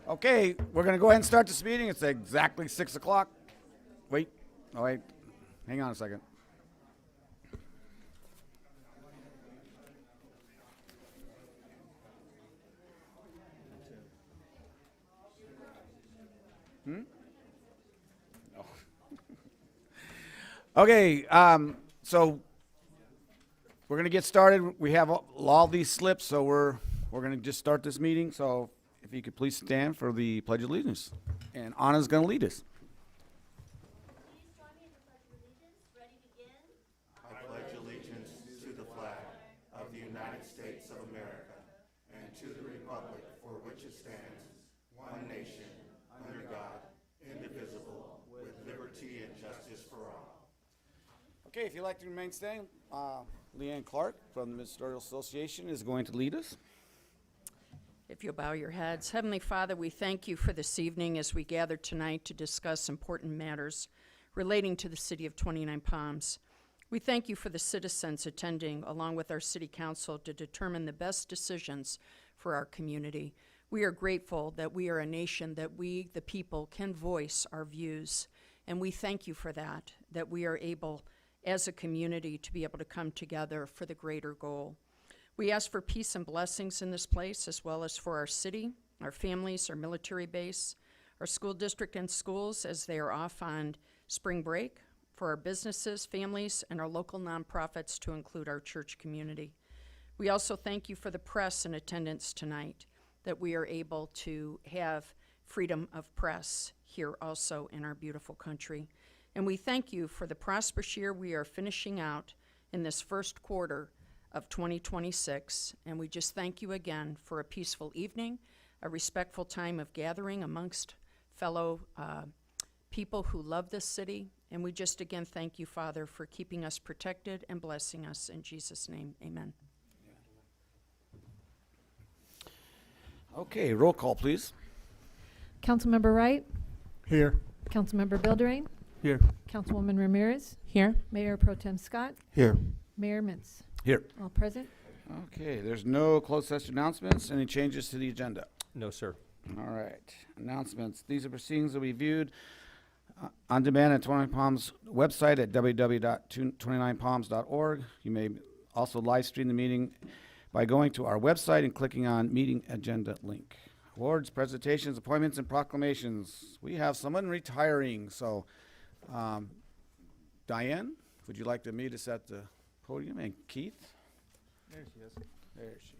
Okay, we're going to go ahead and start this meeting. It's exactly 6 o'clock. Wait, oh wait, hang on a second. Oh. Okay, so we're going to get started. We have all these slips, so we're going to just start this meeting. So if you could please stand for the Pledge of Allegiance. And Anna's going to lead us. Please join me in the Pledge of Allegiance. Ready, begin. I pledge allegiance to the flag of the United States of America and to the republic for which it stands, one nation, under God, indivisible, with liberty and justice for all. Okay, if you'd like to remain standing, Leanne Clark from the Ministerial Association is going to lead us. If you'll bow your heads. Heavenly Father, we thank you for this evening as we gather tonight to discuss important matters relating to the city of 29 Palms. We thank you for the citizens attending along with our city council to determine the best decisions for our community. We are grateful that we are a nation that we, the people, can voice our views. And we thank you for that we are able as a community to be able to come together for the greater goal. We ask for peace and blessings in this place, as well as for our city, our families, our military base, our school district and schools as they are off on spring break, for our businesses, families, and our local nonprofits, to include our church community. We also thank you for the press in attendance tonight, that we are able to have freedom of press here also in our beautiful country. And we thank you for the prosperous year we are finishing out in this first quarter of 2026, and we just thank you again for a peaceful evening, a respectful time of gathering amongst fellow people who love this city, and we just again thank you, Father, for keeping us protected and blessing us. In Jesus' name, amen. Okay, roll call, please. Councilmember Wright, Here. Councilmember Bilderain, Here. Councilwoman Ramirez, Here. Mayor Pro Tem Scott, Here. Mayor Mintz. Here. All present. Okay, there's no closed session announcements. Any changes to the agenda? No, sir. All right, announcements. These are proceedings that will be viewed on demand at 29 Palms website at www.29palms.org. You may also live stream the meeting by going to our website and clicking on meeting agenda link. Awards, presentations, appointments, and proclamations. We have someone retiring, so Diane, would you like to meet us at the podium? And Keith? There she is. There she is.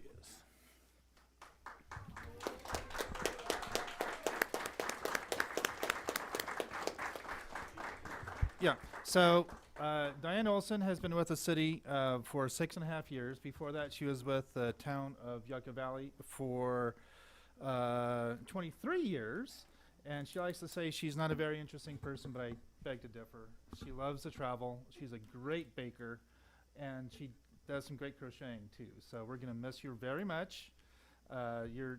Yeah, so Diane Olsen has been with the city for 6.5 years. Before that, she was with the town of Yucca Valley for 23 years. And she likes to say she's not a very interesting person, but I beg to differ. She loves to travel. She's a great baker, and she does some great crocheting too. So we're going to miss you very much. You're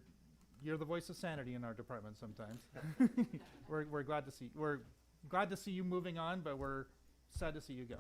the voice of sanity in our department sometimes. We're glad to see you moving on, but we're sad to see you go.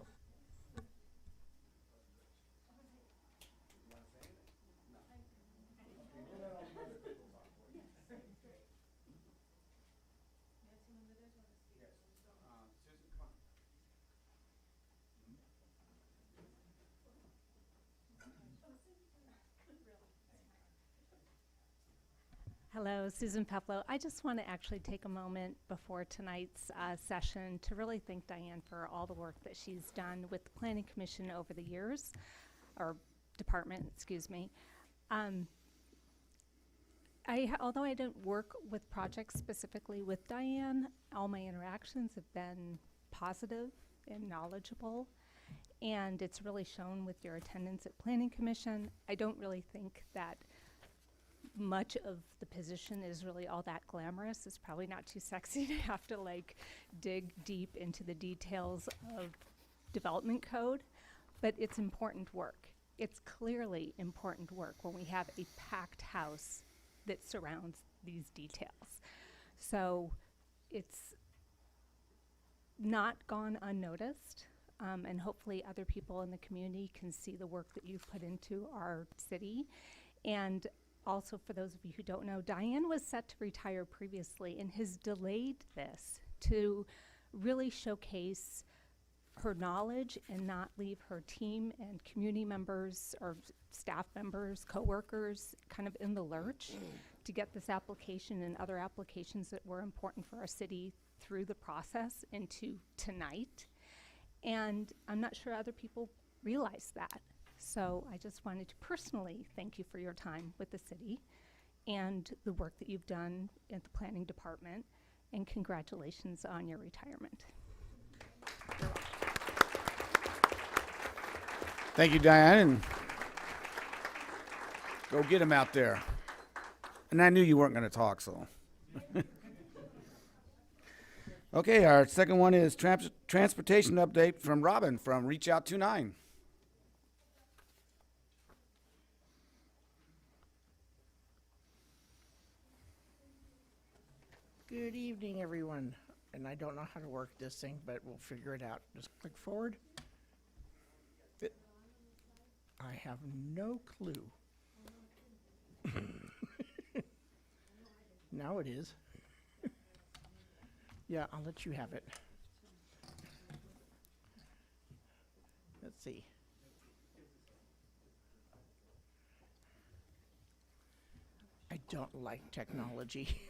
Hello, Susan Peplow. I just want to actually take a moment before tonight's session to really thank Diane for all the work that she's done with the Planning Commission over the years, or department, excuse me. Although I don't work with projects specifically with Diane, all my interactions have been positive and knowledgeable, and it's really shown with your attendance at Planning Commission. I don't really think that much of the position is really all that glamorous. It's probably not too sexy to have to dig deep into the details of development code, but it's important work. It's clearly important work when we have a packed house that surrounds these details. So it's not gone unnoticed, and hopefully other people in the community can see the work that you've put into our city. And also, for those of you who don't know, Diane was set to retire previously and has delayed this to really showcase her knowledge and not leave her team and community members or staff members, coworkers kind of in the lurch to get this application and other applications that were important for our city through the process into tonight. And I'm not sure other people realize that. So I just wanted to personally thank you for your time with the city and the work that you've done at the planning department, and congratulations on your retirement. Thank you, Diane, and go get him out there. And I knew you weren't going to talk, so. Okay, our second one is transportation update from Robin from Reach Out 29. Good evening, everyone. And I don't know how to work this thing, but we'll figure it out. Just click forward. I have no clue. Now it is. Yeah, I'll let you have it. Let's see. I don't like technology.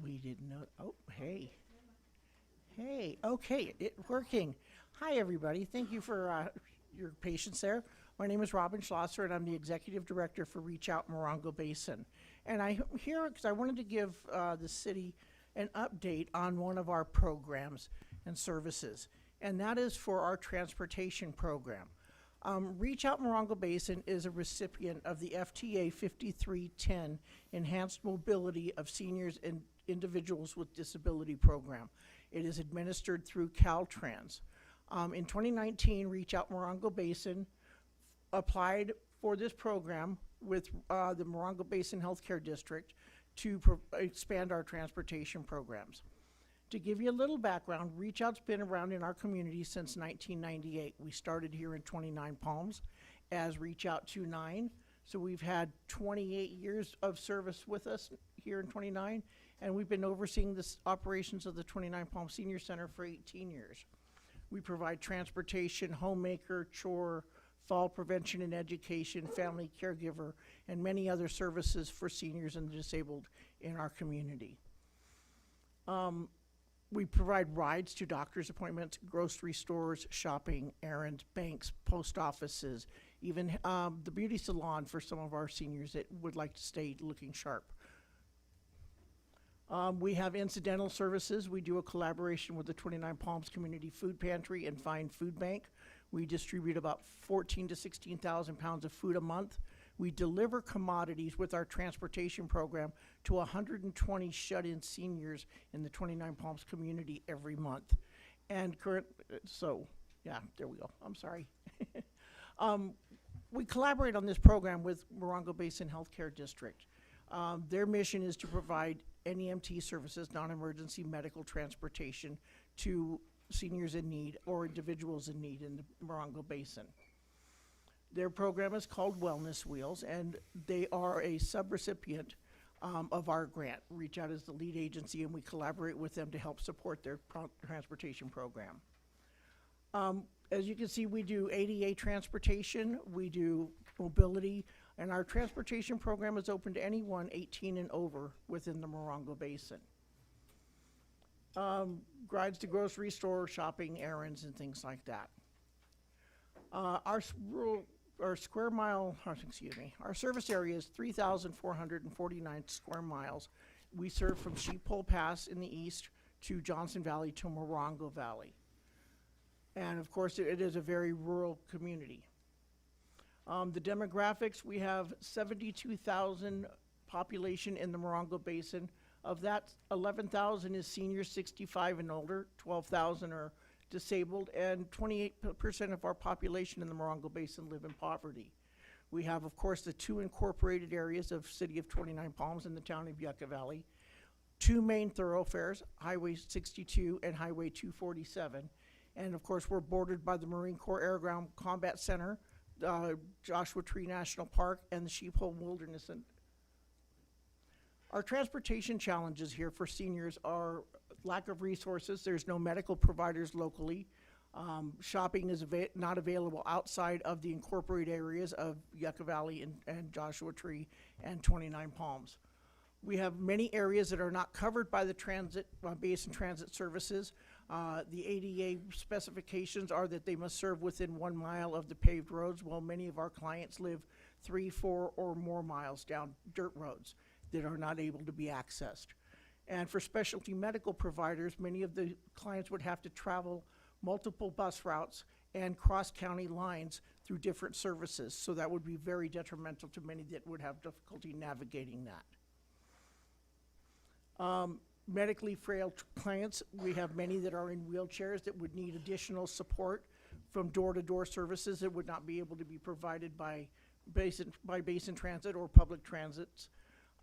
We didn't know. Oh, hey. Hey, okay, it's working. Hi, everybody. Thank you for your patience there. My name is Robin Schlosser, and I'm the Executive Director for Reach Out Morongo Basin. And I'm here because I wanted to give the city an update on one of our programs and services, and that is for our transportation program. Reach Out Morongo Basin is a recipient of the FTA 5310 Enhanced Mobility of Seniors and Individuals with Disability Program. It is administered through Caltrans. In 2019, Reach Out Morongo Basin applied for this program with the Morongo Basin Healthcare District to expand our transportation programs. To give you a little background, Reach Out's been around in our community since 1998. We started here in 29 Palms as Reach Out 29. So we've had 28 years of service with us here in 29, and we've been overseeing the operations of the 29 Palms Senior Center for 18 years. We provide transportation, homemaker, chore, fall prevention and education, family caregiver, and many other services for seniors and the disabled in our community. We provide rides to doctor's appointments, grocery stores, shopping, errands, banks, post offices, even the beauty salon for some of our seniors that would like to stay looking sharp. We have incidental services. We do a collaboration with the 29 Palms Community Food Pantry and Fine Food Bank. We distribute about 14 to 16,000 pounds of food a month. We deliver commodities with our transportation program to 120 shut-in seniors in the 29 Palms community every month. And yeah, there we go. I'm sorry. We collaborate on this program with Morongo Basin Healthcare District. Their mission is to provide NEMT services, non-emergency medical transportation, to seniors in need or individuals in need in the Morongo Basin. Their program is called Wellness Wheels, and they are a subrecipient of our grant. Reach Out is the lead agency, and we collaborate with them to help support their transportation program. As you can see, we do ADA transportation, we do mobility, and our transportation program is open to anyone 18 and over within the Morongo Basin. Rides to grocery store, shopping, errands, and things like that. Our service area is 3,449 square miles. We serve from Sheephole Pass in the east to Johnson Valley to Morongo Valley. And of course, it is a very rural community. The demographics, we have 72,000 population in the Morongo Basin. Of that, 11,000 is seniors 65 and older, 12,000 are disabled, and 28% of our population in the Morongo Basin live in poverty. We have, of course, the 2 incorporated areas of City of 29 Palms and the town of Yucca Valley, 2 main thoroughfares, Highway 62 and Highway 247. And of course, we're bordered by the Marine Corps Air Ground Combat Center, Joshua Tree National Park, and the Sheep Hole Wilderness. And our transportation challenges here for seniors are lack of resources. There's no medical providers locally. Shopping is not available outside of the incorporated areas of Yucca Valley and Joshua Tree and 29 Palms. We have many areas that are not covered by the transit, basin transit services. The ADA specifications are that they must serve within 1 mile of the paved roads, while many of our clients live 3, 4, or more miles down dirt roads that are not able to be accessed. And for specialty medical providers, many of the clients would have to travel multiple bus routes and cross-county lines through different services. So that would be very detrimental to many that would have difficulty navigating that. Medically frail clients, we have many that are in wheelchairs that would need additional support from door-to-door services that would not be able to be provided by Basin Transit or public transits.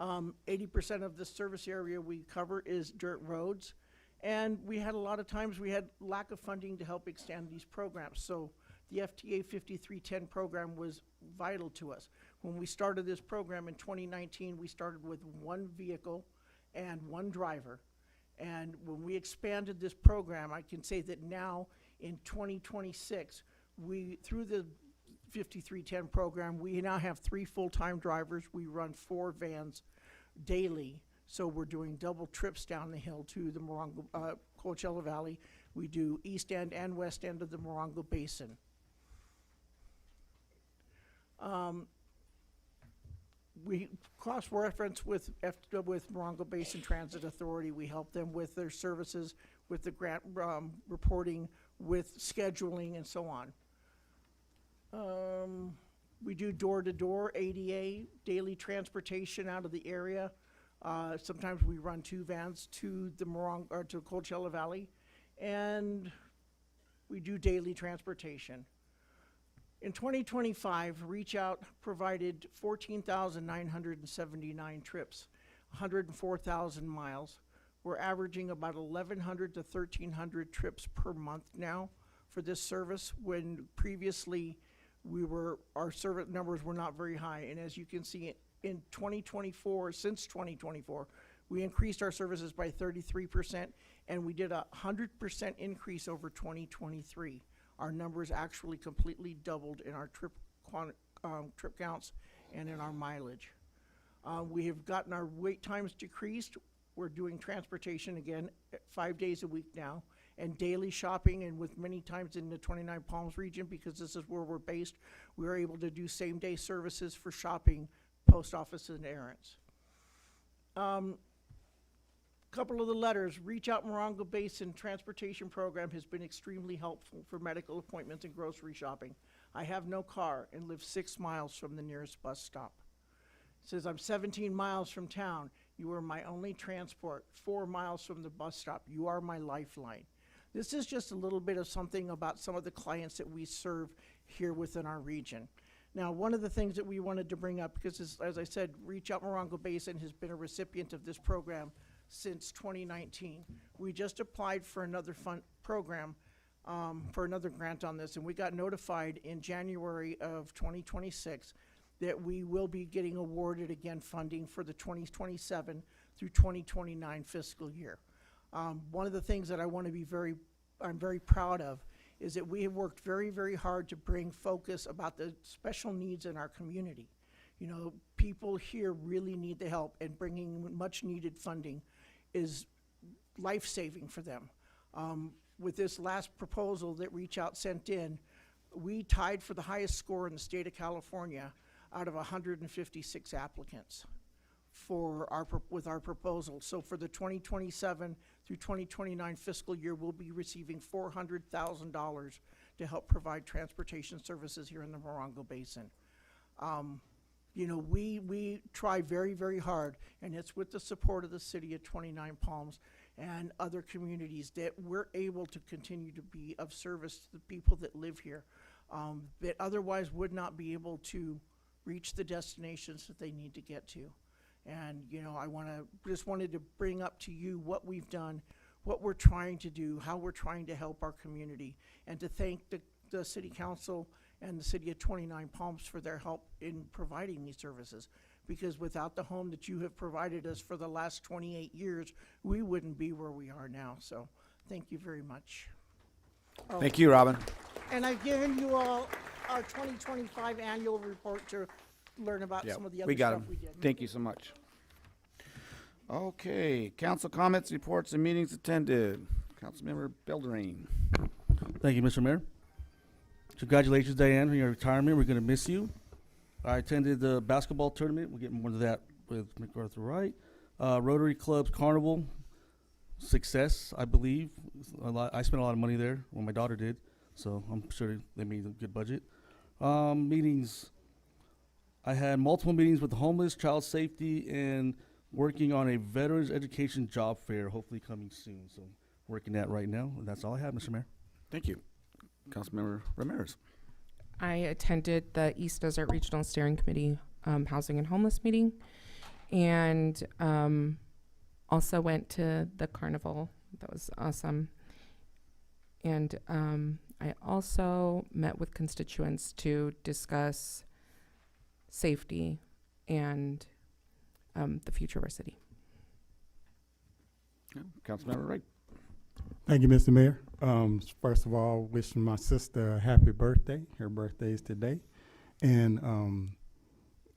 80% of the service area we cover is dirt roads. And we had a lot of times we had lack of funding to help extend these programs. So the FTA 5310 program was vital to us. When we started this program in 2019, we started with 1 vehicle and 1 driver. And when we expanded this program, I can say that now in 2026, through the 5310 program, we now have 3 full-time drivers. We run 4 vans daily. So we're doing double trips down the hill to the Coachella Valley. We do east end and west end of the Morongo Basin. We cross-reference with Morongo Basin Transit Authority. We help them with their services, with the grant reporting, with scheduling, and so on. We do door-to-door ADA, daily transportation out of the area. Sometimes we run 2 vans to the to Coachella Valley, and we do daily transportation. In 2025, Reach Out provided 14,979 trips, 104,000 miles. We're averaging about 1,100 to 1,300 trips per month now for this service, when previously our service numbers were not very high. And as you can see, in 2024, since 2024, we increased our services by 33%, and we did a 100% increase over 2023. Our numbers actually completely doubled in our trip counts and in our mileage. We have gotten our wait times decreased. We're doing transportation again 5 days a week now, and daily shopping, and with many times in the 29 Palms region, because this is where we're based, we're able to do same-day services for shopping, post office, and errands. Couple of the letters. Reach Out Morongo Basin Transportation Program has been extremely helpful for medical appointments and grocery shopping. I have no car and live 6 miles from the nearest bus stop. It says I'm 17 miles from town. You are my only transport. 4 miles from the bus stop. You are my lifeline. This is just a little bit of something about some of the clients that we serve here within our region. Now, one of the things that we wanted to bring up, because as I said, Reach Out Morongo Basin has been a recipient of this program since 2019. We just applied for another program, for another grant on this, and we got notified in January of 2026 that we will be getting awarded again funding for the 2027 through 2029 fiscal year. One of the things that I'm very proud of is that we have worked very, very hard to bring focus about the special needs in our community. You know, people here really need the help, and bringing much needed funding is life-saving for them. With this last proposal that Reach Out sent in, we tied for the highest score in the state of California out of 156 applicants with our proposal. So for the 2027 through 2029 fiscal year, we'll be receiving $400,000 to help provide transportation services here in the Morongo Basin. You know, we try very, very hard, and it's with the support of the city of 29 Palms and other communities, that we're able to continue to be of service to the people that live here, that otherwise would not be able to reach the destinations that they need to get to. And, you know, just wanted to bring up to you what we've done, what we're trying to do, how we're trying to help our community, and to thank the city council and the city of 29 Palms for their help in providing these services. Because without the home that you have provided us for the last 28 years, we wouldn't be where we are now. So thank you very much. Oh, Thank you, Robin. and I've given you all our 2025 annual report to learn about Yeah, some of the other we got stuff them. we did. Thank you so much. Okay, council comments, reports, and meetings attended. Councilmember Belderain. Thank you, Mr. Mayor. Congratulations, Diane, on your retirement. We're going to miss you. I attended the basketball tournament. We'll get more to that with MacArthur Wright. Rotary Club's Carnival, success, I believe. I spent a lot of money there. Well, my daughter did, so I'm sure they made a good budget. Meetings. I had multiple meetings with the homeless, child safety, and working on a veterans education job fair, hopefully coming soon. So working that right now, and that's all I have, Mr. Mayor. Thank you. Councilmember Ramirez. I attended the East Desert Regional Steering Committee Housing and Homeless meeting, and also went to the carnival. That was awesome. And I also met with constituents to discuss safety and the future of our city. Councilmember Wright. Thank you, Mr. Mayor. First of all, wishing my sister a happy birthday. Her birthday is today. And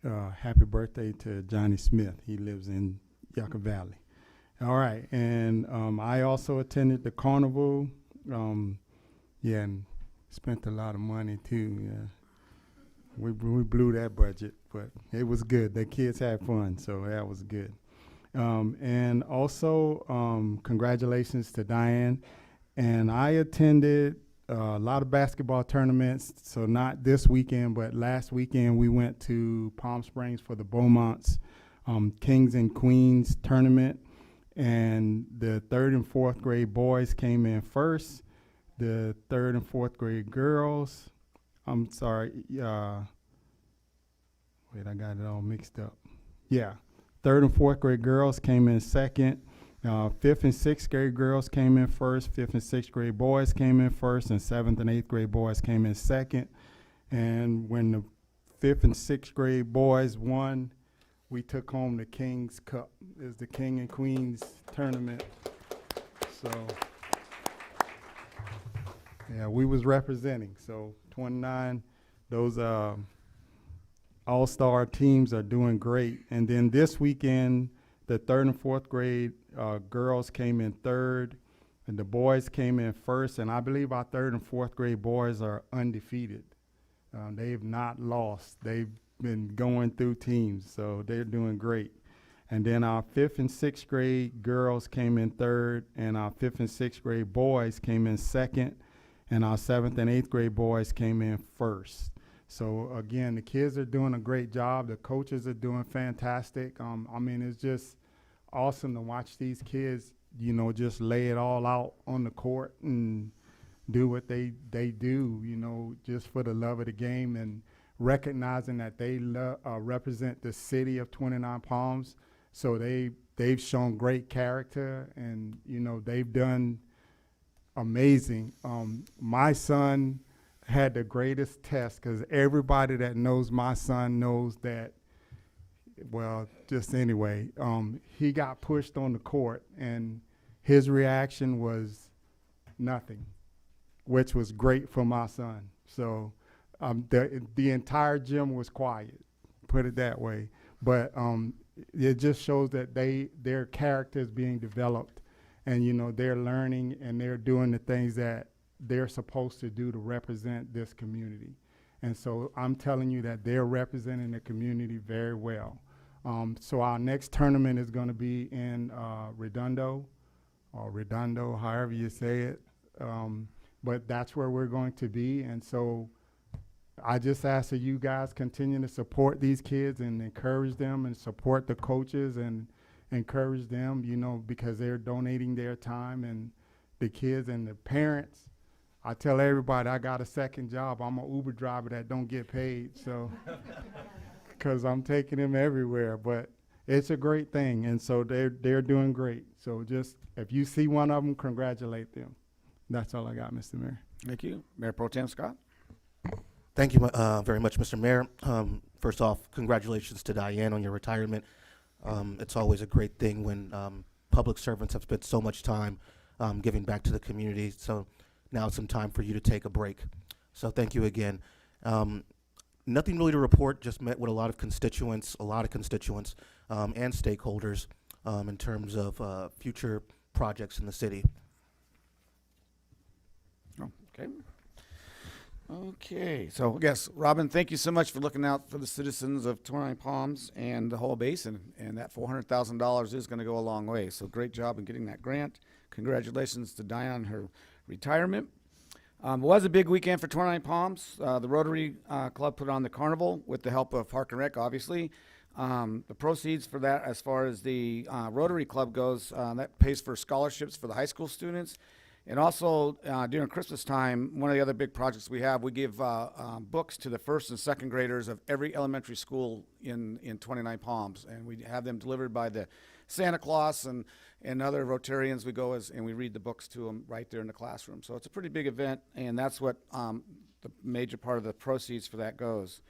happy birthday to Johnny Smith. He lives in Yucca Valley. All right. And I also attended the carnival. And spent a lot of money, too. Yeah. We blew that budget, but it was good. The kids had fun, so that was good. And also, congratulations to Diane. And I attended a lot of basketball tournaments, so not this weekend, but last weekend we went to Palm Springs for the Beaumont's Kings and Queens tournament. And the 3rd and 4th grade boys came in first. The 3rd and 4th grade girls, I'm sorry, wait, I got it all mixed up. Yeah. 3rd and 4th grade girls came in second. 5th and 6th grade girls came in first. 5th and 6th grade boys came in first. And 7th and 8th grade boys came in second. And when the 5th and 6th grade boys won, we took home the King's Cup. It's the King and Queens tournament. So, yeah, we was representing. So 29, those all-star teams are doing great. And then this weekend, the 3rd and 4th grade girls came in 3rd, and the boys came in 1st. And I believe our 3rd and 4th grade boys are undefeated. They've not lost. They've been going through teams, so they're doing great. And then our 5th and 6th grade girls came in 3rd, and our 5th and 6th grade boys came in 2nd, and our 7th and 8th grade boys came in 1st. So again, the kids are doing a great job. The coaches are doing fantastic. I mean, it's just awesome to watch these kids, you know, just lay it all out on the court and do what they do, you know, just for the love of the game, and recognizing that they represent the city of 29 Palms. So they've shown great character, and, you know, they've done amazing. My son had the greatest test, because everybody that knows my son knows that, well, just anyway, he got pushed on the court, and his reaction was nothing, which was great for my son. So the entire gym was quiet, put it that way. But it just shows that their character is being developed, and, you know, they're learning and they're doing the things that they're supposed to do to represent this community. And so I'm telling you that they're representing the community very well. So our next tournament is going to be in Redondo, or Redondo, however you say it. But that's where we're going to be. And so I just ask that you guys continue to support these kids and encourage them and support the coaches, and encourage them, you know, because they're donating their time, and the kids and the parents. I tell everybody I got a second job. I'm an Uber driver that don't get paid, so because I'm taking them everywhere. But it's a great thing, and so they're doing great. So just if you see one of them, congratulate them. That's all I got, Mr. Mayor. Thank you. Mayor Pro Tem Scott? Thank you very much, Mr. Mayor. First off, congratulations to Diane on your retirement. It's always a great thing when public servants have spent so much time giving back to the community. So now it's some time for you to take a break. So thank you again. Nothing really to report, just met with a lot of constituents and stakeholders in terms of future projects in the city. Okay. Okay, so yes, Robin, thank you so much for looking out for the citizens of 29 Palms and the whole basin, and that $400,000 is going to go a long way. So great job in getting that grant. Congratulations to Diane on her retirement. It was a big weekend for 29 Palms. The Rotary Club put on the carnival with the help of Park and Rec, obviously. The proceeds for that, as far as the Rotary Club goes, that pays for scholarships for the high school students. And also, during Christmas time, one of the other big projects we have, we give books to the first and second graders of every elementary school in 29 Palms. And we have them delivered by the Santa Claus and other Rotarians. We go and we read the books to them right there in the classroom. So it's a pretty big event, and that's what the major part of the proceeds for that goes.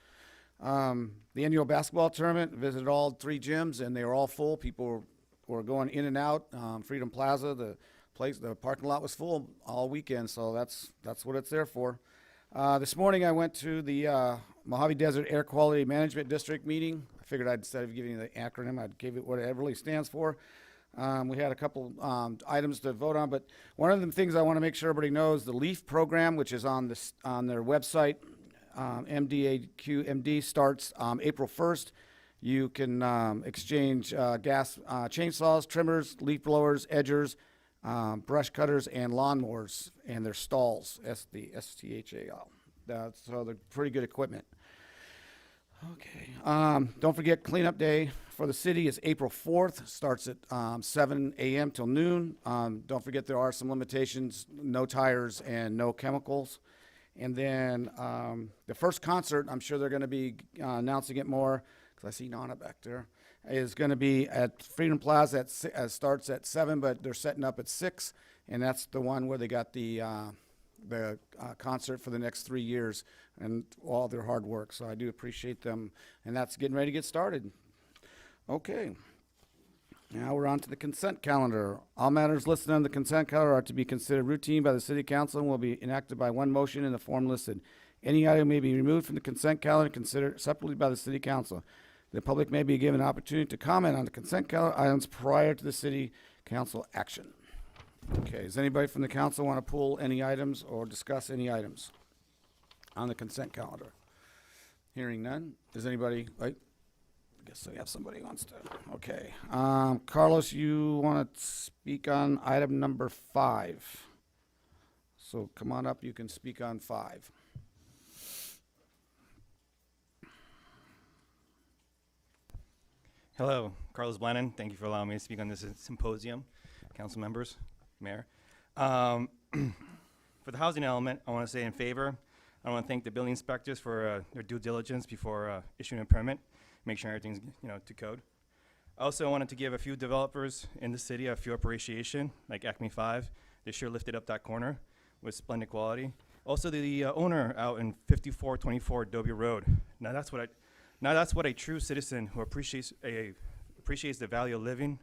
The annual basketball tournament, visited all 3 gyms, and they were all full. People were going in and out. Freedom Plaza, the parking lot was full all weekend, so that's what it's there for. This morning I went to the Mojave Desert Air Quality Management District meeting. I figured instead of giving you the acronym, I'd give it what it really stands for. We had a couple items to vote on, but one of the things I want to make sure everybody knows, the LEAF program, which is on their website, MDAQMD, starts April 1st. You can exchange gas chainsaws, trimmers, leaf blowers, edgers, brush cutters, and lawnmowers, and their stalls, STHAL. So they're pretty good equipment. Okay. Don't forget, cleanup day for the city is April 4th. Starts at 7 a.m. till noon. Don't forget there are some limitations: no tires and no chemicals. And then the first concert, I'm sure they're going to be announcing it more, because I see Nana back there, is going to be at Freedom Plaza. Starts at 7, but they're setting up at 6, and that's the one where they got the concert for the next 3 years and all their hard work. So I do appreciate them, and that's getting ready to get started. Okay. Now we're on to the consent calendar. All matters listed on the consent calendar are to be considered routine by the City Council and will be enacted by one motion in the form listed. Any item may be removed from the consent calendar and considered separately by the City Council. The public may be given an opportunity to comment on the consent calendar items prior to the City Council action. Okay, does anybody from the council want to pull any items or discuss any items on the consent calendar? Hearing none. Does anybody, I guess we have somebody who wants to. Okay. Carlos, you want to speak on item number 5. So come on up, you can speak on 5. Hello, Carlos Blannon. Thank you for allowing me to speak on this symposium. Council members, Mayor. For the housing element, I want to say in favor. I want to thank the building inspectors for their due diligence before issuing a permit, make sure everything's to code. I also wanted to give a few developers in the city a few appreciation, like Acme 5. They sure lifted up that corner with splendid quality. Also the owner out in 5424 Dobie Road. Now that's what a true citizen who appreciates the value of living,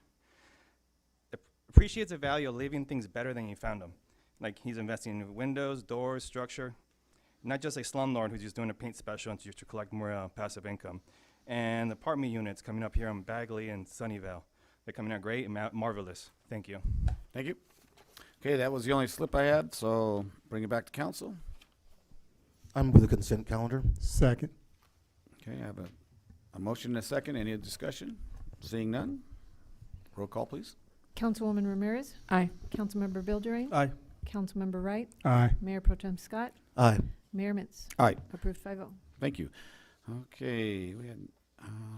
appreciates the value of living things better than you found them. Like he's investing in windows, doors, structure, not just a slumlord who's just doing a paint special to collect more passive income. And the apartment units coming up here on Bagley and Sunnyvale, they're coming out great and marvelous. Thank you. Thank you. Okay, that was the only slip I had, so bring it back to council. I'm with the consent calendar. Second. Okay, I have a motion and a second. Any discussion? Seeing none. Roll call, please. Councilwoman Ramirez? Aye. Councilmember Bildering? Aye. Councilmember Wright? Aye. Mayor Pro Tem Scott? Aye. Mayor Mintz? Aye. Approved 5-0. Thank you. Okay, we had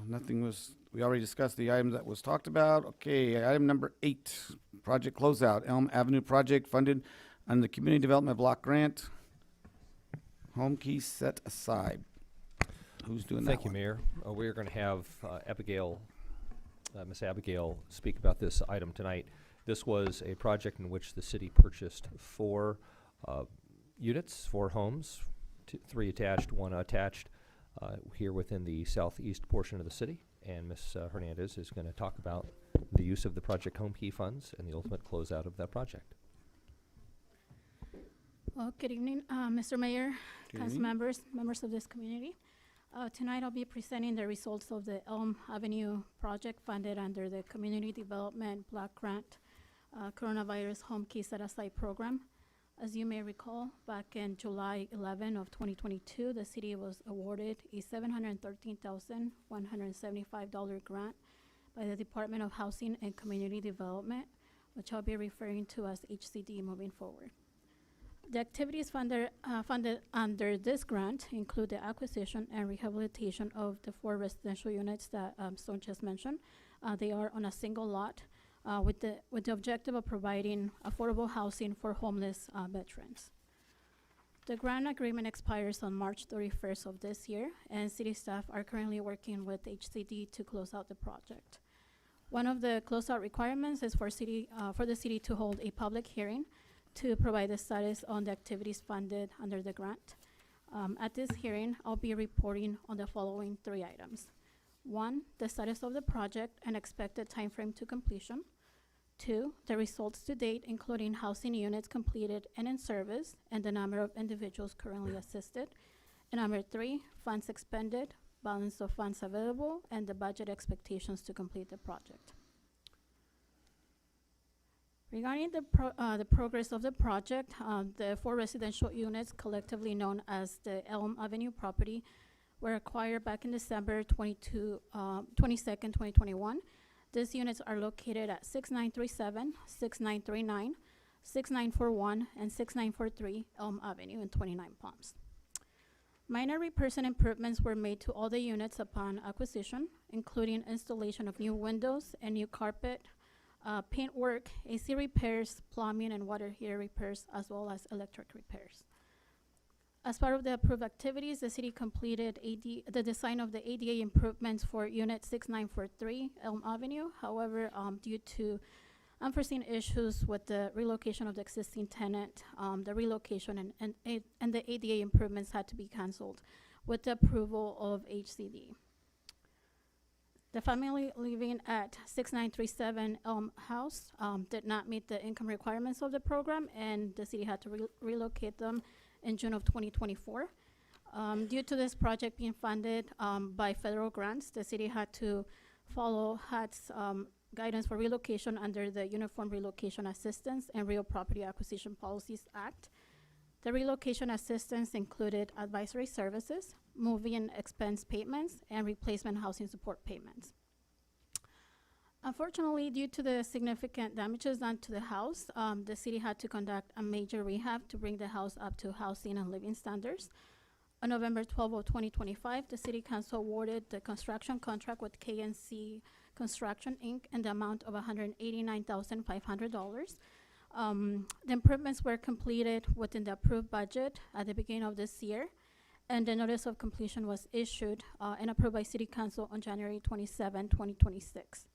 nothing was. We already discussed the item that was talked about. Okay, item number 8, project closeout, Elm Avenue project funded under the Community Development Block Grant. Homekey set aside. Who's doing that Thank you, one? Mayor. We're going to have Miss Abigail speak about this item tonight. This was a project in which the city purchased 4 units, 4 homes, 3 attached, 1 attached, here within the southeast portion of the city. And Ms. Hernandez is going to talk about the use of the Project Homekey funds and the ultimate closeout of that project. Well, good evening, Mr. Mayor, Good council evening. members, members of this community. Tonight I'll be presenting the results of the Elm Avenue project funded under the Community Development Block Grant Coronavirus Homekey Set Aside Program. As you may recall, back in July 11 of 2022, the city was awarded a $713,175 grant by the Department of Housing and Community Development, which I'll be referring to as HCD moving forward. The activities funded under this grant include the acquisition and rehabilitation of the 4 residential units that Stone just mentioned. They are on a single lot with the objective of providing affordable housing for homeless veterans. The grant agreement expires on March 31st of this year, and city staff are currently working with HCD to close out the project. One of the closeout requirements is for the city to hold a public hearing to provide the status on the activities funded under the grant. At this hearing, I'll be reporting on the following 3 items. 1, the status of the project and expected timeframe to completion. 2, the results to date, including housing units completed and in service, and the number of individuals currently assisted. And number 3, funds expended, balance of funds available, and the budget expectations to complete the project. Regarding the progress of the project, the 4 residential units, collectively known as the Elm Avenue property, were acquired back in December 22nd, 2021. These units are located at 6937, 6939, 6941, and 6943 Elm Avenue in 29 Palms. Minor repairs and improvements were made to all the units upon acquisition, including installation of new windows and new carpet, paint work, AC repairs, plumbing and water heater repairs, as well as electric repairs. As part of the approved activities, the city completed the design of the ADA improvements for Unit 6943 Elm Avenue. However, due to unforeseen issues with the relocation of the existing tenant, the relocation and the ADA improvements had to be canceled with the approval of HCD. The family living at 6937 Elm House did not meet the income requirements of the program, and the city had to relocate them in June of 2024. Due to this project being funded by federal grants, the city had to follow HUD's guidance for relocation under the Uniform Relocation Assistance and Real Property Acquisition Policies Act. The relocation assistance included advisory services, moving expense payments, and replacement housing support payments. Unfortunately, due to the significant damages done to the house, the city had to conduct a major rehab to bring the house up to housing and living standards. On November 12 of 2025, the City Council awarded the construction contract with KNC Construction, Inc. in the amount of $189,500. The improvements were completed within the approved budget at the beginning of this year, and the notice of completion was issued and approved by City Council on January 27, 2026.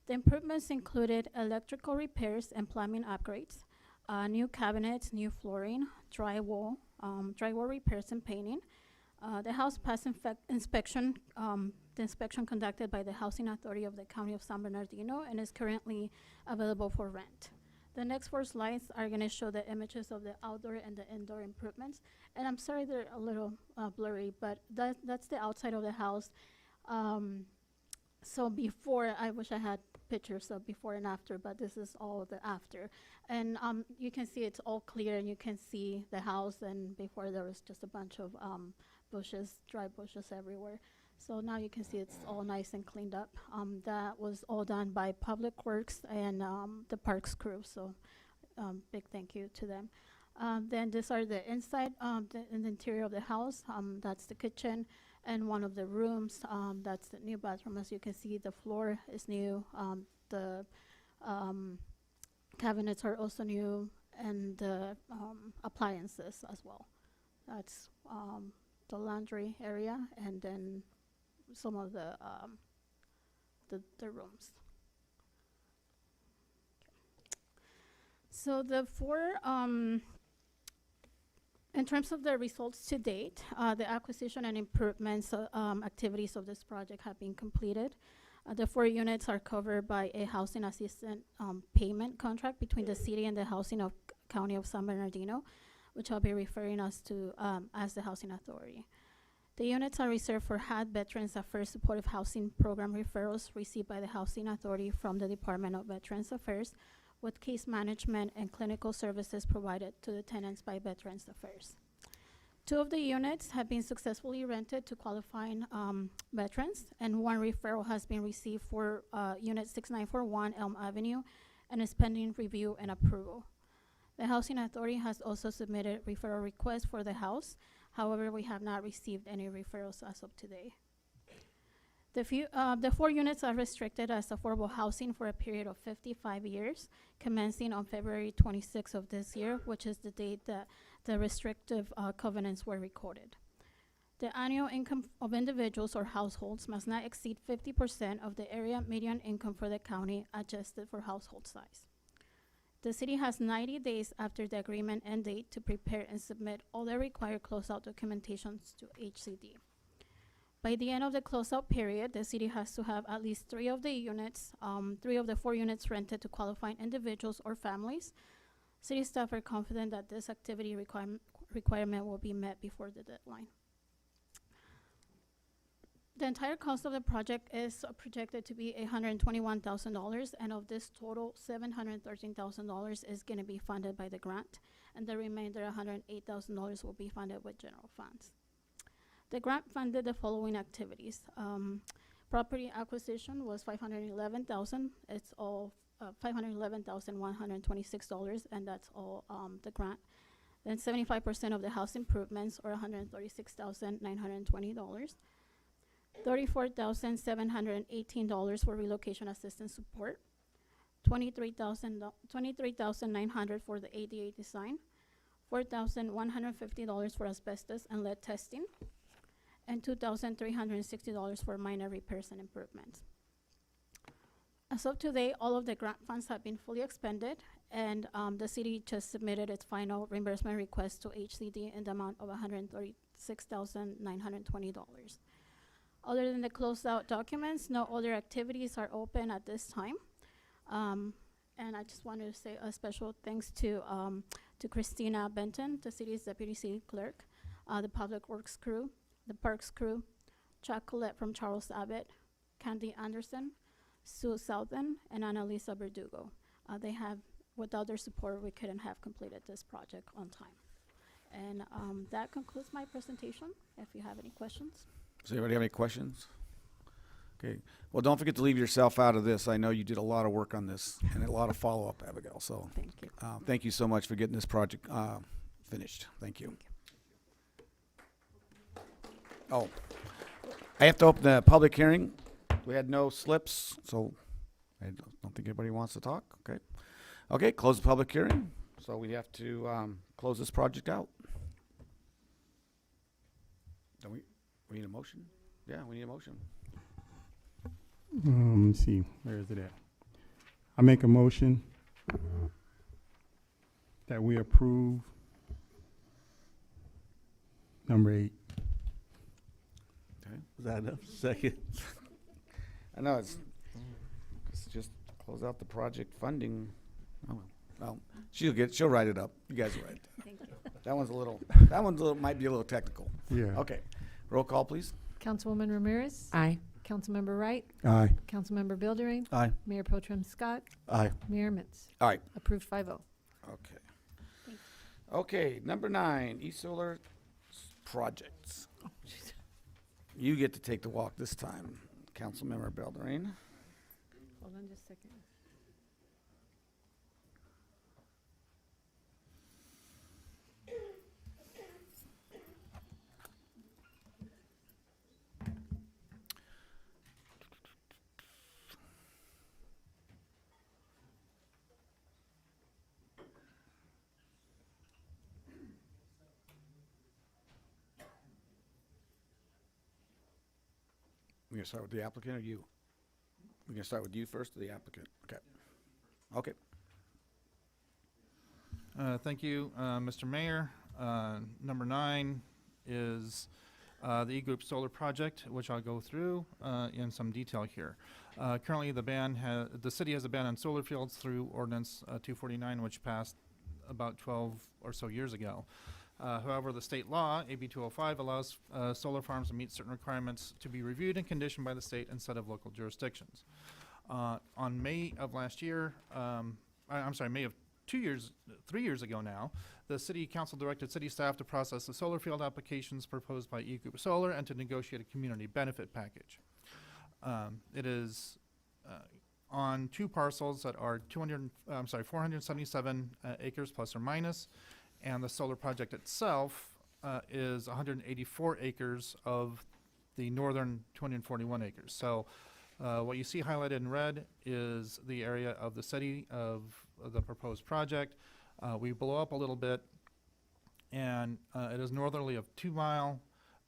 The improvements included electrical repairs and plumbing upgrades, new cabinets, new flooring, drywall repairs and painting. The house passed inspection, the inspection conducted by the Housing Authority of the County of San Bernardino, and is currently available for rent. The next 4 slides are going to show the images of the outdoor and the indoor improvements. And I'm sorry they're a little blurry, but that's the outside of the house. So before, I wish I had pictures of before and after, but this is all the after. And you can see it's all clear, and you can see the house, and before there was just a bunch of bushes, dry bushes everywhere. So now you can see it's all nice and cleaned up. That was all done by Public Works and the Parks crew, so big thank you to them. Then these are the inside, in the interior of the house. That's the kitchen and one of the rooms. That's the new bathroom. As you can see, the floor is new. The cabinets are also new, and the appliances as well. That's the laundry area, and then some of the rooms. So the four, in terms of the results to date, the acquisition and improvements activities of this project have been completed. The 4 units are covered by a housing assistance payment contract between the city and the housing of County of San Bernardino, which I'll be referring us to as the Housing Authority. The units are reserved for HUD veterans at first supportive housing program referrals received by the Housing Authority from the Department of Veterans Affairs, with case management and clinical services provided to the tenants by Veterans Affairs. 2 of the units have been successfully rented to qualifying veterans, and 1 referral has been received for Unit 6941 Elm Avenue and is pending review and approval. The Housing Authority has also submitted referral requests for the house. However, we have not received any referrals as of today. The 4 units are restricted as affordable housing for a period of 55 years, commencing on February 26th of this year, which is the date that the restrictive covenants were recorded. The annual income of individuals or households must not exceed 50% of the area median income for the county, adjusted for household size. The city has 90 days after the agreement end date to prepare and submit all the required closeout documentations to HCD. By the end of the closeout period, the city has to have at least 3 of the units, 3 of the 4 units rented to qualifying individuals or families. City staff are confident that this activity requirement will be met before the deadline. The entire cost of the project is projected to be $121,000, and of this total, $713,000 is going to be funded by the grant, and the remainder, $108,000, will be funded with general funds. The grant funded the following activities. Property acquisition was $511,000. It's all $511,126, and that's all the grant. Then 75% of the house improvements, or $136,920. $34,718 for relocation assistance support. $23,900 for the ADA design. $4,150 for asbestos and lead testing, and $2,360 for minor repairs and improvements. As of today, all of the grant funds have been fully expended, and the city just submitted its final reimbursement request to HCD in the amount of $136,920. Other than the closeout documents, no other activities are open at this time. And I just wanted to say a special thanks to Christina Benton, the city's deputy city clerk, the public works crew, the parks crew, Chuck Collette from Charles Abbott, Candy Anderson, Sue Southern, and Annalisa Verdugo. They have, without their support, we couldn't have completed this project on time. And that concludes my presentation, if you have any questions. Does anybody have any questions? Okay. Well, don't forget to leave yourself out of this. I know you did a lot of work on this and a lot of follow-up, Abigail. So Thank you. thank you so much for getting this project finished. Thank you. Oh, I have to open the public hearing. We had no slips, so I don't think anybody wants to talk. Okay. Okay, close the public hearing. So we have to close this project out. Don't we need a motion? Yeah, we need a motion. Let me see, where is it at? I make a motion that we approve number 8. Okay. Was that enough? Second. I know it's just close out the project funding. Oh, well, she'll write it up. You guys will write it. Thank you. That one's might be a little technical. Yeah. Okay. Roll call, please. Councilwoman Ramirez. Aye. Councilmember Wright. Aye. Councilmember Bildering. Aye. Mayor Pro Tem Scott. Aye. Mayor Mitz. All right. Approved 5-0. Okay. Okay, number 9, e-solar projects. You get to take the walk this time, Councilmember Bildering. Hold on just a second. gonna start with the applicant or you? We're gonna start with you first or the applicant? Okay. Okay. Thank you, Mr. Mayor. Number 9 is the E-Group Solar Project, which I'll go through in some detail here. Currently, the city has a ban on solar fields through Ordinance 249, which passed about 12 or so years ago. However, the state law, AB 205, allows solar farms to meet certain requirements to be reviewed and conditioned by the state instead of local jurisdictions. On May of last year, I'm sorry, May of 3 years ago now, the city council directed city staff to process the solar field applications proposed by E-Group Solar and to negotiate a community benefit package. It is on 2 parcels that are 477 acres plus or minus, and the solar project itself is 184 acres of the northern 241 acres. So what you see highlighted in red is the area of the city of the proposed project. We blow up a little bit, and it is northerly of 2 Mile,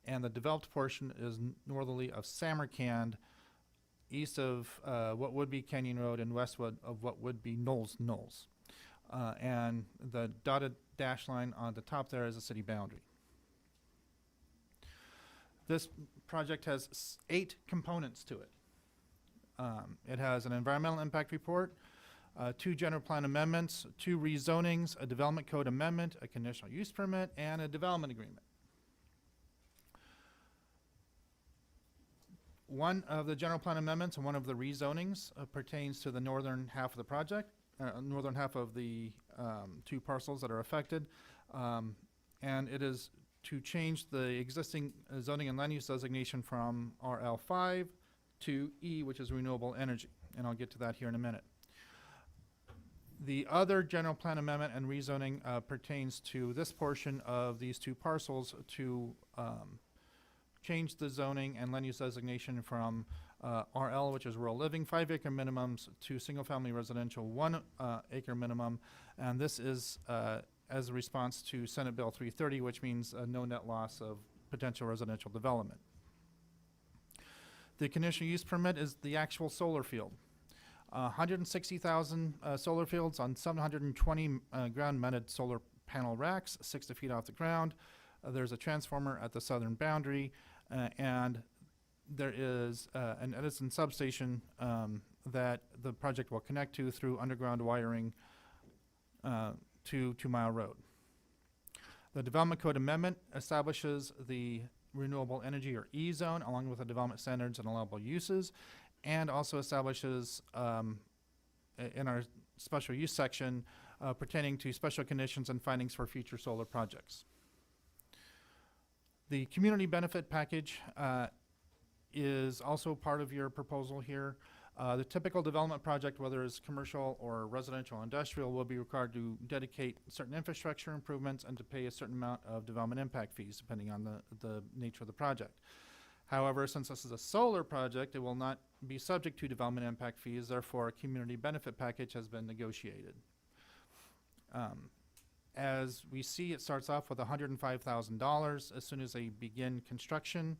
and the developed portion is northerly of Samarkand, east of what would be Canyon Road and westward of what would be Knowles. And the dotted dash line on the top there is the city boundary. This project has 8 components to it. It has an environmental impact report, 2 general plan amendments, 2 rezonings, a development code amendment, a conditional use permit, and a development agreement. One of the general plan amendments and one of the rezonings pertains to the northern half of the project, northern half of the 2 parcels that are affected, and it is to change the existing zoning and land use designation from RL5 to E, which is renewable energy, and I'll get to that here in a minute. The other general plan amendment and rezoning pertains to this portion of these 2 parcels to change the zoning and land use designation from RL, which is rural living, 5-acre minimums, to single-family residential 1-acre minimum, and this is as a response to Senate Bill 330, which means no net loss of potential residential development. The conditional use permit is the actual solar field. 160,000 solar fields on 720 ground-mounted solar panel racks, 60 feet off the ground. There's a transformer at the southern boundary, and there is an Edison substation that the project will connect to through underground wiring to 2 Mile Road. The Development Code Amendment establishes the renewable energy or E zone along with the development standards and allowable uses, and also establishes in our special use section pertaining to special conditions and findings for future solar projects. The community benefit package is also part of your proposal here. The typical development project, whether it's commercial or residential or industrial, will be required to dedicate certain infrastructure improvements and to pay a certain amount of development impact fees, depending on the nature of the project. However, since this is a solar project, it will not be subject to development impact fees. Therefore, a community benefit package has been negotiated. As we see, it starts off with $105,000 as soon as they begin construction,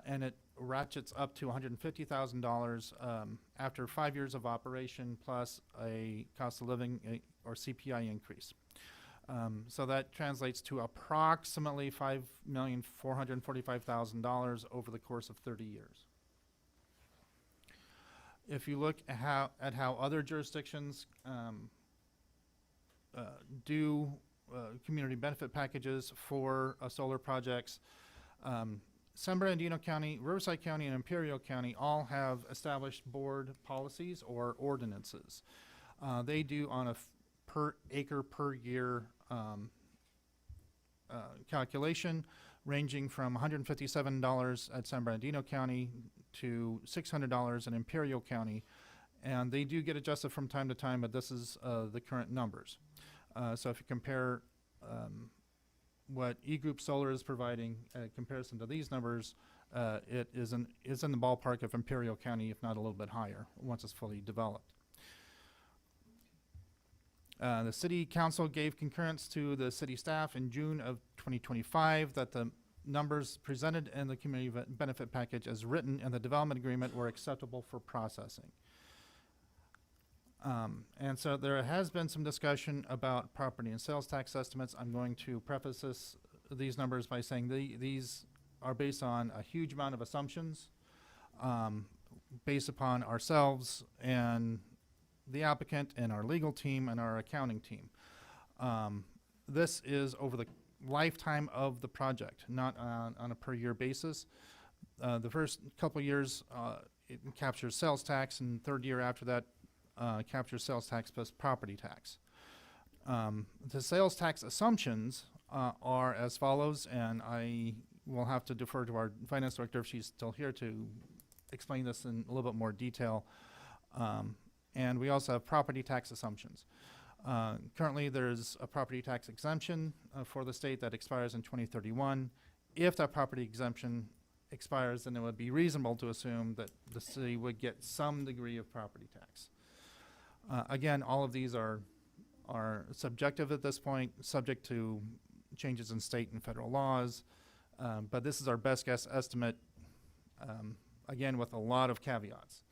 and it ratchets up to $150,000 after 5 years of operation, plus a cost of living or CPI increase. So that translates to approximately $5,445,000 over the course of 30 years. If you look at how other jurisdictions do community benefit packages for solar projects, San Bernardino County, Riverside County, and Imperial County all have established board policies or ordinances. They do on a per acre per year calculation, ranging from $157 at San Bernardino County to $600 in Imperial County, and they do get adjusted from time to time, but this is the current numbers. So if you compare what E-Group Solar is providing in comparison to these numbers, it is in the ballpark of Imperial County, if not a little bit higher, once it's fully developed. The City Council gave concurrence to the city staff in June of 2025 that the numbers presented in the community benefit package as written in the development agreement were acceptable for processing. And so there has been some discussion about property and sales tax estimates. I'm going to preface these numbers by saying these are based on a huge amount of assumptions, based upon ourselves and the applicant and our legal team and our accounting team. This is over the lifetime of the project, not on a per year basis. The first couple years, it captures sales tax, and third year after that, captures sales tax plus property tax. The sales tax assumptions are as follows, and I will have to defer to our finance director if she's still here to explain this in a little bit more detail. And we also have property tax assumptions. Currently, there's a property tax exemption for the state that expires in 2031. If that property exemption expires, then it would be reasonable to assume that the city would get some degree of property tax. Again, all of these are subjective at this point, subject to changes in state and federal laws. But this is our best guess estimate, again, with a lot of caveats.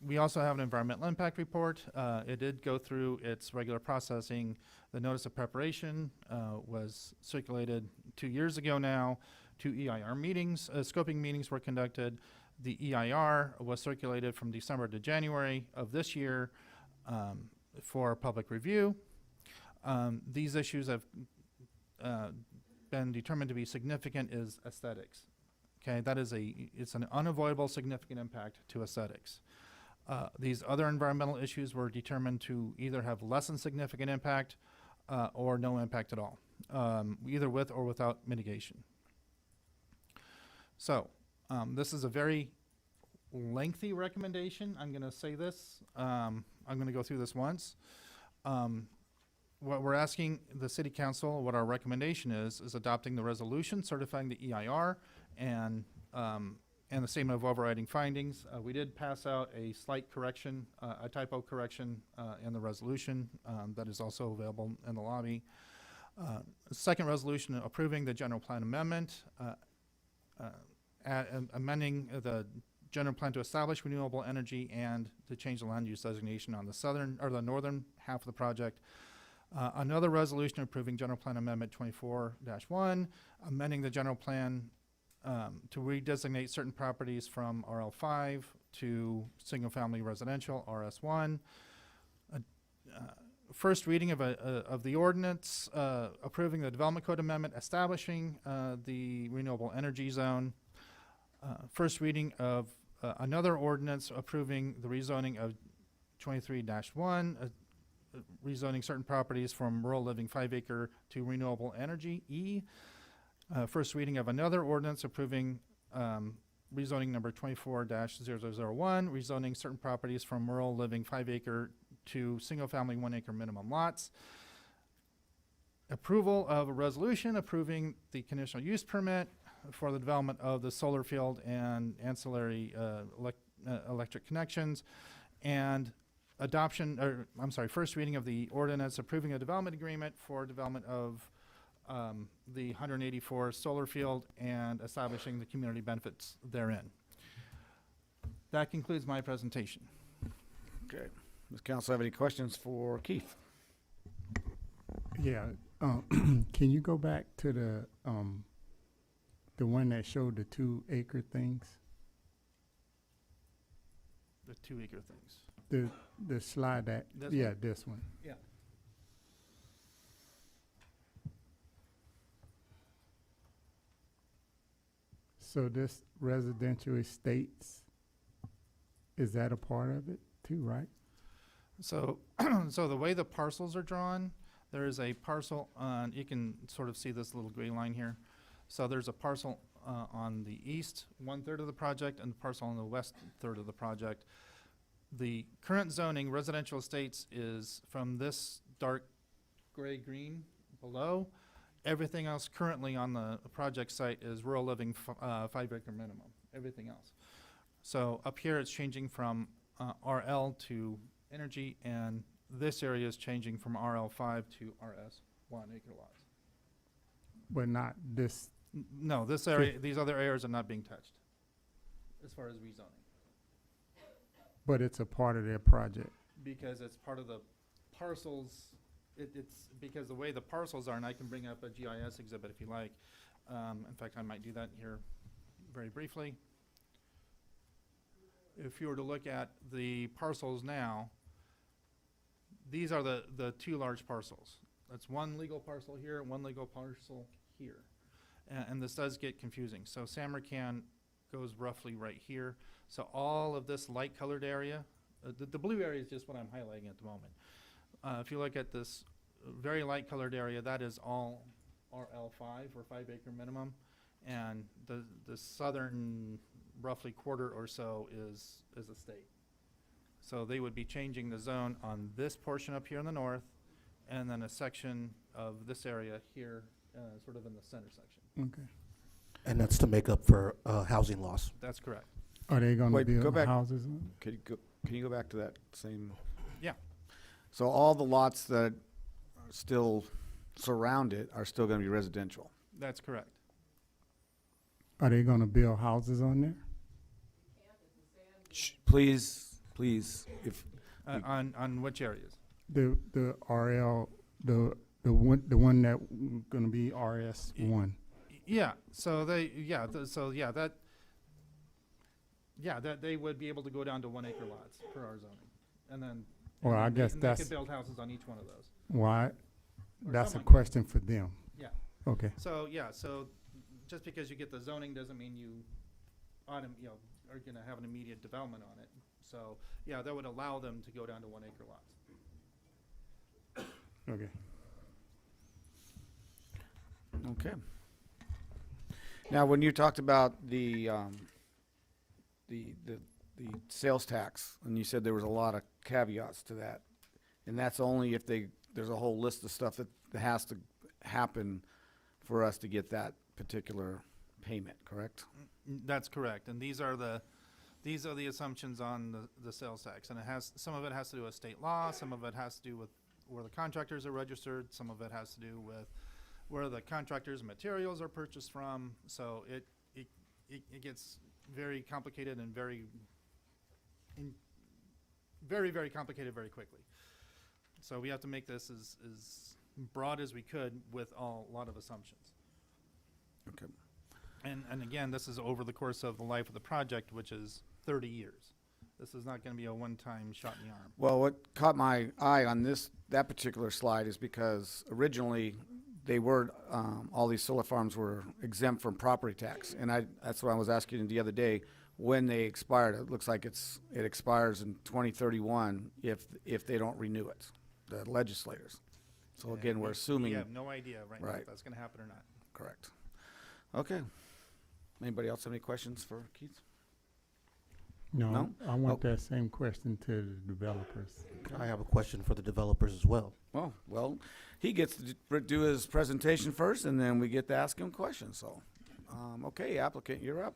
We also have an environmental impact report. It did go through its regular processing. The notice of preparation was circulated 2 years ago now. 2 EIR meetings, scoping meetings were conducted. The EIR was circulated from December to January of this year for public review. These issues have been determined to be significant is aesthetics. Okay, that is it's an unavoidable significant impact to aesthetics. These other environmental issues were determined to either have less than significant impact or no impact at all, either with or without mitigation. So this is a very lengthy recommendation. I'm going to say this. I'm going to go through this once. What we're asking the City Council, what our recommendation is adopting the resolution certifying the EIR and the statement of overriding findings. We did pass out a slight correction, a typo correction in the resolution that is also available in the lobby. Second resolution approving the general plan amendment, amending the general plan to establish renewable energy and to change the land use designation on the southern or the northern half of the project. Another resolution approving general plan amendment 24-1, amending the general plan to redesignate certain properties from RL5 to single-family residential, RS1. First reading of the ordinance approving the development code amendment establishing the renewable energy zone. First reading of another ordinance approving the rezoning of 23-1, rezoning certain properties from rural living 5-acre to renewable energy, E. First reading of another ordinance approving rezoning number 24-0001, rezoning certain properties from rural living 5-acre to single-family 1-acre minimum lots. Approval of a resolution approving the conditional use permit for the development of the solar field and ancillary electric connections, and first reading of the ordinance approving a development agreement for development of the 184 solar field and establishing the community benefits therein. That concludes my presentation. Okay. Does council have any questions for Keith? Yeah, can you go back to the one that showed the 2-acre things? The 2-acre things. The slide that, This yeah, one? this one. Yeah. So this residential estates, is that a part of it too, right? So, so the way the parcels are drawn, there is a parcel on, you can sort of see this little gray line here. So there's a parcel on the east 1/3 of the project and a parcel on the west 1/3 of the project. The current zoning, residential estates, is from this dark gray green below. Everything else currently on the project site is rural living 5-acre minimum, everything else. So up here it's changing from RL to energy, and this area is changing from RL5 to RS1 acre lots. but not this, No, this area, these other areas are not being touched as far as rezoning, but it's a part of their project. because it's part of the parcels. It's because the way the parcels are, and I can bring up a GIS exhibit if you like. In fact, I might do that here very briefly. If you were to look at the parcels now, these are the two large parcels. That's one legal parcel here and one legal parcel here. And this does get confusing. So Samarkand goes roughly right here. So all of this light colored area, the blue area is just what I'm highlighting at the moment. If you look at this very light colored area, that is all RL5 or 5 acre minimum. And the southern roughly quarter or so is a state. So they would be changing the zone on this portion up here in the north, and then a section of this area here, sort of in the center section. Okay. And that's to make up for housing loss. That's correct. Are they gonna Wait, go build back. houses on it? Can you go back to that same? Yeah. So all the lots that are still surround it are still gonna be residential? That's correct. Are they gonna build houses on there? Shh, please, if, On which areas? The RL, the one that gonna be RS1. Yeah, so that they would be able to go down to 1 acre lots per our zoning. And then, Well, I guess they that's could build houses on each one of those. why, Or that's a someone could. question for them. Yeah. Okay. So, so just because you get the zoning doesn't mean you are gonna have an immediate development on it. So, yeah, that would allow them to go down to 1 acre lots. Okay. okay. Now, when you talked about the sales tax, and you said there was a lot of caveats to that, and that's only if there's a whole list of stuff that has to happen for us to get that particular payment, correct? That's correct, and these are the assumptions on the sales tax, and some of it has to do with state law, some of it has to do with where the contractors are registered, some of it has to do with where the contractors' materials are purchased from. So it gets very complicated and very complicated very quickly. So we have to make this as broad as we could with a lot of assumptions. Okay. And again, this is over the course of the life of the project, which is 30 years. This is not going to be a one-time shot in the arm. Well, what caught my eye on that particular slide is because originally they were, all these solar farms were exempt from property tax. And that's what I was asking you the other day, when they expired. It looks like it expires in 2031 if they don't renew it, the legislators. So again, we're assuming. We have no idea now if that's going to happen or not. Correct. Okay. Anybody else have any questions for Keith? No, I want Oh. that same question to the developers. I have a question for the developers as well. Oh, well, he gets to do his presentation first, and then we get to ask him questions, so. Okay, applicant, you're up.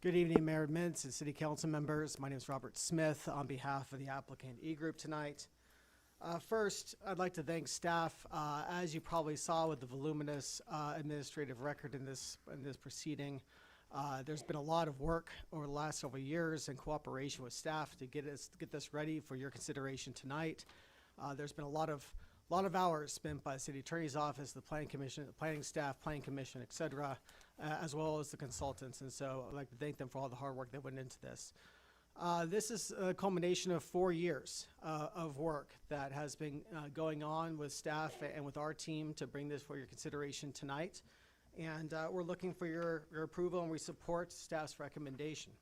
Good evening, Mayor Mintz and City Council members. My name is Robert Smith on behalf of the applicant E-Group tonight. First, I'd like to thank staff. As you probably saw with the voluminous administrative record in this proceeding, there's been a lot of work over the last several years in cooperation with staff to get this ready for your consideration tonight. There's been a lot of hours spent by the City Attorney's Office, the Planning Commission, the Planning Staff, Planning Commission, et cetera, as well as the consultants. And so I'd like to thank them for all the hard work that went into this. This is a culmination of 4 years of work that has been going on with staff and with our team to bring this for your consideration tonight. And we're looking for your approval, and we support staff's recommendation.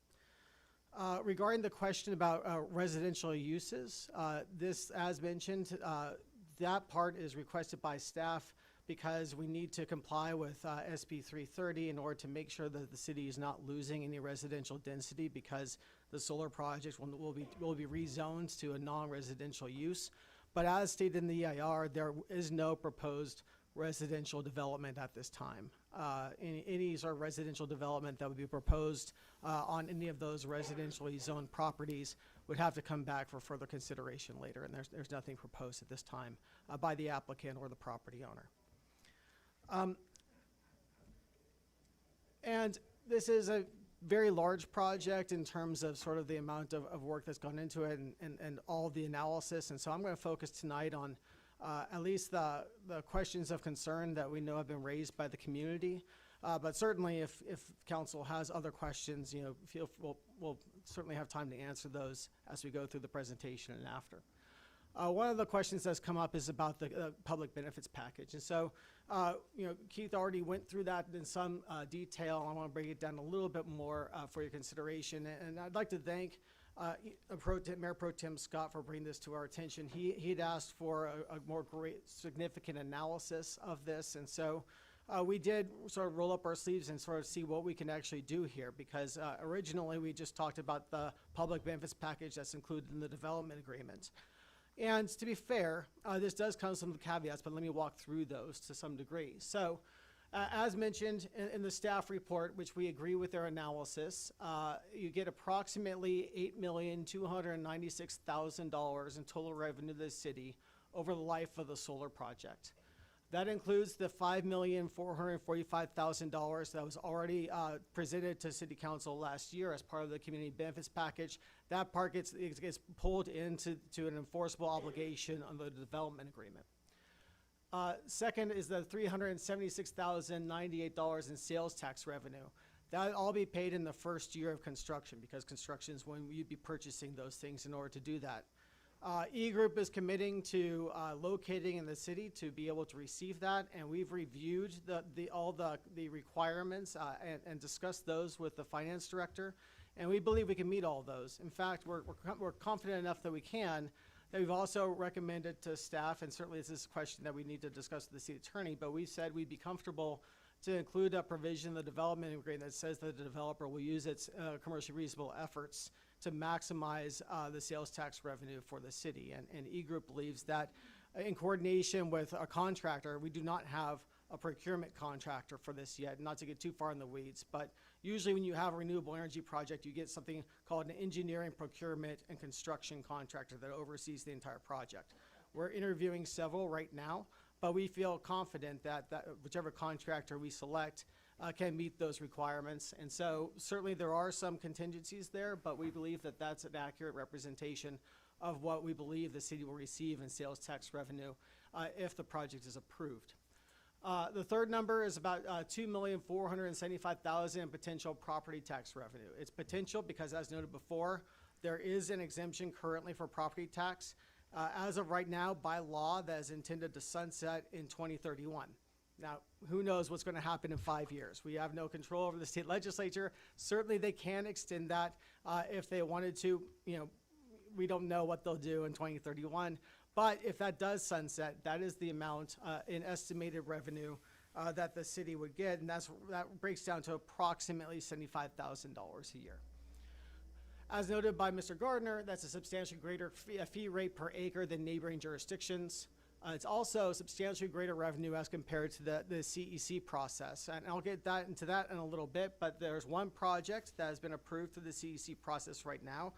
Regarding the question about residential uses, this, as mentioned, that part is requested by staff because we need to comply with SB 330 in order to make sure that the city is not losing any residential density, because the solar projects will be rezoned to a non-residential use. But as stated in the EIR, there is no proposed residential development at this time. Any sort of residential development that would be proposed on any of those residentially zoned properties would have to come back for further consideration later, and there's nothing proposed at this time by the applicant or the property owner. And this is a very large project in terms of sort of the amount of work that's gone into it and all the analysis. And so I'm going to focus tonight on at least the questions of concern that we know have been raised by the community. But certainly if council has other questions, you know, we'll certainly have time to answer those as we go through the presentation and after. One of the questions that's come up is about the public benefits package. And so, you know, Keith already went through that in some detail. I want to break it down a little bit more for your consideration. And I'd like to thank Mayor Pro Tem Scott for bringing this to our attention. He'd asked for a more significant analysis of this. And so we did sort of roll up our sleeves and sort of see what we can actually do here, because originally we just talked about the public benefits package that's included in the development agreement. And to be fair, this does come with some caveats, but let me walk through those to some degree. So, as mentioned in the staff report, which we agree with their analysis, you get approximately $8,296,000 in total revenue to the city over the life of the solar project. That includes the $5,445,000 that was already presented to City Council last year as part of the community benefits package. That part gets pulled into an enforceable obligation under the development agreement. Second is the $376,098 in sales tax revenue. That will all be paid in the first year of construction, because construction is when you'd be purchasing those things in order to do that. E-Group is committing to locating in the city to be able to receive that, and we've reviewed all the requirements and discussed those with the finance director, and we believe we can meet all of those. In fact, we're confident enough that we can, that we've also recommended to staff, and certainly this is a question that we need to discuss with the city attorney, but we said we'd be comfortable to include a provision in the development agreement that says that the developer will use its commercially reasonable efforts to maximize the sales tax revenue for the city. And E-Group believes that in coordination with a contractor, we do not have a procurement contractor for this yet, not to get too far in the weeds, but usually when you have a renewable energy project, you get something called an engineering, procurement, and construction contractor that oversees the entire project. We're interviewing several right now, but we feel confident that whichever contractor we select can meet those requirements. And so certainly there are some contingencies there, but we believe that that's an accurate representation of what we believe the city will receive in sales tax revenue if the project is approved. The third number is about $2,475,000 in potential property tax revenue. It's potential because, as noted before, there is an exemption currently for property tax. As of right now, by law, that is intended to sunset in 2031. Now, who knows what's going to happen in 5 years? We have no control over the state legislature. Certainly, they can extend that if they wanted to. You know, we don't know what they'll do in 2031. But if that does sunset, that is the amount in estimated revenue that the city would get, and that breaks down to approximately $75,000 a year. As noted by Mr. Gardner, that's a substantially greater fee rate per acre than neighboring jurisdictions. It's also substantially greater revenue as compared to the CEC process. And I'll get into that in a little bit, but there's one project that has been approved through the CEC process right now.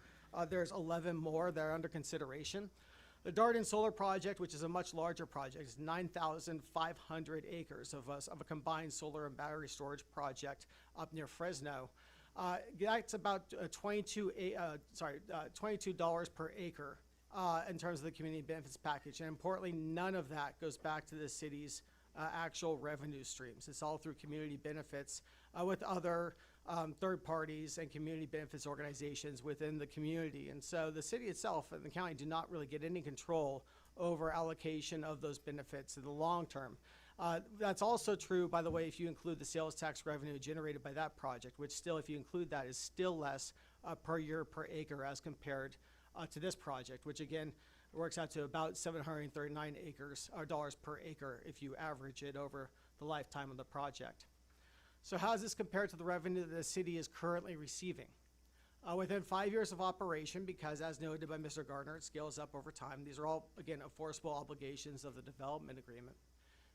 There's 11 more that are under consideration. The Darden Solar Project, which is a much larger project, is 9,500 acres of a combined solar and battery storage project up near Fresno. That's about $22 per acre in terms of the community benefits package. And importantly, none of that goes back to the city's actual revenue streams. It's all through community benefits with other third parties and community benefits organizations within the community. And so the city itself and the county do not really get any control over allocation of those benefits in the long term. That's also true, by the way, if you include the sales tax revenue generated by that project, which still, if you include that, is still less per year per acre as compared to this project, which again works out to about 739 dollars per acre if you average it over the lifetime of the project. So how does this compare to the revenue that the city is currently receiving? Within 5 years of operation, because as noted by Mr. Gardner, it scales up over time. These are all, again, enforceable obligations of the development agreement.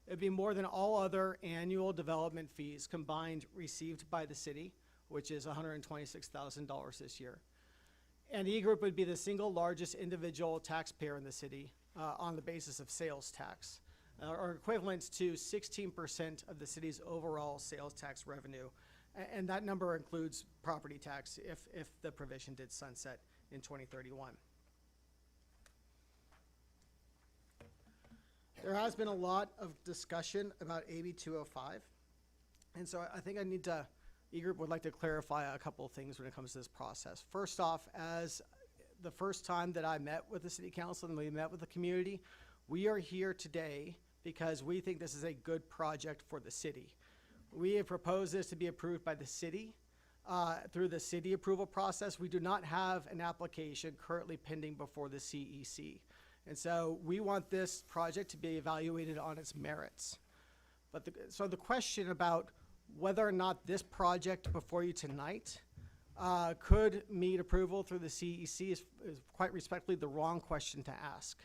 It'd be more than all other annual development fees combined received by the city, which is $126,000 this year. And E Group would be the single largest individual taxpayer in the city on the basis of sales tax, or equivalent to 16% of the city's overall sales tax revenue. And that number includes property tax if the provision did sunset in 2031. There has been a lot of discussion about AB 205. And so I think E-Group would like to clarify a couple of things when it comes to this process. First off, as the first time that I met with the city council and we met with the community, we are here today because we think this is a good project for the city. We have proposed this to be approved by the city through the city approval process. We do not have an application currently pending before the CEC. And so we want this project to be evaluated on its merits. But so the question about whether or not this project before you tonight could meet approval through the CEC is quite respectfully the wrong question to ask.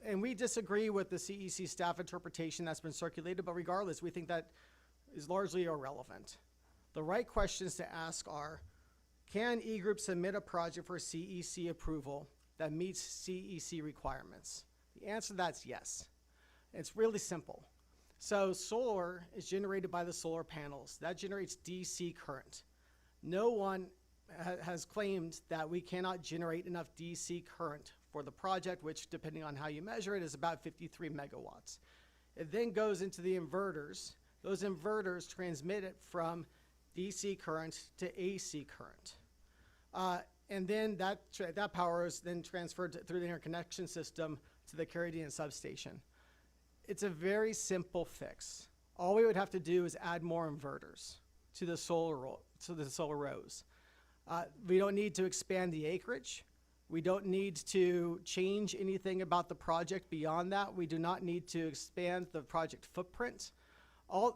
And we disagree with the CEC staff interpretation that's been circulated, but regardless, we think that is largely irrelevant. The right questions to ask are, can E-Group submit a project for CEC approval that meets CEC requirements? The answer to that's yes. It's really simple. So solar is generated by the solar panels. That generates DC current. No one has claimed that we cannot generate enough DC current for the project, which, depending on how you measure it, is about 53 megawatts. It then goes into the inverters. Those inverters transmit it from DC current to AC current. And then that power is then transferred through the interconnection system to the Carradine substation. It's a very simple fix. All we would have to do is add more inverters to the solar rows. We don't need to expand the acreage. We don't need to change anything about the project beyond that. We do not need to expand the project footprint.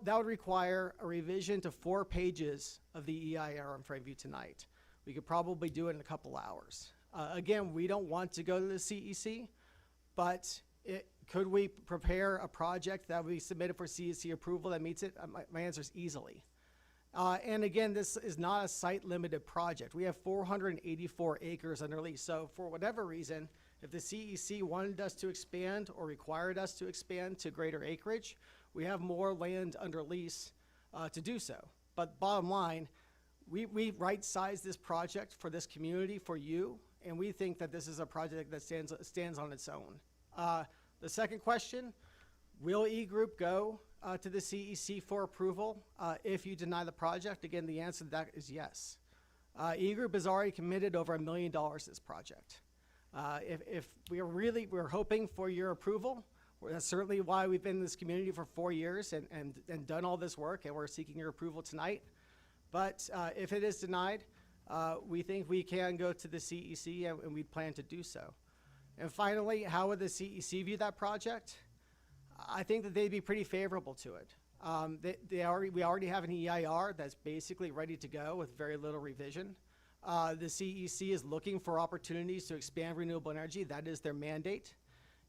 That would require a revision to 4 pages of the EIR in front of you tonight. We could probably do it in a couple hours. Again, we don't want to go to the CEC, but could we prepare a project that we submitted for CEC approval that meets it? My answer is easily. And again, this is not a site-limited project. We have 484 acres under lease. So for whatever reason, if the CEC wanted us to expand or required us to expand to greater acreage, we have more land under lease to do so. But bottom line, we right-size this project for this community, for you, and we think that this is a project that stands on its own. The second question, will E-Group go to the CEC for approval if you deny the project? Again, the answer to that is yes. E-Group has already committed over $1 million to this project. If we're hoping for your approval, that's certainly why we've been in this community for 4 years and done all this work, and we're seeking your approval tonight. But if it is denied, we think we can go to the CEC, and we plan to do so. And finally, how would the CEC view that project? I think that they'd be pretty favorable to it. We already have an EIR that's basically ready to go with very little revision. The CEC is looking for opportunities to expand renewable energy. That is their mandate.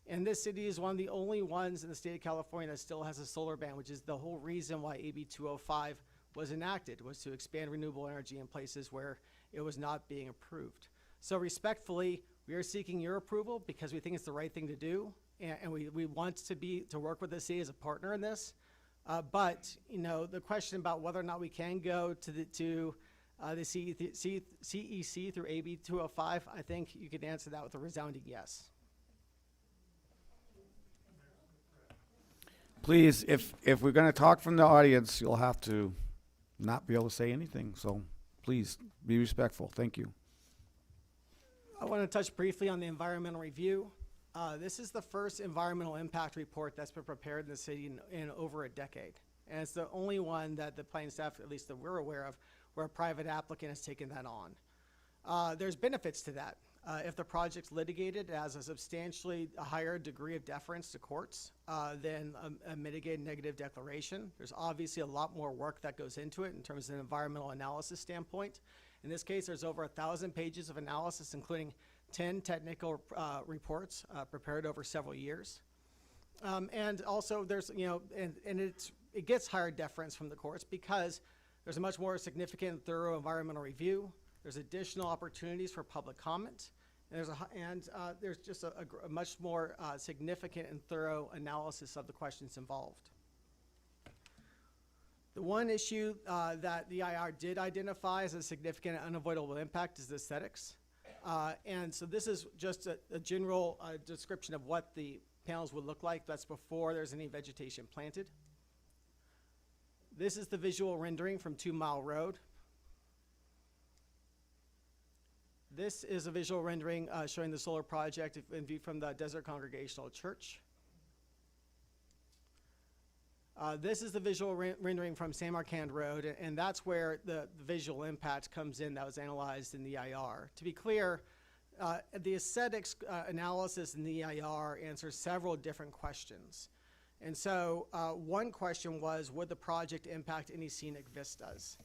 And this city is one of the only ones in the state of California that still has a solar ban, which is the whole reason why AB 205 was enacted, was to expand renewable energy in places where it was not being approved. So respectfully, we are seeking your approval because we think it's the right thing to do, and we want to work with the city as a partner in this. But the question about whether or not we can go to the CEC through AB 205, I think you could answer that with a resounding yes. Please, if we're going to talk from the audience, you'll have to not be able to say anything. So please be respectful. Thank you. I want to touch briefly on the environmental review. This is the first environmental impact report that's been prepared in the city in over a decade. And it's the only one that the planning staff, at least that we're aware of, where a private applicant has taken that on. There's benefits to that. If the project's litigated, it has a substantially higher degree of deference to courts than a mitigated negative declaration. There's obviously a lot more work that goes into it in terms of an environmental analysis standpoint. In this case, there's over 1,000 pages of analysis, including 10 technical reports prepared over several years. And also there's, and it gets higher deference from the courts because there's a much more significant and thorough environmental review. There's additional opportunities for public comment. And there's just a much more significant and thorough analysis of the questions involved. The one issue that the IR did identify as a significant and unavoidable impact is the aesthetics. And so this is just a general description of what the panels would look like. That's before there's any vegetation planted. This is the visual rendering from 2 Mile Road. This is a visual rendering showing the solar project in view from the Desert Congregational Church. This is the visual rendering from San Marquand Road, and that's where the visual impact comes in that was analyzed in the EIR. To be clear, the aesthetics analysis in the EIR answers several different questions. And so one question was, would the project impact any scenic vistas?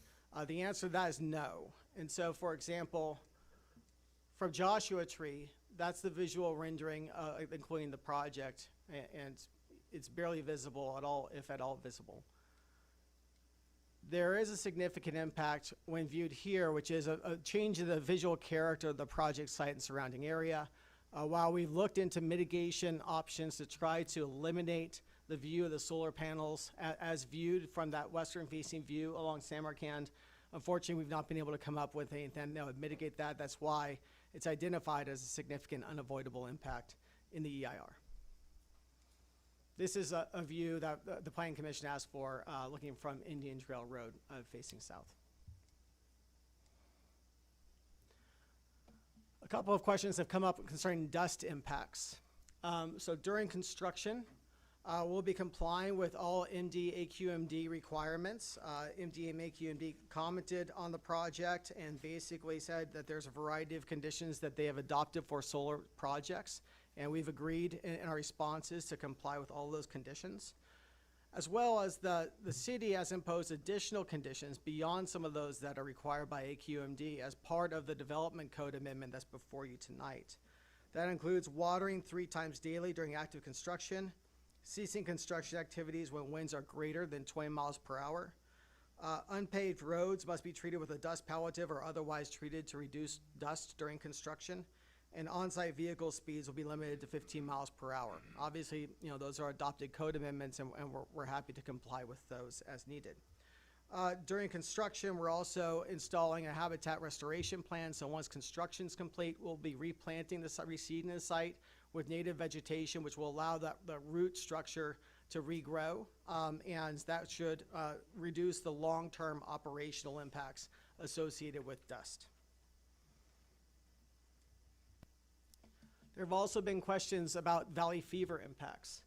The answer to that is no. And so, for example, from Joshua Tree, that's the visual rendering, including the project, and it's barely visible at all, if at all visible. There is a significant impact when viewed here, which is a change in the visual character of the project site and surrounding area. While we've looked into mitigation options to try to eliminate the view of the solar panels as viewed from that western facing view along San Marquand, unfortunately, we've not been able to come up with anything that would mitigate that. That's why it's identified as a significant unavoidable impact in the EIR. This is a view that the Planning Commission asked for, looking from Indian Trail Road facing south. A couple of questions have come up concerning dust impacts. So during construction, we'll be complying with all MD AQMD requirements. MD and AQMD commented on the project and basically said that there's a variety of conditions that they have adopted for solar projects, and we've agreed in our responses to comply with all those conditions. As well as the city has imposed additional conditions beyond some of those that are required by AQMD as part of the development code amendment that's before you tonight. That includes watering 3 times daily during active construction, ceasing construction activities when winds are greater than 20 miles per hour. Unpaved roads must be treated with a dust palliative or otherwise treated to reduce dust during construction. And on-site vehicle speeds will be limited to 15 miles per hour. Obviously, those are adopted code amendments, and we're happy to comply with those as needed. During construction, we're also installing a habitat restoration plan. So once construction's complete, we'll be replanting the reseeding the site with native vegetation, which will allow the root structure to regrow, and that should reduce the long-term operational impacts associated with dust. There have also been questions about valley fever impacts.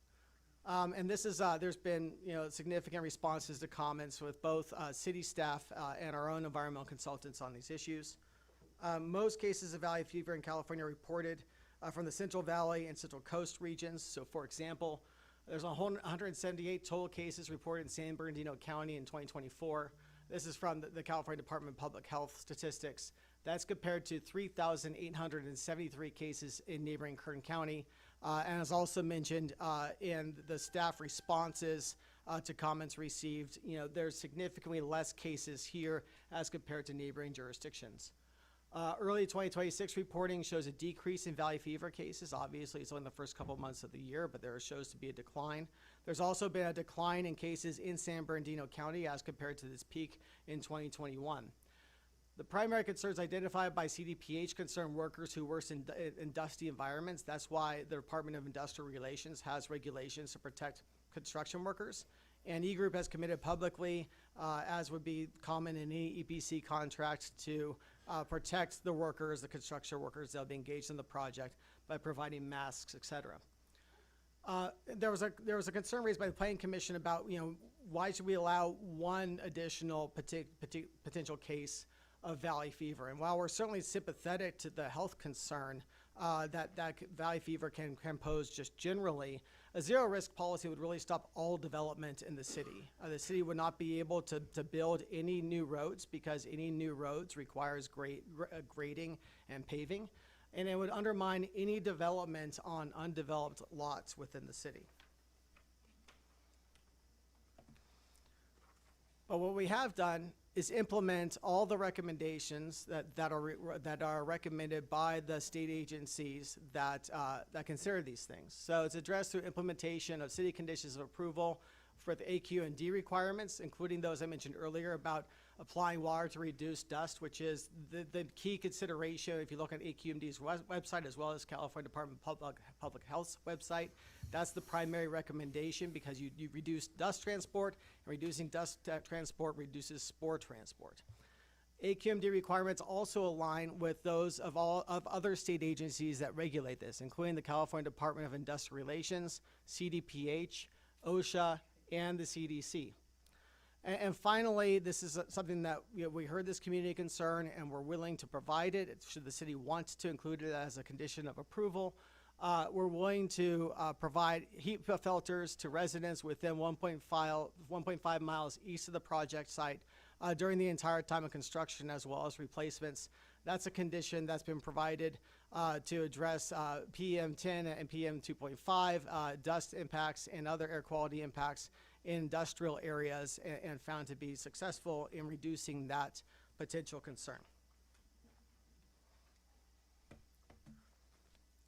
And this is, there's been significant responses to comments with both city staff and our own environmental consultants on these issues. Most cases of valley fever in California are reported from the Central Valley and Central Coast regions. So for example, there's 178 total cases reported in San Bernardino County in 2024. This is from the California Department of Public Health statistics. That's compared to 3,873 cases in neighboring Kern County. And as also mentioned in the staff responses to comments received, there's significantly less cases here as compared to neighboring jurisdictions. Early 2026 reporting shows a decrease in valley fever cases. Obviously, it's only the first couple months of the year, but there shows to be a decline. There's also been a decline in cases in San Bernardino County as compared to this peak in 2021. The primary concerns identified by CDPH concern workers who work in dusty environments. That's why the Department of Industrial Relations has regulations to protect construction workers. And E-Group has committed publicly, as would be common in any EPC contract, to protect the workers, the construction workers that will be engaged in the project by providing masks, et cetera. There was a concern raised by the Planning Commission about, why should we allow one additional potential case of valley fever? And while we're certainly sympathetic to the health concern that valley fever can pose just generally, a zero risk policy would really stop all development in the city. The city would not be able to build any new roads because any new roads requires grading and paving, and it would undermine any development on undeveloped lots within the city. Well, what we have done is implement all the recommendations that are recommended by the state agencies that consider these things. So it's addressed through implementation of city conditions of approval for the AQ and D requirements, including those I mentioned earlier about applying water to reduce dust, which is the key consideration if you look at AQMD's website as well as California Department of Public Health's website. That's the primary recommendation because you reduce dust transport, and reducing dust transport reduces spore transport. AQMD requirements also align with those of other state agencies that regulate this, including the California Department of Industrial Relations, CDPH, OSHA, and the CDC. And finally, this is something that we heard this community concern and we're willing to provide it. Should the city want to include it as a condition of approval, we're willing to provide heat filters to residents within 1.5 miles east of the project site during the entire time of construction as well as replacements. That's a condition that's been provided to address PM10 and PM2.5 dust impacts and other air quality impacts in industrial areas and found to be successful in reducing that potential concern.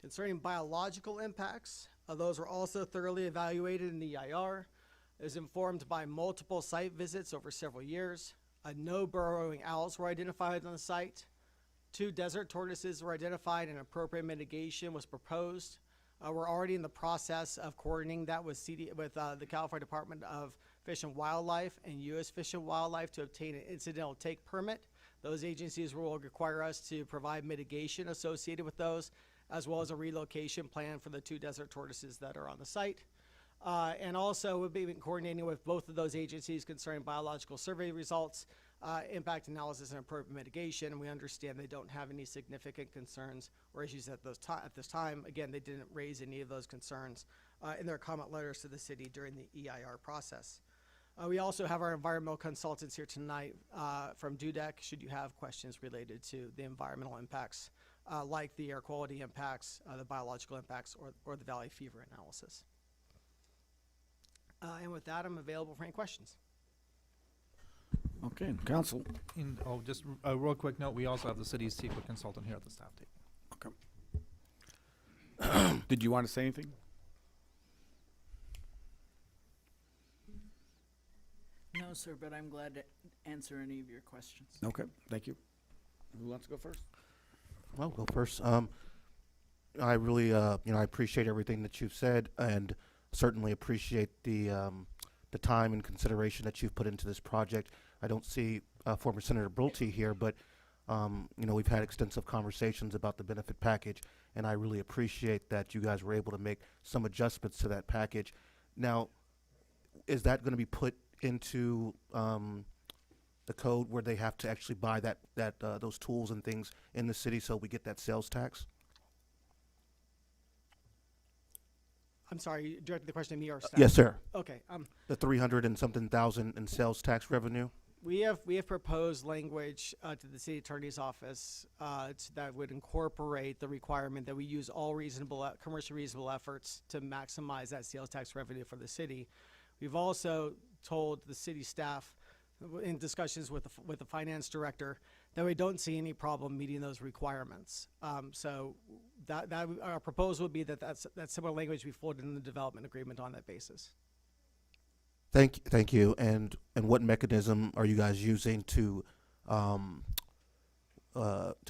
Concerning biological impacts, those were also thoroughly evaluated in the EIR. It was informed by multiple site visits over several years. No burrowing owls were identified on the site. 2 desert tortoises were identified and appropriate mitigation was proposed. We're already in the process of coordinating that with the California Department of Fish and Wildlife and U.S. Fish and Wildlife to obtain an incidental take permit. Those agencies will require us to provide mitigation associated with those, as well as a relocation plan for the 2 desert tortoises that are on the site. And also we'll be coordinating with both of those agencies concerning biological survey results, impact analysis, and appropriate mitigation. And we understand they don't have any significant concerns or issues at this time. Again, they didn't raise any of those concerns in their comment letters to the city during the EIR process. We also have our environmental consultants here tonight from DUDEC, should you have questions related to the environmental impacts, like the air quality impacts, the biological impacts, or the valley fever analysis. And with that, I'm available for any questions. Okay, council. And just a real quick note, we also have the city's secret consultant here at the staff table. Okay. Did you want to say anything? No, sir, but I'm glad to answer any of your questions. Okay, thank you. Who wants to go first? I'll go first. I really, I appreciate everything that you've said, and certainly appreciate the time and consideration that you've put into this project. I don't see former Senator Brulte here, but we've had extensive conversations about the benefit package, and I really appreciate that you guys were able to make some adjustments to that package. Now, is that going to be put into the code where they have to actually buy those tools and things in the city so we get that sales tax? I'm sorry, you directed the question to me or staff? Yes, sir. Okay. The 300 and something thousand in sales tax revenue? We have proposed language to the city attorney's office that would incorporate the requirement that we use all commercially reasonable efforts to maximize that sales tax revenue for the city. We've also told the city staff in discussions with the finance director that we don't see any problem meeting those requirements. So that our proposal would be that similar language be floated in the development agreement on that basis. Thank you. And what mechanism are you guys using to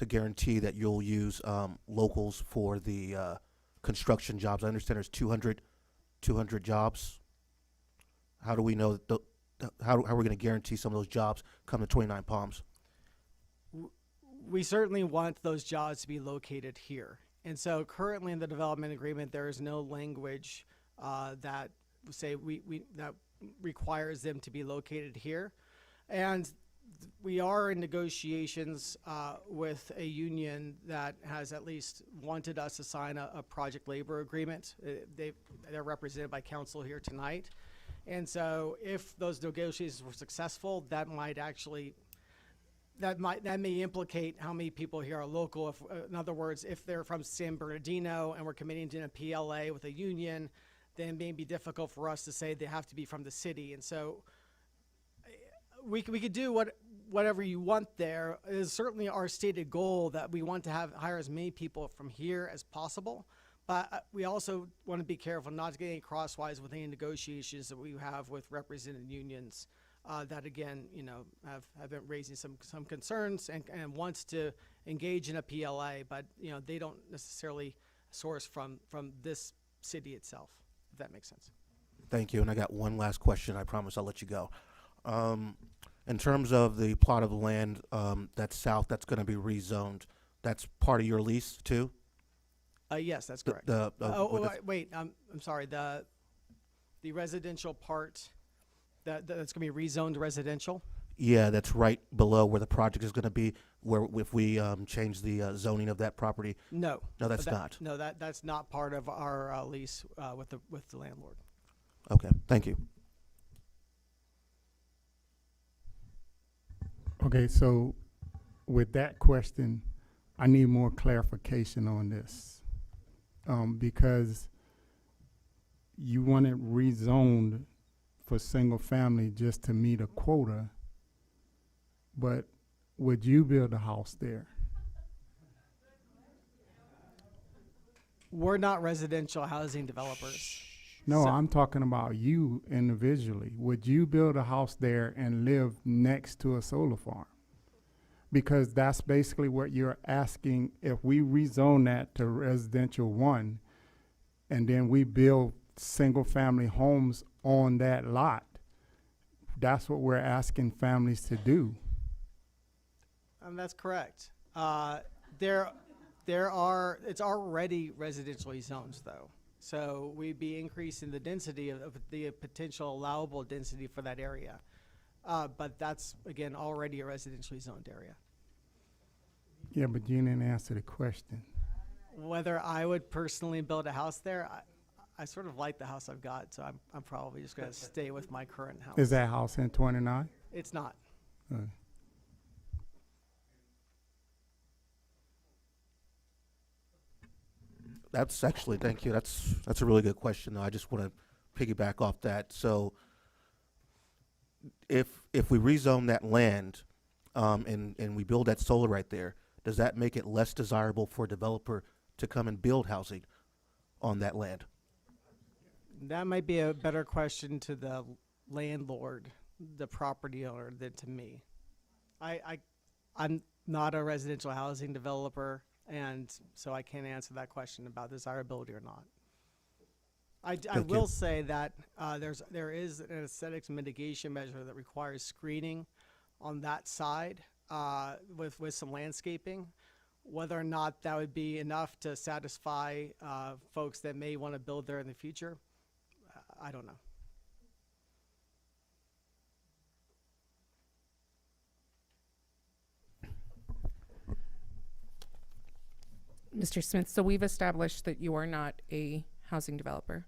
guarantee that you'll use locals for the construction jobs? I understand there's 200 jobs. How do we know that how are we going to guarantee some of those jobs come to 29 Palms? We certainly want those jobs to be located here. And so currently in the development agreement, there is no language that that requires them to be located here. And we are in negotiations with a union that has at least wanted us to sign a project labor agreement. They're represented by council here tonight. And so if those negotiations were successful, that may implicate how many people here are local. In other words, if they're from San Bernardino and we're committing to a PLA with a union, then it may be difficult for us to say they have to be from the city. And so we could do whatever you want there. It is certainly our stated goal that we want to hire as many people from here as possible. But we also want to be careful not to get any crosswise with any negotiations that we have with represented unions that, again, have been raising some concerns and wants to engage in a PLA, but they don't necessarily source from this city itself, if that makes sense. Thank you. And I got one last question. I promise I'll let you go. In terms of the plot of land that's south, that's going to be rezoned. That's part of your lease too? Yes, that's correct. Wait, I'm sorry. The residential part that's going to be rezoned residential. Yeah, that's right below where the project is going to be. Where if we change the zoning of that property. No, that's not. No, that's not part of our lease with the landlord. Okay, thank you. Okay, so with that question, I need more clarification on this. Because you want it rezoned for single family just to meet a quota, but would you build a house there? We're not residential housing developers. No, I'm talking about you individually. Would you build a house there and live next to a solar farm? Because that's basically what you're asking. If we rezone that to residential 1, and then we build single family homes on that lot, that's what we're asking families to do. That's correct. It's already residentially zoned though. So we'd be increasing the density of the potential allowable density for that area. But that's, again, already a residentially zoned area. Yeah, but you didn't answer the question. Whether I would personally build a house there, I sort of like the house I've got, so I'm probably just going to stay with my current house. Is that house in 29? It's not. That's actually, thank you. That's a really good question, though. I just want to piggyback off that. So if we rezone that land and we build that solar right there, does that make it less desirable for a developer to come and build housing on that land? That might be a better question to the landlord, the property owner, than to me. I'm not a residential housing developer, and so I can't answer that question about desirability or not. I will say that there is an aesthetics mitigation measure that requires screening on that side with some landscaping. Whether or not that would be enough to satisfy folks that may want to build there in the future, I don't know. Mr. Smith, so we've established that you are not a housing developer.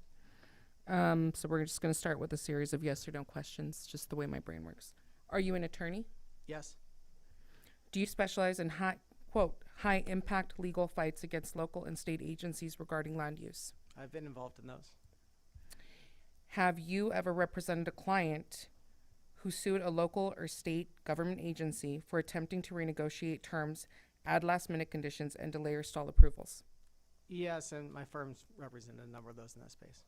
So we're just going to start with a series of yes or no questions, just the way my brain works. Are you an attorney? Yes. Do you specialize in high impact legal fights against local and state agencies regarding land use? I've been involved in those. Have you ever represented a client who sued a local or state government agency for attempting to renegotiate terms, add last minute conditions, and delay or stall approvals? Yes, and my firm's represented a number of those in that space.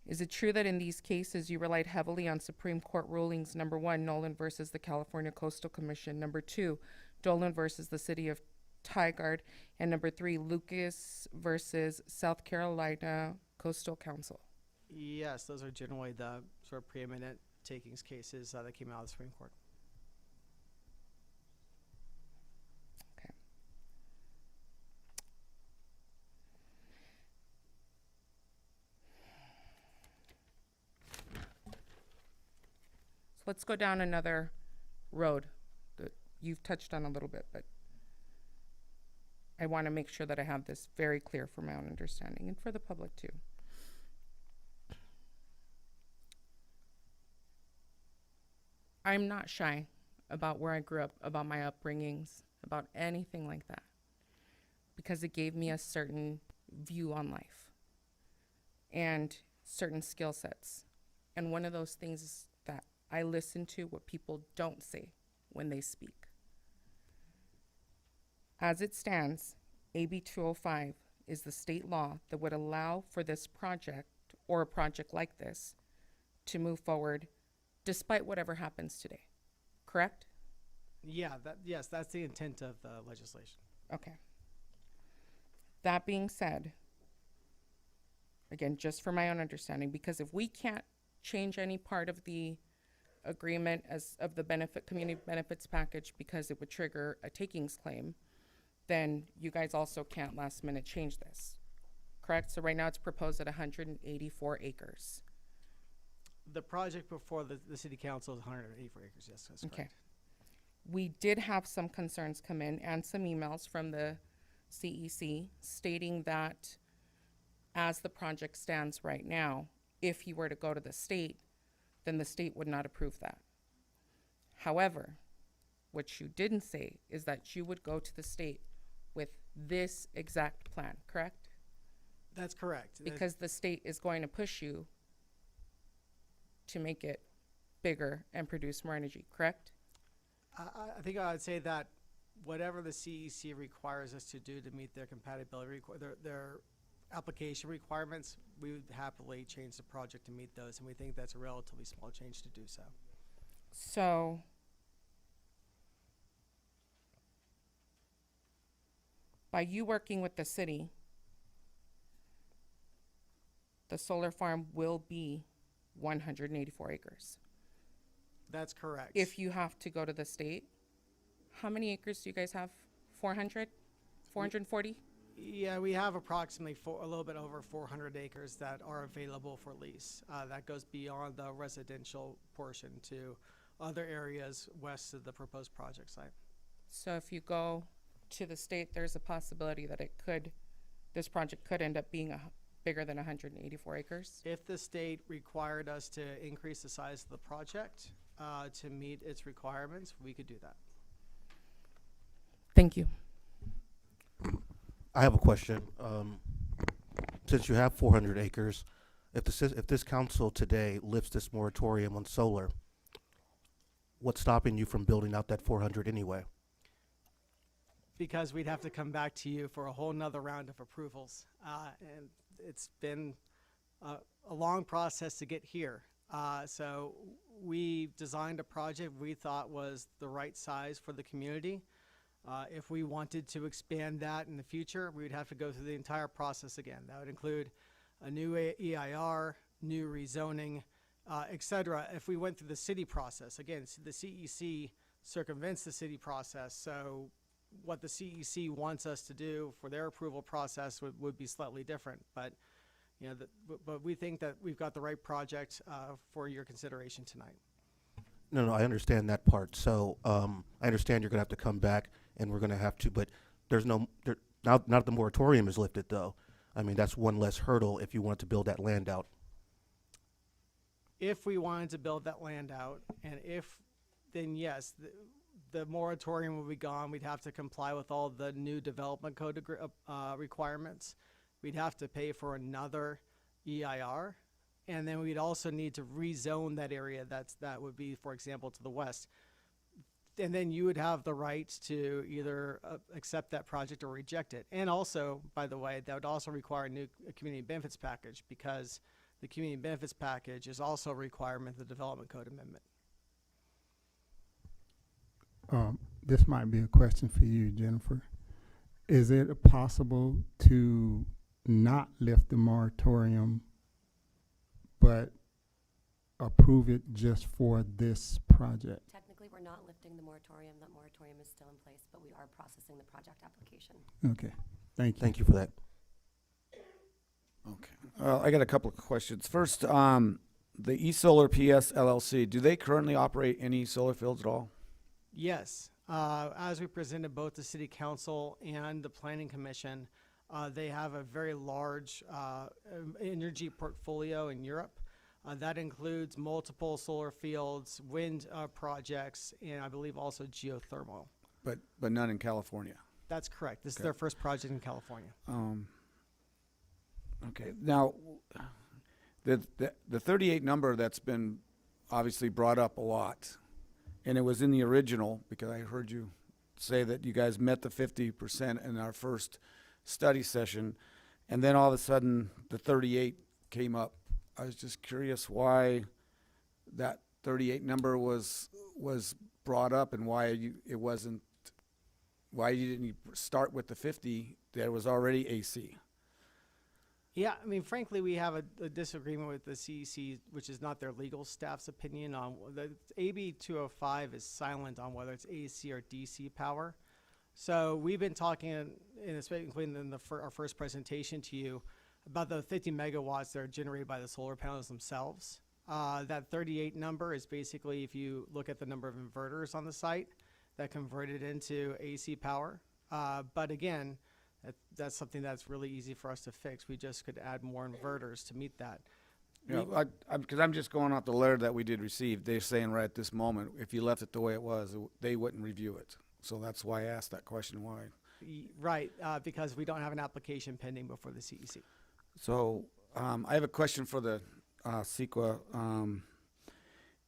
Is it true that in these cases you relied heavily on Supreme Court rulings, number 1, Nolan versus the California Coastal Commission, number 2, Dolan versus the City of Tigard, and number 3, Lucas versus South Carolina Coastal Council? Yes, those are generally the sort of preeminent takings cases that came out of the Supreme Court. Okay. So let's go down another road that you've touched on a little bit, but I want to make sure that I have this very clear for my own understanding and for the public too. I'm not shy about where I grew up, about my upbringings, about anything like that, because it gave me a certain view on life and certain skill sets And one of those things is that I listen to what people don't say when they speak. As it stands, AB 205 is the state law that would allow for this project or a project like this to move forward despite whatever happens today. Correct? Yeah, yes, that's the intent of the legislation. Okay. That being said, again, just for my own understanding, because if we can't change any part of the agreement as of the community benefits package because it would trigger a takings claim, then you guys also can't last minute change this. Correct? So right now it's proposed at 184 acres. The project before the city council is 184 acres, yes, that's Okay. correct. We did have some concerns come in and some emails from the CEC stating that as the project stands right now, if you were to go to the state, then the state would not approve that. However, what you didn't say is that you would go to the state with this exact plan, correct? That's correct. Because the state is going to push you to make it bigger and produce more energy, correct? I think I would say that whatever the CEC requires us to do to meet their compatibility, their application requirements, we would happily change the project to meet those, and we think that's a relatively small change to do so. So, by you working with the city, the solar farm will be 184 acres. That's correct. If you have to go to the state, how many acres do you guys have? 400? 440? Yeah, we have approximately a little bit over 400 acres that are available for lease. That goes beyond the residential portion to other areas west of the proposed project site. So if you go to the state, there's a possibility that this project could end up being bigger than 184 acres? If the state required us to increase the size of the project to meet its requirements, we could do that. Thank you. I have a question. Since you have 400 acres, if this council today lifts this moratorium on solar, what's stopping you from building out that 400 anyway? Because we'd have to come back to you for a whole nother round of approvals. And it's been a long process to get here. So we designed a project we thought was the right size for the community. If we wanted to expand that in the future, we would have to go through the entire process again. That would include a new EIR, new rezoning, et cetera. If we went through the city process, again, the CEC circumvents the city process. So what the CEC wants us to do for their approval process would be slightly different. But you know, but we think that we've got the right project for your consideration tonight. No, I understand that part. So I understand you're going to have to come back, and we're going to have to. But there's now that the moratorium is lifted, though. I mean, that's one less hurdle if you want to build that land out. If we wanted to build that land out, and then yes, the moratorium will be gone. We'd have to comply with all the new development code requirements. We'd have to pay for another EIR, and then we'd also need to rezone that area that would be, for example, to the west. And then you would have the right to either accept that project or reject it. And also, by the way, that would also require a new community benefits package, because the community benefits package is also a requirement of the development code amendment. This might be a question for you, Jennifer. Is it possible to not lift the moratorium, but approve it just for this project? Technically, we're not lifting the moratorium. That moratorium is still in place, but we are processing the project application. Okay, thank you. Thank you for that. Okay. I got a couple of questions. First, the eSolar PS LLC, do they currently operate any solar fields at all? Yes. As we presented both the City Council and the Planning Commission, they have a very large energy portfolio in Europe. That includes multiple solar fields, wind projects, and I believe also geothermal. But none in California. That's correct. This is their first project in California. Okay. Now, The 38 number that's been obviously brought up a lot, and it was in the original, because I heard you say that you guys met the 50% in our first study session, and then all of a sudden the 38 came up. I was just curious why that 38 number was brought up, and why you didn't start with the 50 that was already AC. Yeah, I mean, frankly, we have a disagreement with the CEC, which is not their legal staff's opinion on the AB 205 is silent on whether it's AC or DC power. So we've been talking, including in our first presentation to you, about the 50 megawatts that are generated by the solar panels themselves. That 38 number is basically, if you look at the number of inverters on the site, that converted into AC power. But again, that's something that's really easy for us to fix. We just could add more inverters to meet that. Because I'm just going off the letter that we did receive. They're saying right at this moment, if you left it the way it was, they wouldn't review it. So that's why I asked that question, why. Right, because we don't have an application pending before the CEC. So I have a question for the CEQA.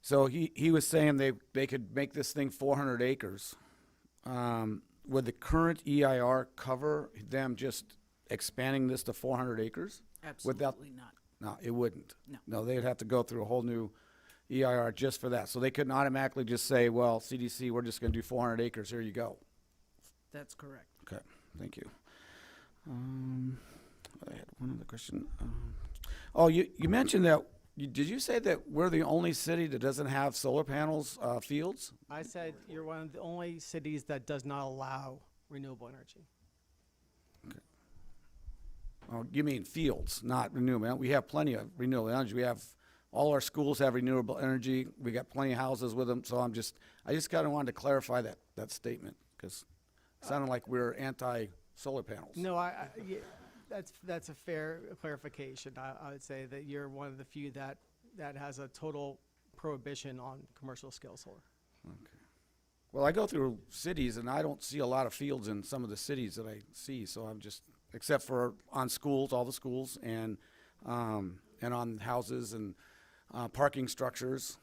So he was saying they could make this thing 400 acres. Would the current EIR cover them just expanding this to 400 acres? Absolutely not. No, it wouldn't. No. They'd have to go through a whole new EIR just for that. So they couldn't automatically just say, well, CDC, we're just going to do 400 acres. Here you go. That's correct. Okay, thank you. I had one other question. You mentioned that. Did you say that we're the only city that doesn't have solar panels fields? I said you're one of the only cities that does not allow renewable energy. Okay. Oh, you mean fields, not renewable? We have plenty of renewable energy. We have all our schools have renewable energy. We got plenty of houses with them. So I just kind of wanted to clarify that statement, because it sounded like we're anti-solar panels. No, that's a fair clarification. I would say that you're one of the few that has a total prohibition on commercial scale solar. Okay. Well, I go through cities and I don't see a lot of fields in some of the cities that I see. So I'm just, except for on schools, all the schools, and on houses and parking structures.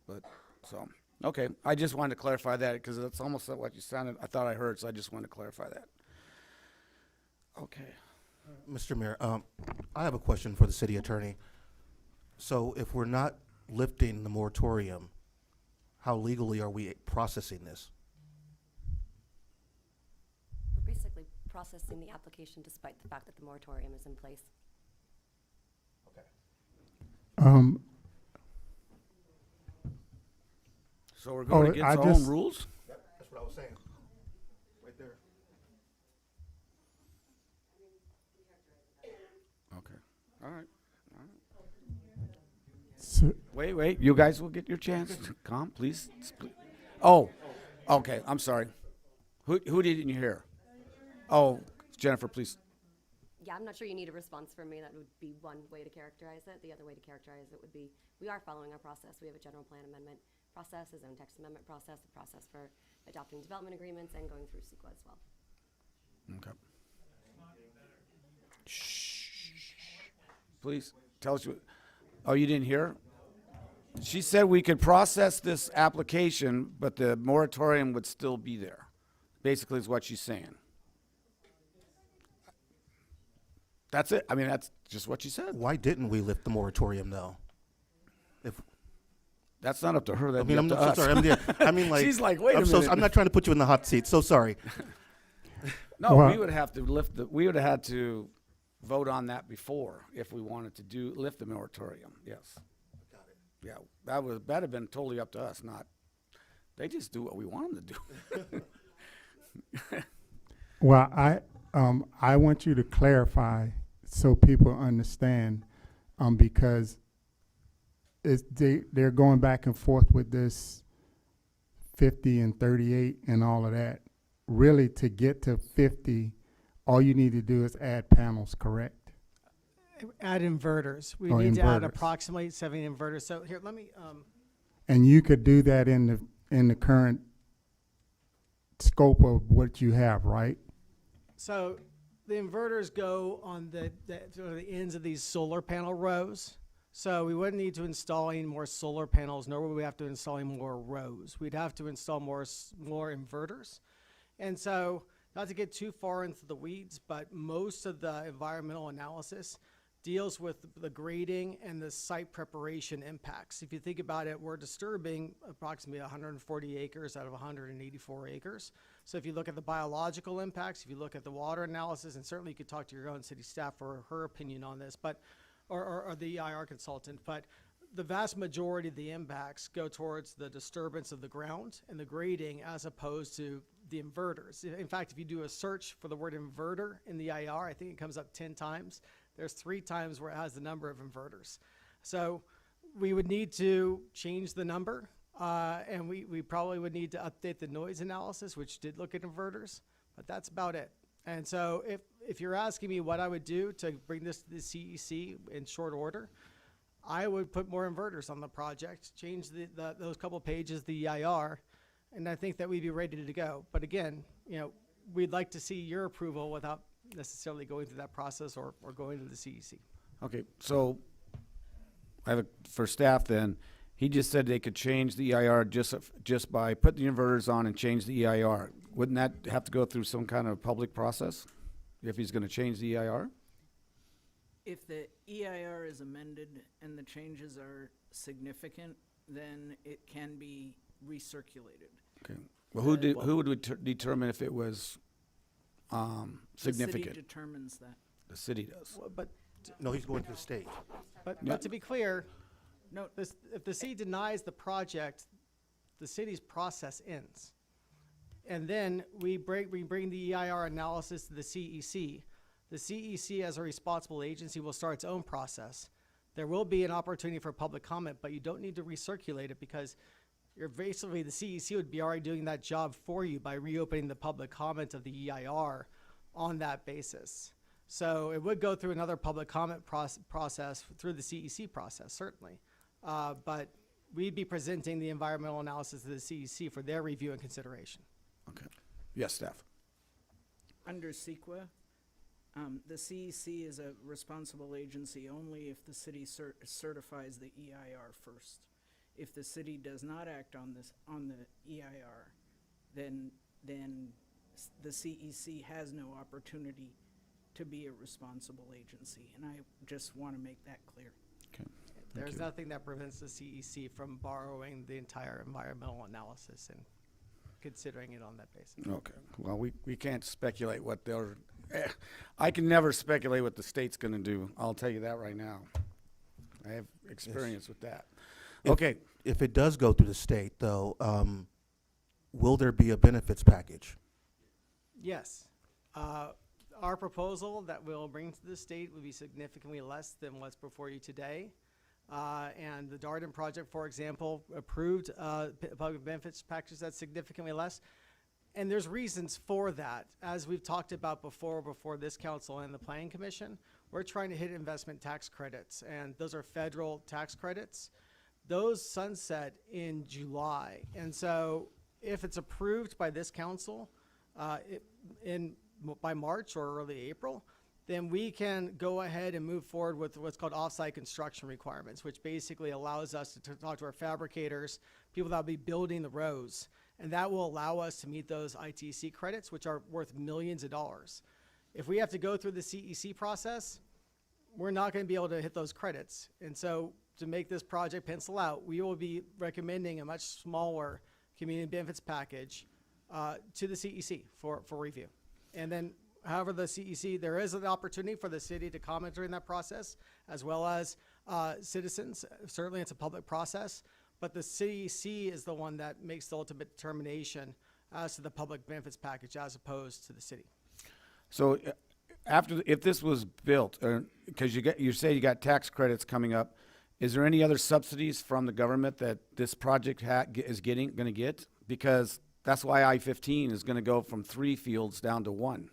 But so, okay. I just wanted to clarify that, because that's almost what you sounded. I thought I heard, so I just wanted to clarify that. Okay. Mr. Mayor, I have a question for the city attorney. So if we're not lifting the moratorium, how legally are we processing this? We're basically processing the application despite the fact that the moratorium is in place. So we're going against our own rules? Yep, that's what I was saying. Right there. Okay. All right. So, Wait. You guys will get your chance. Calm, please. Oh, okay. I'm sorry. Who didn't you hear? Oh, Jennifer, please. Yeah, I'm not sure you need a response from me. That would be one way to characterize it. The other way to characterize it would be, we are following our process. We have a general plan amendment process, a zone text amendment process, a process for adopting development agreements, and going through CEQA as well. Okay. Please tell us. Oh, you didn't hear? She said we could process this application, but the moratorium would still be there. Basically, is what she's saying. That's it. I mean, that's just what she said. Why didn't we lift the moratorium, though? That's not up to her. I mean, I'm so sorry. I mean, like, she's like, wait a minute. I'm not trying to put you in the hot seat. So sorry. No, Well, we would have to we would have had to vote on that before if we wanted to lift the moratorium. Yes. Got it. Yeah, that'd have been totally up to us. Not, they just do what we want them to do. well, I want you to clarify so people understand, because they're going back and forth with this 50 and 38 and all of that. Really, to get to 50, all you need to do is add panels, correct? Add inverters. We Oh, need to add inverters. approximately 70 inverters. So here, let me. And you could do that in the current scope of what you have, right? So the inverters go on the ends of these solar panel rows. So we wouldn't need to install any more solar panels, nor would we have to install any more rows. We'd have to install more inverters. And so, not to get too far into the weeds, but most of the environmental analysis deals with the grading and the site preparation impacts. If you think about it, we're disturbing approximately 140 acres out of 184 acres. So if you look at the biological impacts, if you look at the water analysis, and certainly you could talk to your own city staff for her opinion on this, but or the EIR consultant, but the vast majority of the impacts go towards the disturbance of the ground and the grading as opposed to the inverters. In fact, if you do a search for the word inverter in the EIR, I think it comes up 10 times. There's 3 times where it has the number of inverters. So we would need to change the number, and we probably would need to update the noise analysis, which did look at inverters, but that's about it. And so if you're asking me what I would do to bring this to the CEC in short order, I would put more inverters on the project, change those couple pages, the EIR, and I think that we'd be ready to go. But again, you know, we'd like to see your approval without necessarily going through that process or going to the CEC. Okay, so I have for staff then, he just said they could change the EIR just by putting the inverters on and change the EIR. Wouldn't that have to go through some kind of public process if he's gonna change the EIR? If the EIR is amended and the changes are significant, then it can be recirculated. Okay, well, who would determine if it was significant? The city determines that. The city does. Well, but No, he's going to the state. but to be clear, No, if the city denies the project, the city's process ends. And then we bring the EIR analysis to the CEC. The CEC, as a responsible agency, will start its own process. There will be an opportunity for public comment, but you don't need to recirculate it because you're basically, the CEC would be already doing that job for you by reopening the public comment of the EIR on that basis. So it would go through another public comment process through the CEC process, certainly. But we'd be presenting the environmental analysis to the CEC for their review and consideration. Okay. Yes, staff. under CEQA, the CEC is a responsible agency only if the city certifies the EIR first. If the city does not act on the EIR, then the CEC has no opportunity to be a responsible agency, and I just want to make that clear. Okay. There's nothing that prevents the CEC from borrowing the entire environmental analysis and considering it on that basis. Okay, well, we can't speculate what they're, I can never speculate what the state's gonna do. I'll tell you that right now. I have experience with that. Okay. If it does go through the state, though, will there be a benefits package? Yes. Our proposal that we'll bring to the state will be significantly less than what's before you today. And the Darden project, for example, approved public benefits package that's significantly less. And there's reasons for that. As we've talked about before this council and the planning commission, we're trying to hit investment tax credits, and those are federal tax credits. Those sunset in July. And so if it's approved by this council by March or early April, then we can go ahead and move forward with what's called off-site construction requirements, which basically allows us to talk to our fabricators, people that will be building the rows, and that will allow us to meet those ITC credits, which are worth millions of dollars. If we have to go through the CEC process, we're not going to be able to hit those credits. And so to make this project pencil out, we will be recommending a much smaller community benefits package to the CEC for review. And then however, the CEC, there is an opportunity for the city to comment during that process, as well as citizens. Certainly, it's a public process, but the CEC is the one that makes the ultimate determination as to the public benefits package as opposed to the city. So if this was built, because you say you got tax credits coming up, is there any other subsidies from the government that this project is going to get? Because that's why I-15 is going to go from 3 fields down to 1.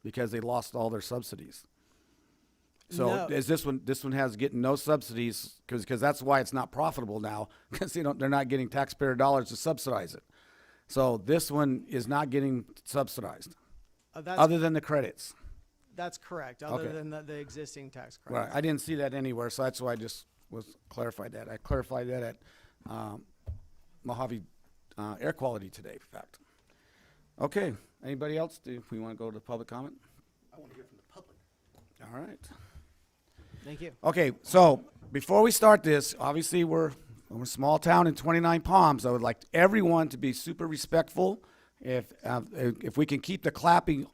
Because they lost all their subsidies. So No. is this one has getting no subsidies because that's why it's not profitable now, because they're not getting taxpayer dollars to subsidize it. So this one is not getting subsidized other than the credits. That's correct, other Okay. than the existing tax credits. Right. I didn't see that anywhere, so that's why I just was clarified that. I clarified that at Mojave Air Quality today, in fact. Okay, anybody else? Do we want to go to public comment? I want to hear from the public. All right. Thank you. Okay, so before we start this, obviously we're a small town in 29 Palms. I would like everyone to be super respectful. If we can keep the clapping,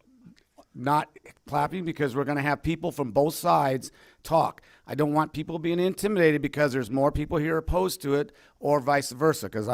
not clapping, because we're going to have people from both sides talk. I don't want people being intimidated because there's more people here opposed to it, or vice versa. Because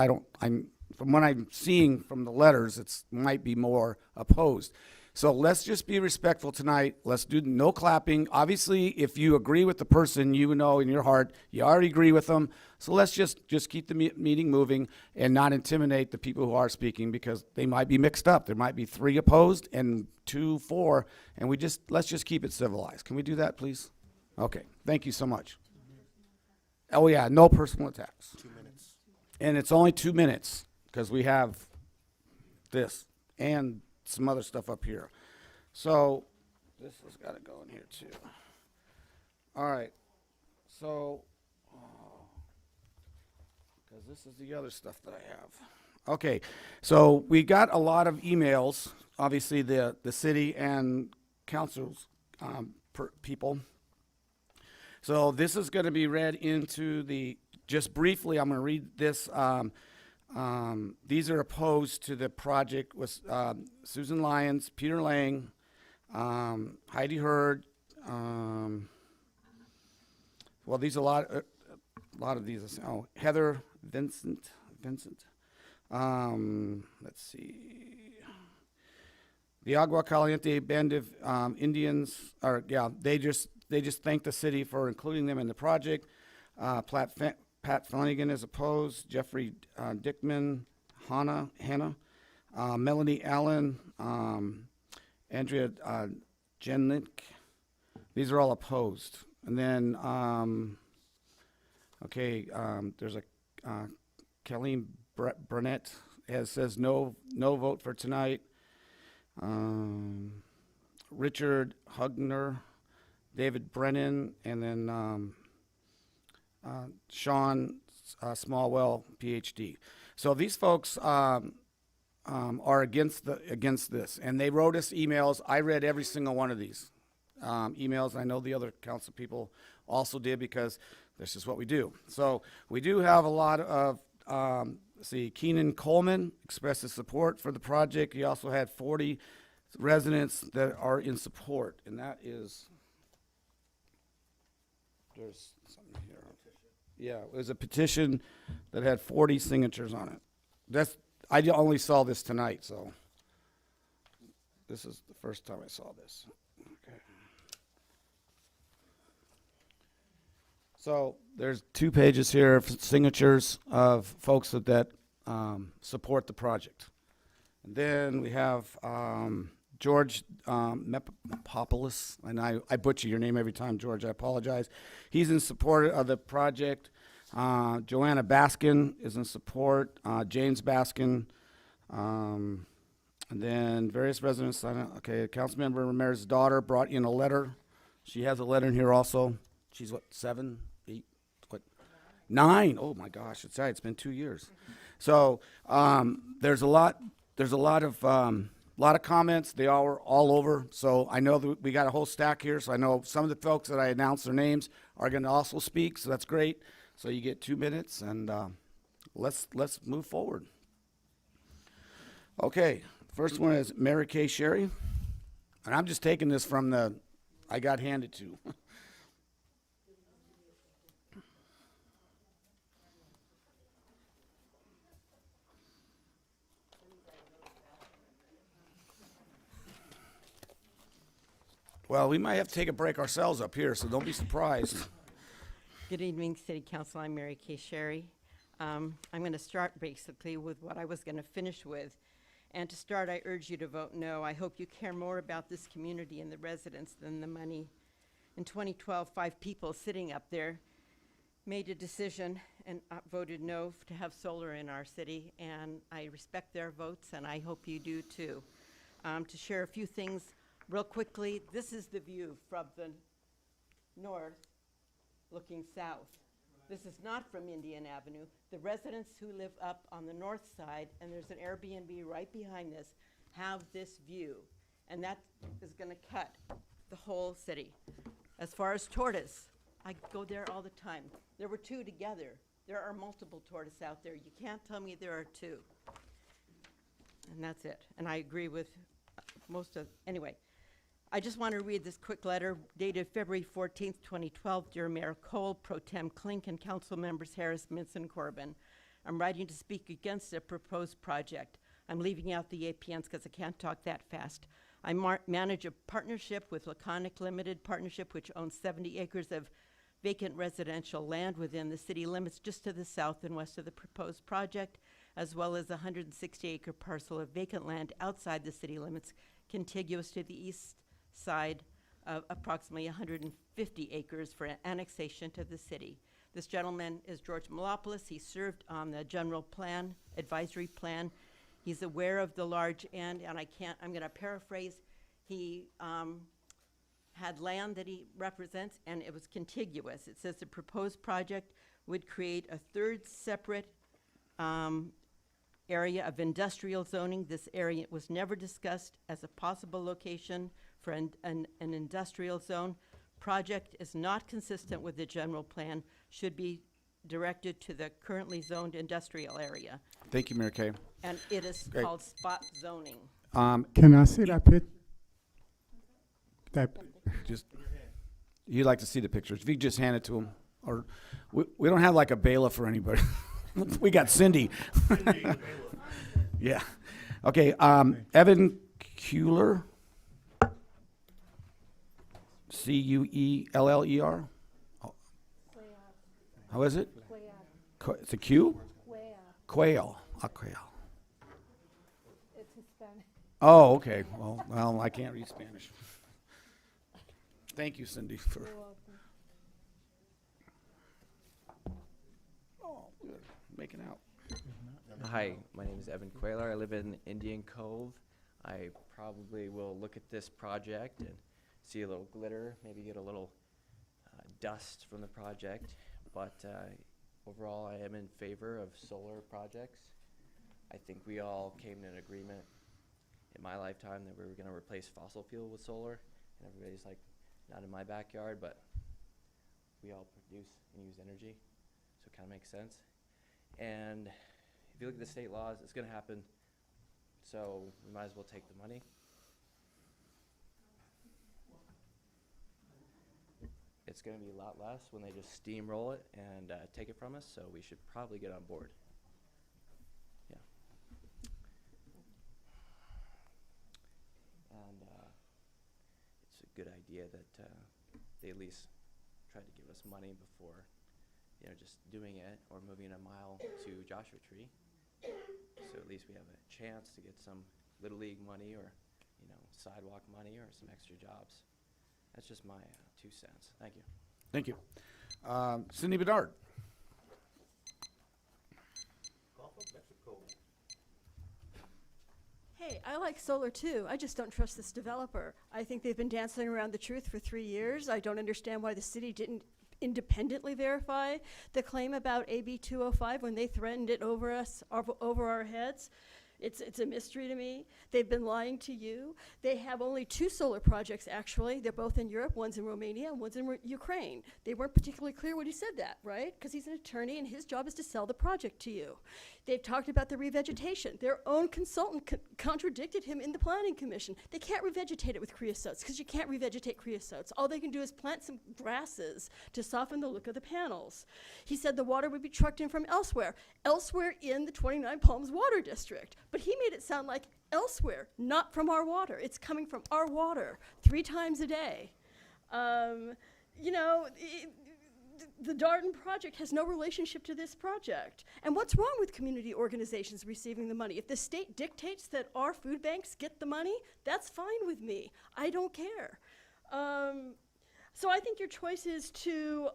from what I'm seeing from the letters, it might be more opposed. So let's just be respectful tonight. Let's do no clapping. Obviously, if you agree with the person, you know in your heart you already agree with them. So let's just keep the meeting moving and not intimidate the people who are speaking, because they might be mixed up. There might be 3 opposed and 2 for, and let's just keep it civilized. Can we do that, please? Okay. Thank you so much. Oh yeah, no personal attacks. 2 minutes. And it's only 2 minutes because we have this and some other stuff up here. So this has got to go in here too. All right. So, because this is the other stuff that I have. Okay. So we got a lot of emails, obviously the city and councils people. So this is going to be read into just briefly, I'm going to read this. These are opposed to the project with Susan Lyons, Peter Lang, Heidi Hurd. Well, these are a lot of these. Oh, Heather Vincent. Let's see. The Agua Caliente Band of Indians they just thank the city for including them in the project. Pat Flanagan is opposed. Jeffrey Dickman, Hannah, Melanie Allen, Andrea Jennick. These are all opposed. And then, there's a Colleen Burnett says no vote for tonight. Richard Hugner, David Brennan, and then Sean Smallwell, PhD. So these folks are against this, and they wrote us emails. I read every single one of these emails. I know the other council people also did, because this is what we do. So we do have a lot of Keenan Coleman expressed his support for the project. He also had 40 residents that are in support, and that is, there's something here. Yeah, it was a petition that had 40 signatures on it. I only saw this tonight, so this is the first time I saw this. Okay. So there's 2 pages here of signatures of folks that support the project. And then we have George Mepopoulos, and I butcher your name every time, George, I apologize. He's in support of the project. Joanna Baskin is in support, James Baskin, and then various residents. Councilmember Ramirez's daughter brought in a letter. She has a letter in here also. She's 7, 8, 9? Oh my gosh, it's been 2 years. So there's a lot of comments. They are all over. So I know that we got a whole stack here. So I know some of the folks that I announced their names are going to also speak. So that's great. So you get 2 minutes, and let's move forward. Okay, first one is Mary Kay Sherry, and I'm just taking this from I got handed to. Well, we might have to take a break ourselves up here, so don't be surprised. Good evening, City Council. I'm Mary Kay Sherry. I'm going to start basically with what I was going to finish with. And to start, I urge you to vote no. I hope you care more about this community and the residents than the money. In 2012, 5 people sitting up there made a decision and voted no to have solar in our city, and I respect their votes, and I hope you do too. To share a few things real quickly, this is the view from the north looking south. This is not from Indian Avenue. The residents who live up on the north side, and there's an Airbnb right behind this, have this view. And that is gonna cut the whole city. As far as tortoise, I go there all the time. There were two together. There are multiple tortoise out there. You can't tell me there are two. And that's it. And I agree with most of, anyway. I just want to read this quick letter dated February 14th, 2012, dear Mayor Cole, Pro Tem Klink, and council members Harris, Mintz, and Corbin. I'm writing to speak against the proposed project. I'm leaving out the APNs because I can't talk that fast. I manage a partnership with Laconic Limited Partnership, which owns 70 acres of vacant residential land within the city limits just to the south and west of the proposed project, as well as a 160-acre parcel of vacant land outside the city limits, contiguous to the east side of approximately 150 acres for annexation to the city. This gentleman is George Malopoulos. He served on the general plan, advisory plan. He's aware of the large end, and I'm gonna paraphrase. He had land that he represents, and it was contiguous. It says the proposed project would create a third separate area of industrial zoning. This area was never discussed as a possible location for an industrial zone. Project is not consistent with the general plan, should be directed to the currently zoned industrial area. Thank you, Mayor Kay. And it is Great. called spot zoning. Can I see that pic? That, Just, you'd like to see the pictures. If you could just hand it to him. Or, we don't have like a bailiff for anybody. We got Cindy. Yeah. Okay, Evan Kuehler. Cueller. How is it? It's a Q? Quail. Quail. It's Hispanic. Oh, okay. Well, I can't read Spanish. Thank you, Cindy, for. Oh, good. Making out. Hi, my name is Evan Quayler. I live in Indian Cove. I probably will look at this project and see a little glitter, maybe get a little dust from the project. But overall, I am in favor of solar projects. I think we all came to an agreement in my lifetime that we were going to replace fossil fuel with solar. And everybody's like, not in my backyard, but we all produce and use energy, so it kind of makes sense. And if you look at the state laws, it's going to happen, so we might as well take the money. It's going to be a lot less when they just steamroll it and take it from us, so we should probably get on board. Yeah. And it's a good idea that they at least try to give us money before, just doing it or moving a mile to Joshua Tree. So at least we have a chance to get some Little League money or, sidewalk money or some extra jobs. That's just my 2 cents. Thank you. Thank you. Cindy Bedard. Hey, I like solar too. I just don't trust this developer. I think they've been dancing around the truth for 3 years. I don't understand why the city didn't independently verify the claim about AB 205 when they threatened it over us, over our heads. It's a mystery to me. They've been lying to you. They have only 2 solar projects, actually. They're both in Europe. One's in Romania and one's in Ukraine. They weren't particularly clear when he said that, right? Because he's an attorney and his job is to sell the project to you. They've talked about the revegetation. Their own consultant contradicted him in the planning commission. They can't revegetate it with creosotes because you can't revegetate creosotes. All they can do is plant some grasses to soften the look of the panels. He said the water would be trucked in from elsewhere in the 29 Palms Water District. But he made it sound like elsewhere, not from our water. It's coming from our water 3 times a day. The Darden project has no relationship to this project. And what's wrong with community organizations receiving the money? If the state dictates that our food banks get the money, that's fine with me. I don't care. So I think your choice is to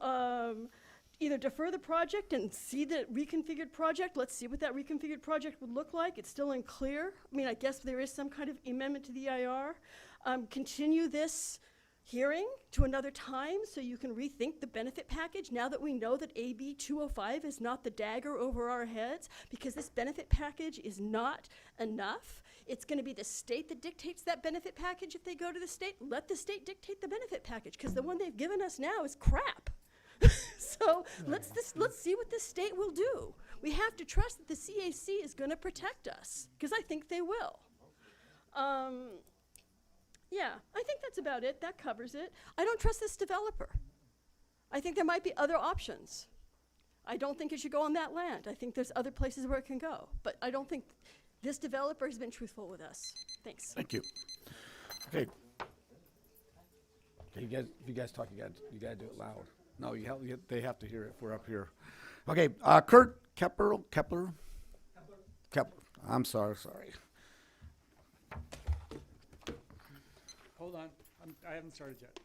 either defer the project and see the reconfigured project. Let's see what that reconfigured project would look like. It's still unclear. I mean, I guess there is some kind of amendment to the EIR. Continue this hearing to another time so you can rethink the benefit package now that we know that AB 205 is not the dagger over our heads? Because this benefit package is not enough. It's going to be the state that dictates that benefit package. If they go to the state, let the state dictate the benefit package, because the one they've given us now is crap. So let's see what the state will do. We have to trust that the CAC is going to protect us, because I think they will. Yeah, I think that's about it. That covers it. I don't trust this developer. I think there might be other options. I don't think it should go on that land. I think there's other places where it can go. But I don't think this developer has been truthful with us. Thanks. Thank you. Okay. Okay, if you guys talk, you gotta do it loud. No, they have to hear it if we're up here. Okay, Kurt Kepler. I'm sorry. Hold on, I haven't started yet.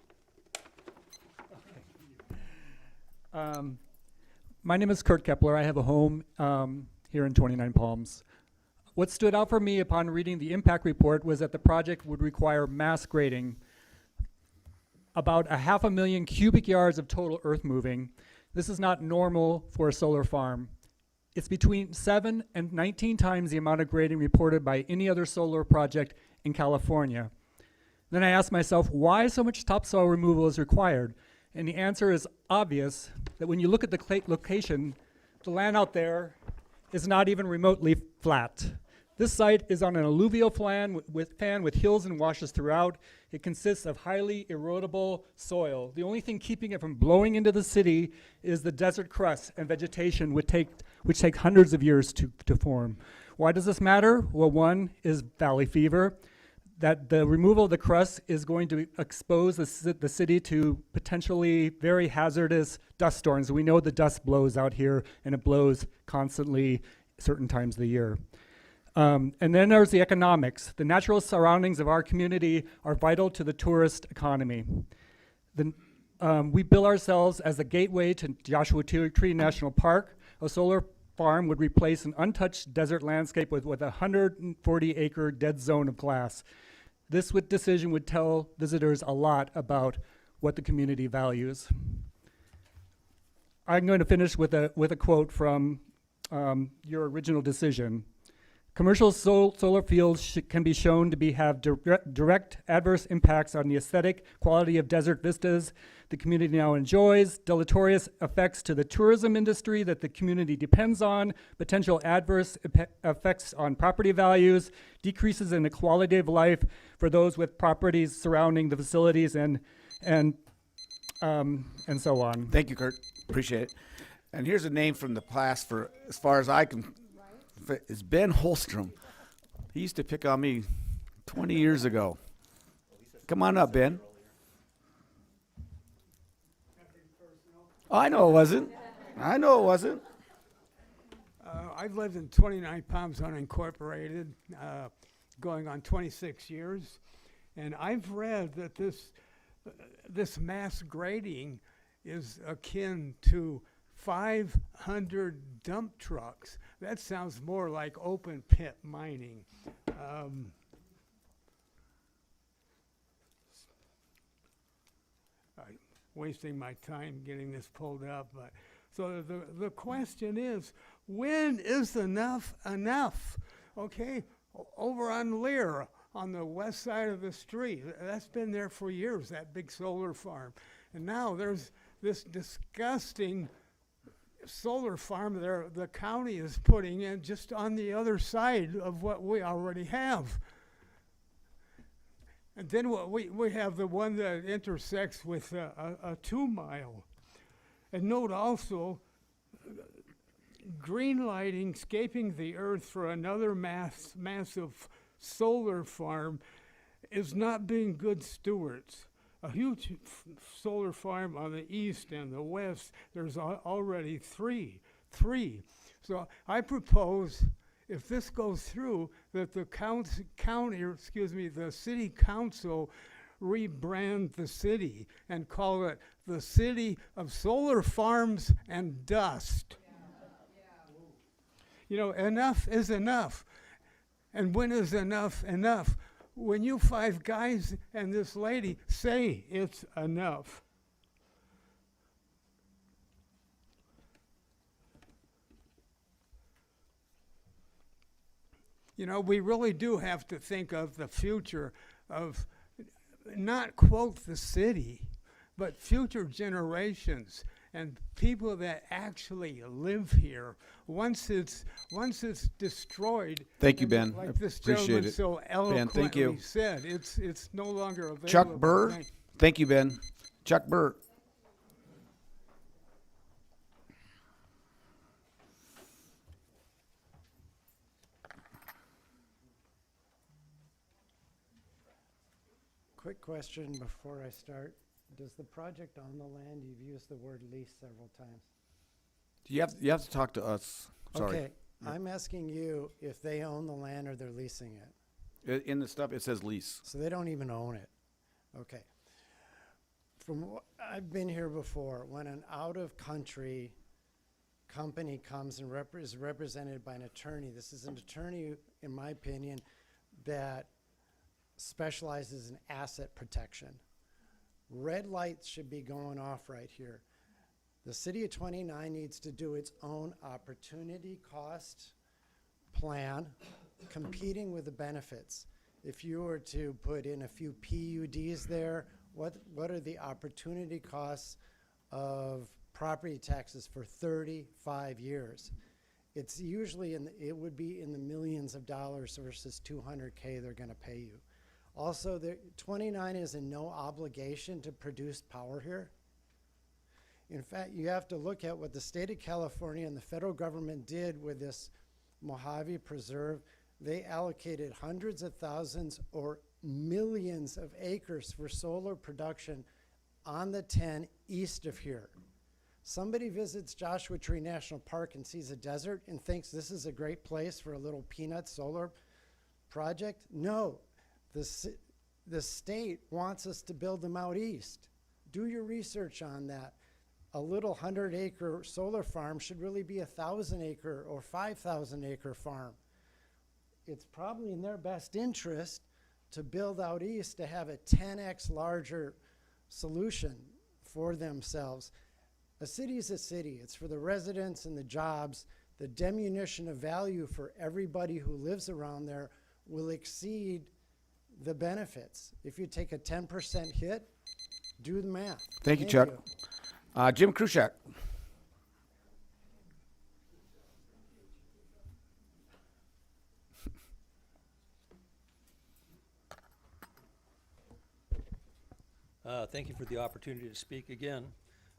Okay. My name is Kurt Kepler. I have a home here in 29 Palms. What stood out for me upon reading the impact report was that the project would require mass grading, about 500,000 cubic yards of total earth moving. This is not normal for a solar farm. It's between 7 and 19 times the amount of grading reported by any other solar project in California. Then I asked myself, why so much topsoil removal is required? And the answer is obvious, that when you look at the location, the land out there is not even remotely flat. This site is on an alluvial fan with hills and washes throughout. It consists of highly erodible soil. The only thing keeping it from blowing into the city is the desert crust and vegetation, which take hundreds of years to form. Why does this matter? Well, one is valley fever, that the removal of the crust is going to expose the city to potentially very hazardous dust storms. We know the dust blows out here, and it blows constantly certain times of the year. And then there's the economics. The natural surroundings of our community are vital to the tourist economy. We bill ourselves as the gateway to Joshua Tree National Park. A solar farm would replace an untouched desert landscape with a 140-acre dead zone of glass. This decision would tell visitors a lot about what the community values. I'm going to finish with a quote from your original decision. Commercial solar fields can be shown to have direct adverse impacts on the aesthetic quality of desert vistas the community now enjoys, deleterious effects to the tourism industry that the community depends on, potential adverse effects on property values, decreases in the quality of life for those with properties surrounding the facilities, and so on. Thank you, Kurt. Appreciate it. And here's a name from the past for, as far as I can, is Ben Holstrom. He used to pick on me 20 years ago. Come on up, Ben. Oh, I know it wasn't. I've lived in 29 Palms unincorporated, going on 26 years, and I've read that this mass grading is akin to 500 dump trucks. That sounds more like open pit mining. Wasting my time getting this pulled up, but so the question is, when is enough enough? Okay, over on Lear, on the west side of the street, that's been there for years, that big solar farm, and now there's this disgusting solar farm there the county is putting in just on the other side of what we already have. And then we have the one that intersects with a 2 mile. And note also, green lighting, scaping the earth for another massive solar farm is not being good stewards. A huge solar farm on the east and the west, there's already three. So I propose, if this goes through, that the the city council rebrand the city and call it the City of Solar Farms and Dust. You know, enough is enough. And when is enough enough? when you 5 guys and this lady say it's enough. You know, we really do have to think of the future of not quote the city, but future generations and people that actually live here. Once it's destroyed. Thank you, and Ben. Like I this appreciate gentleman it. so Ben, thank you. eloquently said, it's no longer available. Chuck Burr. Thank- Thank you, Ben. Chuck Burr. Quick question before I start. Does the project on the land, you've used the word lease several times. You have to talk to us. Sorry. Okay, I'm asking you if they own the land or they're leasing it. In the stuff, it says lease. So they don't even own it. Okay. From what I've been here before, when an out-of-country company comes and is represented by an attorney, this is an attorney, in my opinion, that specializes in asset protection. Red lights should be going off right here. The city of 29 needs to do its own opportunity cost plan, competing with the benefits. If you were to put in a few PUDs there, what are the opportunity costs of property taxes for 35 years? It's usually it would be in the millions of dollars versus $200K they're going to pay you. Also, 29 is in no obligation to produce power here. In fact, you have to look at what the state of California and the federal government did with this Mojave Preserve. They allocated hundreds of thousands or millions of acres for solar production on the 10 east of here. Somebody visits Joshua Tree National Park and sees a desert and thinks this is a great place for a little peanut solar project. No, the state wants us to build them out east. Do your research on that. A little 100-acre solar farm should really be a 1,000-acre or 5,000-acre farm. It's probably in their best interest to build out east to have a 10x larger solution for themselves. A city is a city. It's for the residents and the jobs. The diminution of value for everybody who lives around there will exceed the benefits. If you take a 10% hit, do the math. Thank you, Chuck. Jim Krushak. Thank you for the opportunity to speak again.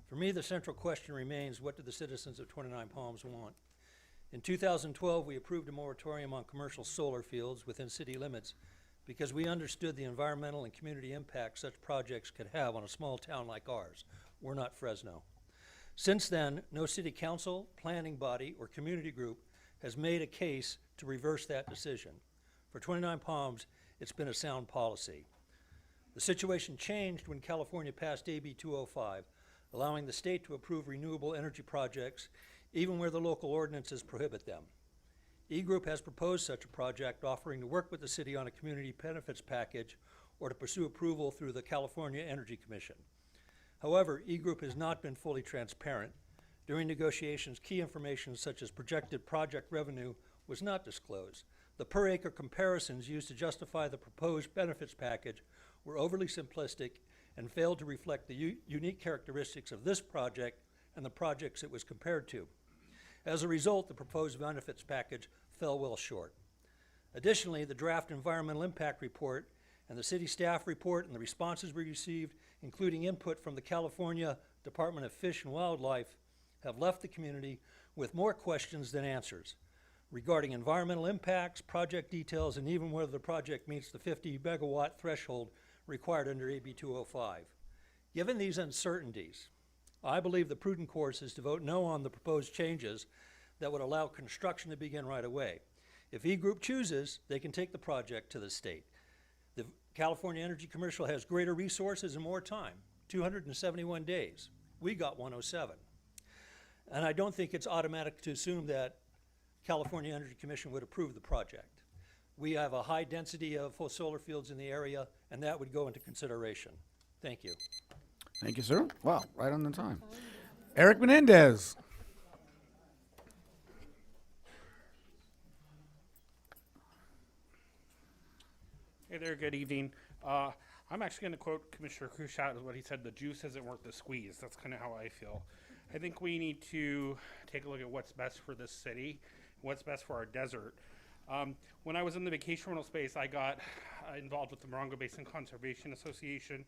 For me, the central question remains, what do the citizens of 29 Palms want? In 2012, we approved a moratorium on commercial solar fields within city limits because we understood the environmental and community impact such projects could have on a small town like ours. We're not Fresno. Since then, no city council, planning body, or community group has made a case to reverse that decision. For 29 Palms, it's been a sound policy. The situation changed when California passed AB 205, allowing the state to approve renewable energy projects even where the local ordinances prohibit them. E-Group has proposed such a project, offering to work with the city on a community benefits package or to pursue approval through the California Energy Commission. However, E-Group has not been fully transparent. During negotiations, key information such as projected project revenue was not disclosed. The per-acre comparisons used to justify the proposed benefits package were overly simplistic and failed to reflect the unique characteristics of this project and the projects it was compared to. As a result, the proposed benefits package fell well short. Additionally, the draft environmental impact report and the city staff report and the responses we received, including input from the California Department of Fish and Wildlife, have left the community with more questions than answers regarding environmental impacts, project details, and even whether the project meets the 50 megawatt threshold required under AB 205. Given these uncertainties, I believe the prudent course is to vote no on the proposed changes that would allow construction to begin right away. If E-Group chooses, they can take the project to the state. The California Energy Commission has greater resources and more time, 271 days. We got 107. And I don't think it's automatic to assume that California Energy Commission would approve the project. We have a high density of solar fields in the area, and that would go into consideration. Thank you. Thank you, sir. Wow, right on the time. Eric Menendez. Hey there, good evening. I'm actually going to quote Commissioner Closeout as what he said, the juice isn't worth the squeeze. That's kind of how I feel. I think we need to take a look at what's best for this city, what's best for our desert. When I was in the vacation rental space, I got involved with the Morongo Basin Conservation Association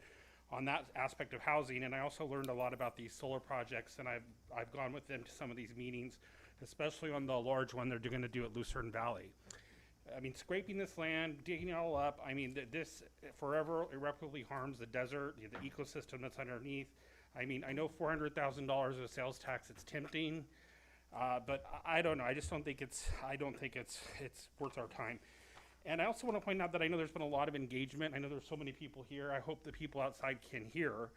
on that aspect of housing, and I also learned a lot about these solar projects, and I've gone with them to some of these meetings, especially on the large one they're going to do at Lucerne Valley. I mean, scraping this land, digging it all up, I mean, this forever irreparably harms the desert, the ecosystem that's underneath. I mean, I know $400,000 of sales tax, it's tempting, but I don't know. I just don't think it's worth our time. And I also want to point out that I know there's been a lot of engagement. I know there's so many people here. I hope the people outside can hear.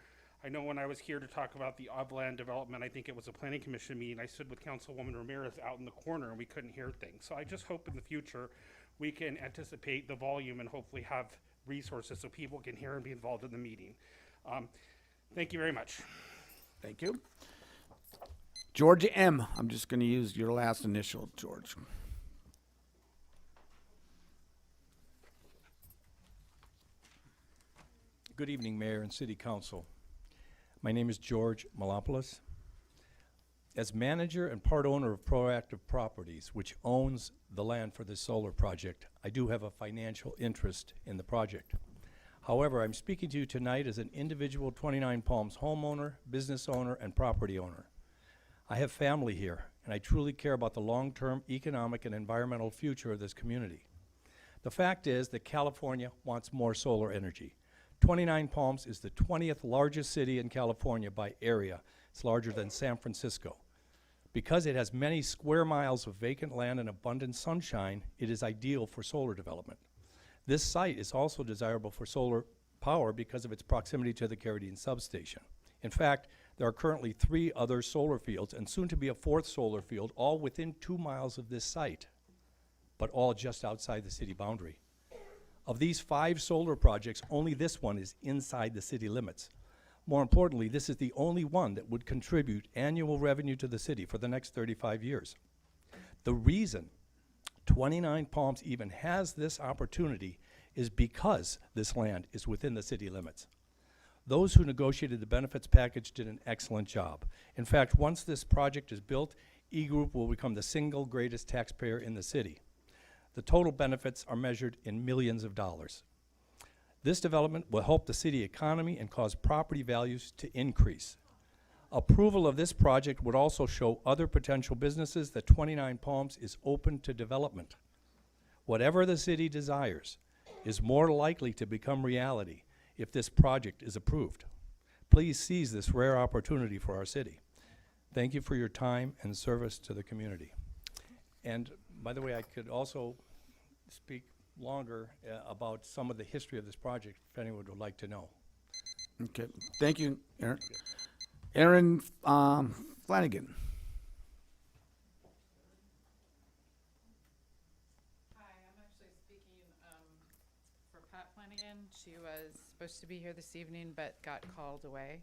I know when I was here to talk about the Obland development, I think it was a planning commission meeting, I stood with Councilwoman Ramirez out in the corner and we couldn't hear things. So I just hope in the future we can anticipate the volume and hopefully have resources so people can hear and be involved in the meeting. Thank you very much. Thank you. George M. I'm just going to use your last initial, George. Good evening, Mayor and City Council. My name is George Malopoulos. As manager and part owner of Proactive Properties, which owns the land for this solar project, I do have a financial interest in the project. However, I'm speaking to you tonight as an individual 29 Palms homeowner, business owner, and property owner. I have family here, and I truly care about the long-term economic and environmental future of this community. The fact is that California wants more solar energy. 29 Palms is the 20th largest city in California by area. It's larger than San Francisco. Because it has many square miles of vacant land and abundant sunshine, it is ideal for solar development. This site is also desirable for solar power because of its proximity to the Carradine substation. In fact, there are currently 3 other solar fields and soon to be a 4th solar field, all within 2 miles of this site, but all just outside the city boundary. Of these 5 solar projects, only this one is inside the city limits. More importantly, this is the only one that would contribute annual revenue to the city for the next 35 years. The reason 29 Palms even has this opportunity is because this land is within the city limits. Those who negotiated the benefits package did an excellent job. In fact, once this project is built, E-Group will become the single greatest taxpayer in the city. The total benefits are measured in millions of dollars. This development will help the city economy and cause property values to increase. Approval of this project would also show other potential businesses that 29 Palms is open to development. Whatever the city desires is more likely to become reality if this project is approved. Please seize this rare opportunity for our city. Thank you for your time and service to the community. And by the way, I could also speak longer about some of the history of this project if anyone would like to know. Okay, thank you, Aaron. Aaron Flanagan. Hi, I'm actually speaking for Pat Flanagan. She was supposed to be here this evening but got called away.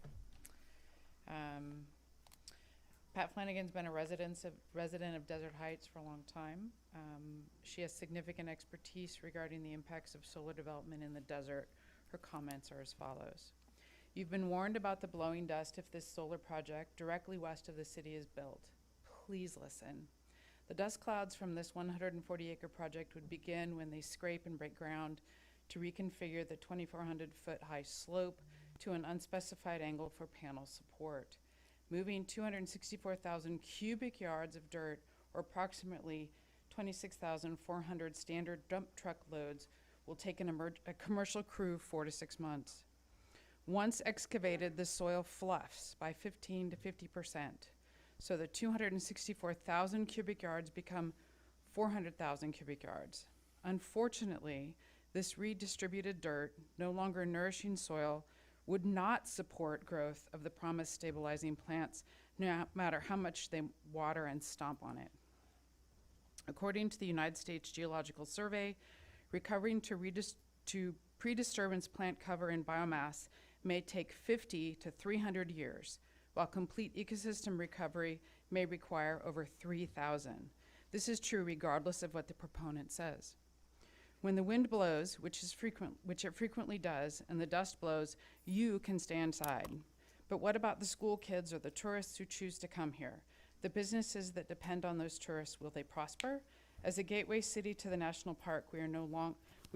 Pat Flanagan's been a resident of Desert Heights for a long time. She has significant expertise regarding the impacts of solar development in the desert. Her comments are as follows. You've been warned about the blowing dust if this solar project directly west of the city is built. Please listen. The dust clouds from this 140-acre project would begin when they scrape and break ground to reconfigure the 2,400-foot high slope to an unspecified angle for panel support. Moving 264,000 cubic yards of dirt, or approximately 26,400 standard dump truck loads, will take a commercial crew 4 to 6 months. Once excavated, the soil fluffs by 15 to 50%. So the 264,000 cubic yards become 400,000 cubic yards. Unfortunately, this redistributed dirt, no longer nourishing soil, would not support growth of the promised stabilizing plants, no matter how much they water and stomp on it. According to the United States Geological Survey, Recovering to pre-disturbance plant cover and biomass may take 50 to 300 years, while complete ecosystem recovery may require over 3,000. This is true regardless of what the proponent says. When the wind blows, which it frequently does, and the dust blows, you can stay inside. But what about the school kids or the tourists who choose to come here? The businesses that depend on those tourists, will they prosper? As a gateway city to the national park, we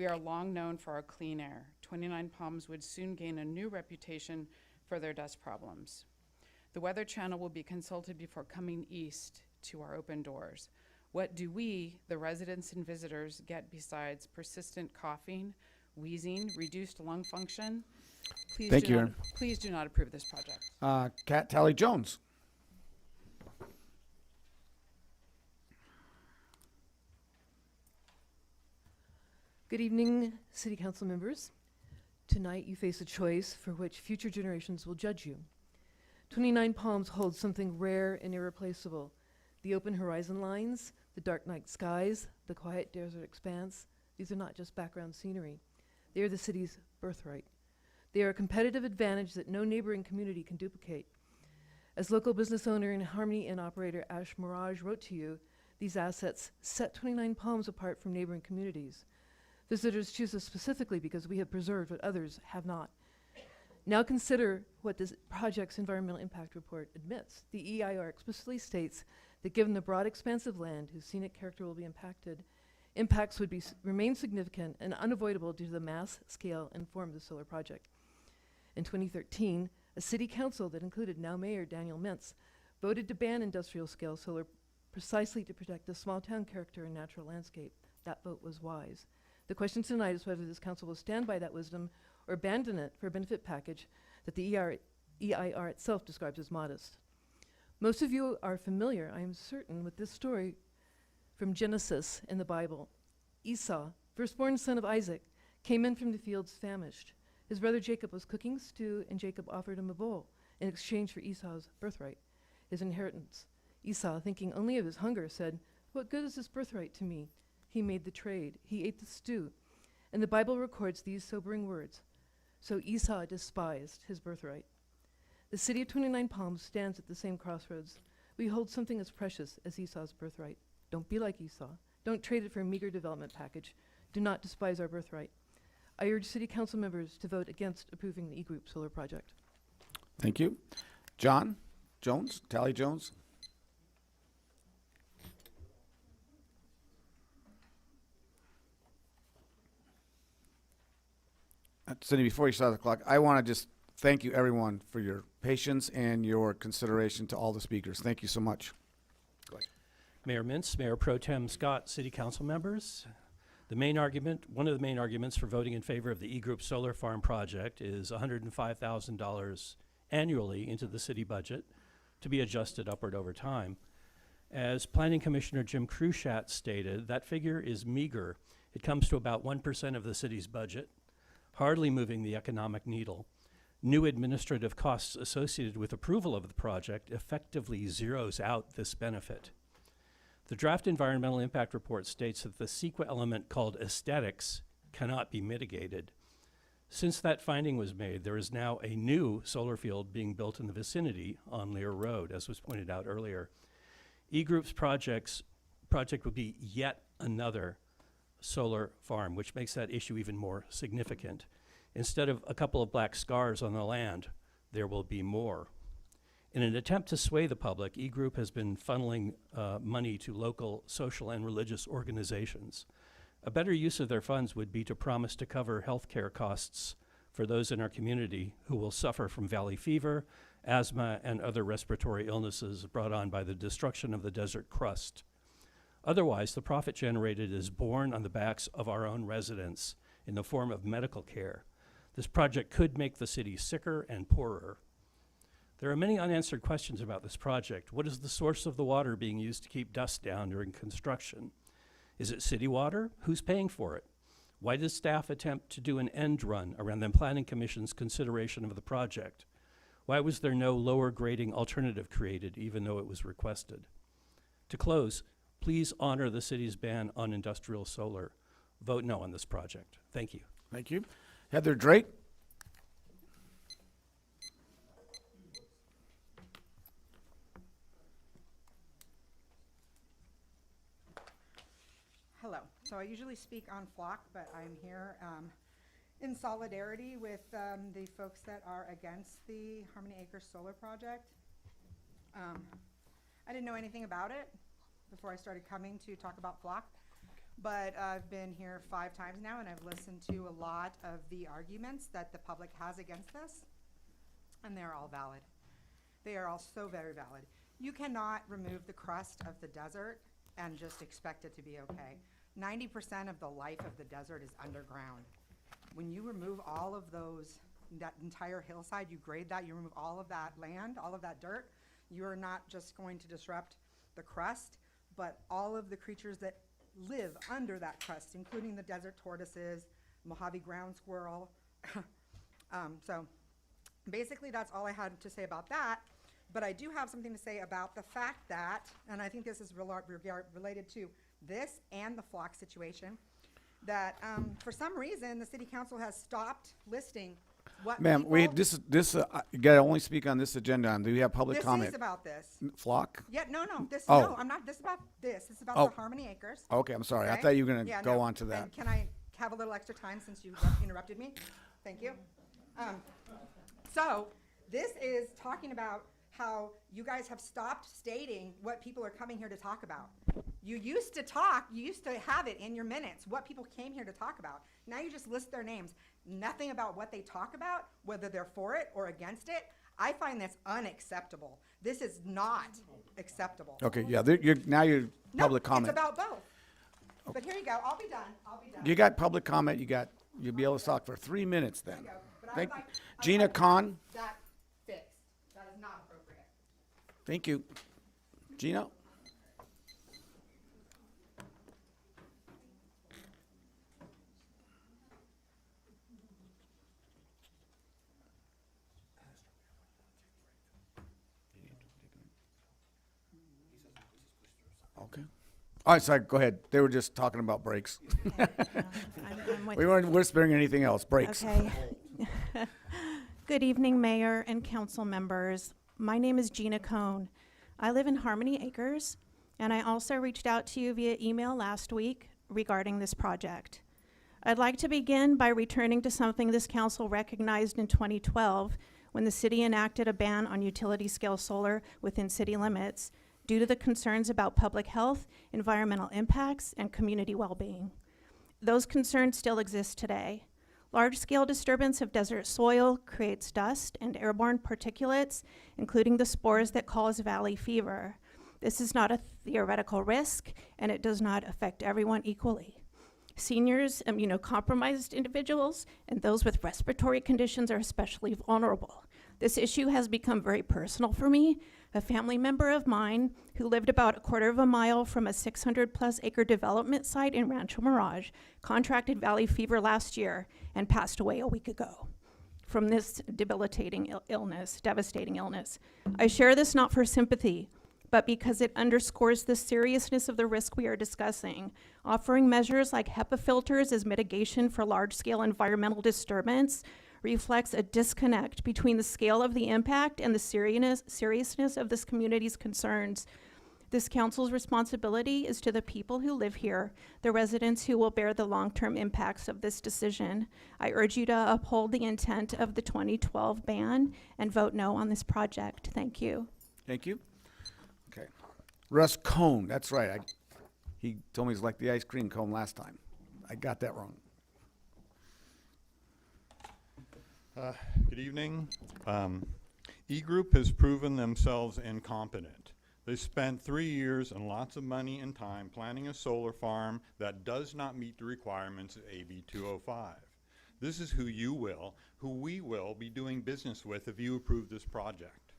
are long known for our clean air. 29 Palms would soon gain a new reputation for their dust problems. The Weather Channel will be consulted before coming east to our open doors. What do we, the residents and visitors, get besides persistent coughing, wheezing, reduced lung function? Thank you, Aaron. Please do not approve this project. Kat Tally Jones. Good evening, City Council members. Tonight you face a choice for which future generations will judge you. 29 Palms holds something rare and irreplaceable. The open horizon lines, the dark night skies, the quiet desert expanse, these are not just background scenery. They are the city's birthright. They are a competitive advantage that no neighboring community can duplicate. As local business owner and Harmony Inn operator Ash Mirage wrote to you, these assets set 29 Palms apart from neighboring communities. Visitors choose us specifically because we have preserved what others have not. Now consider what this project's environmental impact report admits. The EIR explicitly states that given the broad expanse of land whose scenic character will be impacted, impacts would remain significant and unavoidable due to the mass, scale, and form of the solar project. In 2013, a city council that included now Mayor Daniel Mintz voted to ban industrial-scale solar precisely to protect the small-town character and natural landscape. That vote was wise. The question tonight is whether this council will stand by that wisdom or abandon it for a benefit package that the EIR itself describes as modest. Most of you are familiar, I am certain, with this story from Genesis in the Bible. Esau, firstborn son of Isaac, came in from the fields famished. His brother Jacob was cooking stew, and Jacob offered him a bowl in exchange for Esau's birthright, his inheritance. Esau, thinking only of his hunger, said, "What good is this birthright to me?" He made the trade. He ate the stew. And the Bible records these sobering words. So Esau despised his birthright. The city of 29 Palms stands at the same crossroads. We hold something as precious as Esau's birthright. Don't be like Esau. Don't trade it for a meager development package. Do not despise our birthright. I urge City Council members to vote against approving the E-Group solar project. Thank you. John Jones, Tally Jones. Cindy, before you start the clock, I want to just thank you, everyone, for your patience and your consideration to all the speakers. Thank you so much. Go ahead. Mayor Mintz, Mayor Pro Tem Scott, City Council members. One of the main arguments for voting in favor of the E-Group Solar Farm project is $105,000 annually into the city budget to be adjusted upward over time. As Planning Commissioner Jim Krushat stated, that figure is meager. It comes to about 1% of the city's budget, hardly moving the economic needle. New administrative costs associated with approval of the project effectively zeroes out this benefit. The draft environmental impact report states that the CEQA element called aesthetics cannot be mitigated. Since that finding was made, there is now a new solar field being built in the vicinity on Lear Road, as was pointed out earlier. E-Group's project would be yet another solar farm, which makes that issue even more significant. Instead of a couple of black scars on the land, there will be more. In an attempt to sway the public, E-Group has been funneling money to local social and religious organizations. A better use of their funds would be to promise to cover health care costs for those in our community who will suffer from valley fever, asthma, and other respiratory illnesses brought on by the destruction of the desert crust. Otherwise, the profit generated is borne on the backs of our own residents in the form of medical care. This project could make the city sicker and poorer. There are many unanswered questions about this project. What is the source of the water being used to keep dust down during construction? Is it city water? Who's paying for it? Why did staff attempt to do an end run around the Planning Commission's consideration of the project? Why was there no lower grading alternative created, even though it was requested? To close, please honor the city's ban on industrial solar. vote no on this project. Thank you. Thank you. Heather Drake? Hello. So I usually speak on flock, but I'm here in solidarity with the folks that are against the Harmony Acres Solar Project. I didn't know anything about it before I started coming to talk about flock, but I've been here 5 times now, and I've listened to a lot of the arguments that the public has against this, and they're all valid. They are all so very valid. You cannot remove the crust of the desert and just expect it to be okay. 90% of the life of the desert is underground. When you remove all of those, that entire hillside, you grade that, you remove all of that land, all of that dirt, you're not just going to disrupt the crust, but all of the creatures that live under that crust, including the desert tortoises, Mojave ground squirrel. So basically that's all I had to say about that. But I do have something to say about the fact that, and I think this is related to this and the flock situation, that for some reason the city council has stopped listing what Ma'am, people, you gotta only speak on this agenda. Do you have public comment? This is about this. Flock? Yeah, no, this, Oh. no, I'm not, this is about this. This is about Oh. the Harmony Acres. Okay, I'm sorry. I Okay? thought you were gonna Yeah, go no. on to that. And can I have a little extra time since you interrupted me? Thank you. So this is talking about how you guys have stopped stating what people are coming here to talk about. You used to have it in your minutes, what people came here to talk about. Now you just list their names. Nothing about what they talk about, whether they're for it or against it. I find this unacceptable. This is not acceptable. Okay, yeah, you're public comment. It's about both. But here you go, I'll be done. You got public comment, you'll be able to talk for 3 minutes then. There you go. But I Thank, would like Gina Khan, that fixed. That is not appropriate. thank you. Gina? Okay. All right, sorry, go ahead. They were just talking about breaks. I'm with We weren't whispering anything else, breaks. Okay. Good evening, Mayor and council members. My name is Gina Cohn. I live in Harmony Acres, and I also reached out to you via email last week regarding this project. I'd like to begin by returning to something this council recognized in 2012 when the city enacted a ban on utility-scale solar within city limits due to the concerns about public health, environmental impacts, and community well-being. Those concerns still exist today. Large-scale disturbance of desert soil creates dust and airborne particulates, including the spores that cause valley fever. This is not a theoretical risk, and it does not affect everyone equally. Seniors, immunocompromised individuals, and those with respiratory conditions are especially vulnerable. This issue has become very personal for me. A family member of mine who lived about a quarter of a mile from a 600+ acre development site in Rancho Mirage contracted valley fever last year and passed away a week ago from this devastating illness. I share this not for sympathy, but because it underscores the seriousness of the risk we are discussing. Offering measures like HEPA filters as mitigation for large-scale environmental disturbance reflects a disconnect between the scale of the impact and the seriousness of this community's concerns. This council's responsibility is to the people who live here, the residents who will bear the long-term impacts of this decision. I urge you to uphold the intent of the 2012 ban and vote no on this project. Thank you. Thank you. Okay. Russ Cone, that's right. He told me he's like the ice cream cone last time. I got that wrong. Good evening. E-Group has proven themselves incompetent. They spent 3 years and lots of money and time planning a solar farm that does not meet the requirements of AB 205. This is who we will be doing business with if you approve this project.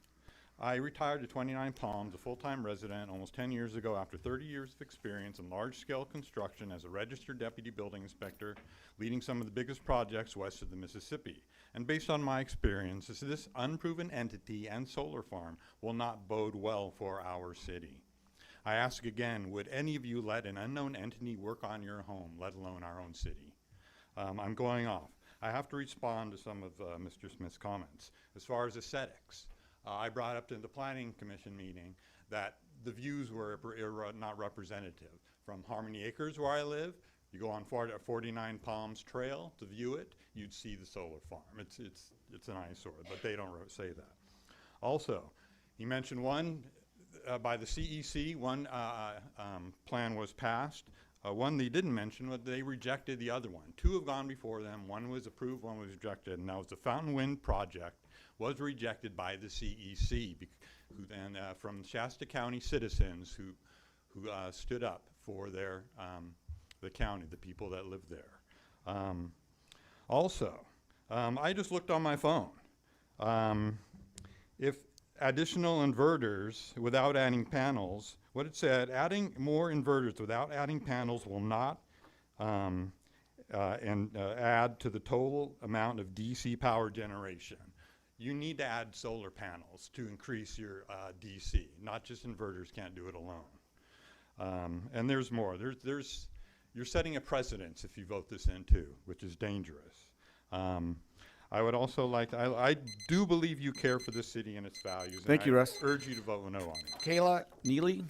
I retired to 29 Palms, a full-time resident, almost 10 years ago after 30 years of experience in large-scale construction as a registered deputy building inspector, leading some of the biggest projects west of the Mississippi. And based on my experience, this unproven entity and solar farm will not bode well for our city. I ask again, would any of you let an unknown entity work on your home, let alone our own city? I'm going off. I have to respond to some of Mr. Smith's comments. As far as aesthetics, I brought up to the Planning Commission meeting that the views were not representative. From Harmony Acres, where I live, you go on 49 Palms Trail to view it, you'd see the solar farm. It's an eyesore, but they don't say that. Also, he mentioned one by the CEC, one plan was passed. One they didn't mention, but they rejected the other one. Two have gone before them. One was approved, one was rejected, and that was the Fountain Wind project was rejected by the CEC, from Shasta County citizens who stood up for their the county, the people that live there. Also, I just looked on my phone. If additional inverters without adding panels, what it said, adding more inverters without adding panels will not add to the total amount of DC power generation. You need to add solar panels to increase your DC, not just inverters can't do it alone. And there's more. You're setting a precedence if you vote this in too, which is dangerous. I would also like to, I do believe you care for this city and its values. Thank you, Russ. I urge you to vote no on it. Kayla Neely.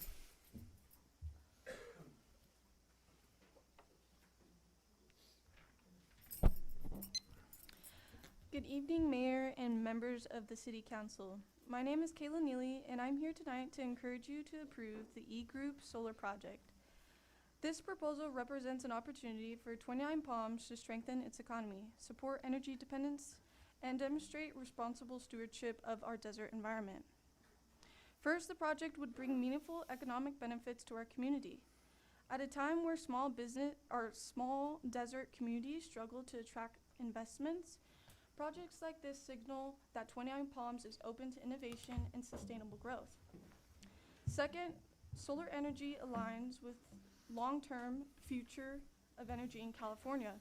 Good evening, Mayor and members of the City Council. My name is Kayla Neely, and I'm here tonight to encourage you to approve the E-Group Solar Project. This proposal represents an opportunity for 29 Palms to strengthen its economy, support energy dependence, and demonstrate responsible stewardship of our desert environment. First, the project would bring meaningful economic benefits to our community. At a time where small desert communities struggle to attract investments, projects like this signal that 29 Palms is open to innovation and sustainable growth. Second, solar energy aligns with long-term future of energy in California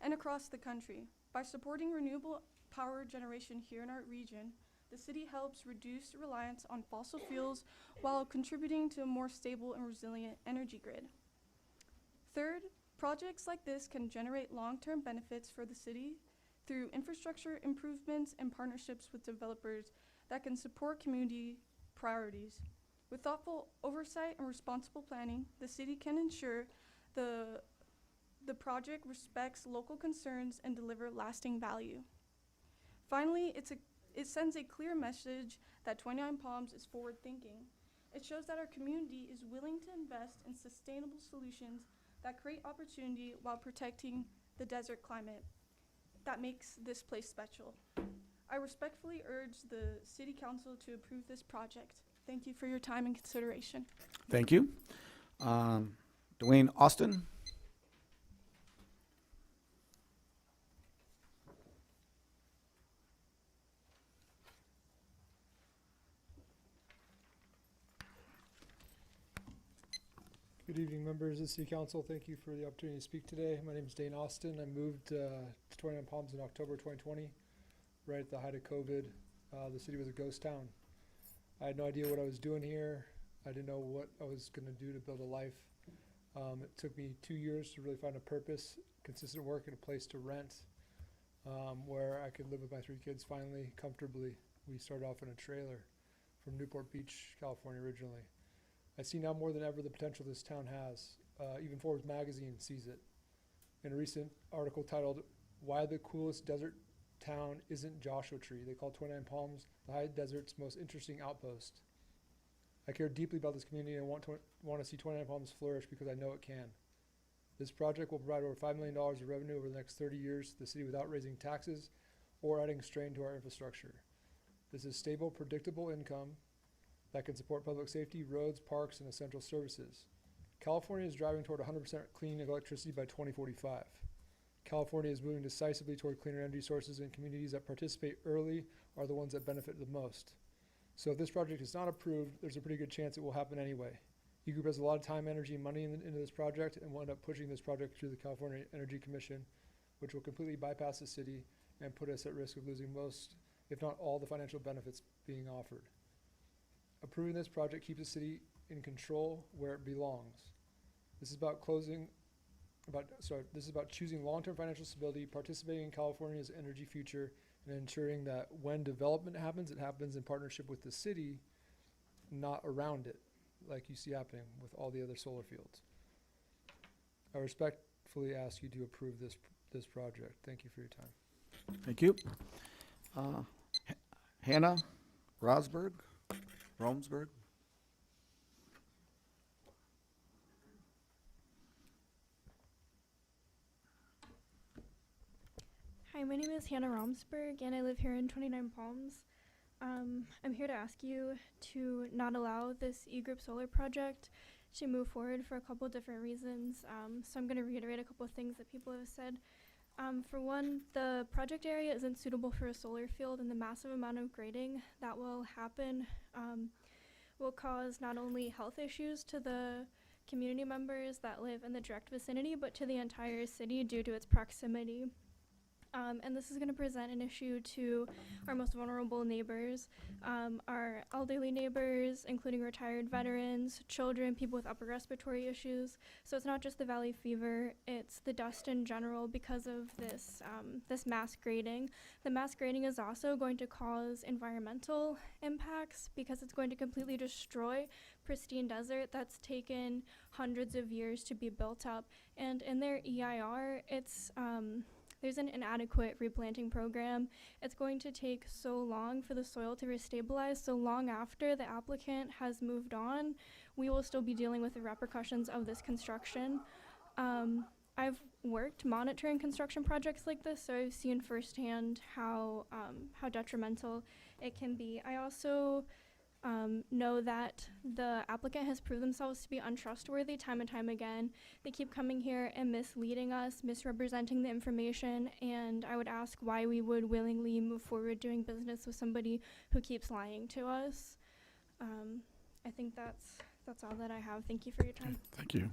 and across the country. By supporting renewable power generation here in our region, the city helps reduce reliance on fossil fuels while contributing to a more stable and resilient energy grid. Third, projects like this can generate long-term benefits for the city through infrastructure improvements and partnerships with developers that can support community priorities. With thoughtful oversight and responsible planning, the city can ensure the project respects local concerns and deliver lasting value. Finally, it sends a clear message that 29 Palms is forward-thinking. It shows that our community is willing to invest in sustainable solutions that create opportunity while protecting the desert climate that makes this place special. I respectfully urge the City Council to approve this project. Thank you for your time and consideration. Thank you. Dwayne Austin. Good evening, members of the City Council. Thank you for the opportunity to speak today. My name is Dane Austin. I moved to 29 Palms in October 2020, right at the height of COVID. The city was a ghost town. I had no idea what I was doing here. I didn't know what I was going to do to build a life. It took me 2 years to really find a purpose, consistent work, and a place to rent where I could live with my 3 kids finally, comfortably. We started off in a trailer from Newport Beach, California originally. I see now more than ever the potential this town has. Even Forbes magazine sees it. In a recent article titled, "Why the Coolest Desert Town Isn't Joshua Tree," they call 29 Palms the high desert's most interesting outpost. I care deeply about this community and want to see 29 Palms flourish because I know it can. This project will provide over $5 million of revenue over the next 30 years to the city without raising taxes or adding strain to our infrastructure. This is stable, predictable income that can support public safety, roads, parks, and essential services. California is driving toward 100% clean electricity by 2045. California is moving decisively toward cleaner energy sources, and communities that participate early are the ones that benefit the most. So if this project is not approved, there's a pretty good chance it will happen anyway. E-Group has a lot of time, energy, and money into this project, and will end up pushing this project through the California Energy Commission, which will completely bypass the city and put us at risk of losing most, if not all, the financial benefits being offered. Approving this project keeps the city in control where it belongs. This is about this is about choosing long-term financial stability, participating in California's energy future, and ensuring that when development happens, it happens in partnership with the city, not around it, like you see happening with all the other solar fields. I respectfully ask you to approve this project. Thank you for your time. Thank you. Hannah Romsberg? Hi, my name is Hannah Romsberg, and I live here in 29 Palms. I'm here to ask you to not allow this e-group solar project to move forward for a couple different reasons. So I'm going to reiterate a couple of things that people have said. For one, the project area isn't suitable for a solar field, and the massive amount of grading that will happen will cause not only health issues to the community members that live in the direct vicinity, but to the entire city due to its proximity. And this is going to present an issue to our most vulnerable neighbors, our elderly neighbors, including retired veterans, children, people with upper respiratory issues. So it's not just the valley fever, it's the dust in general because of this mass grading. The mass grading is also going to cause environmental impacts because it's going to completely destroy pristine desert that's taken hundreds of years to be built up. And in their EIR, there's an inadequate replanting program. It's going to take so long for the soil to restabilize, so long after the applicant has moved on, we will still be dealing with the repercussions of this construction. I've worked monitoring construction projects like this, so I've seen firsthand how detrimental it can be. I also know that the applicant has proved themselves to be untrustworthy time and time again. They keep coming here and misleading us, misrepresenting the information, and I would ask why we would willingly move forward doing business with somebody who keeps lying to us. I think that's all that I have. Thank you for your time. Thank you.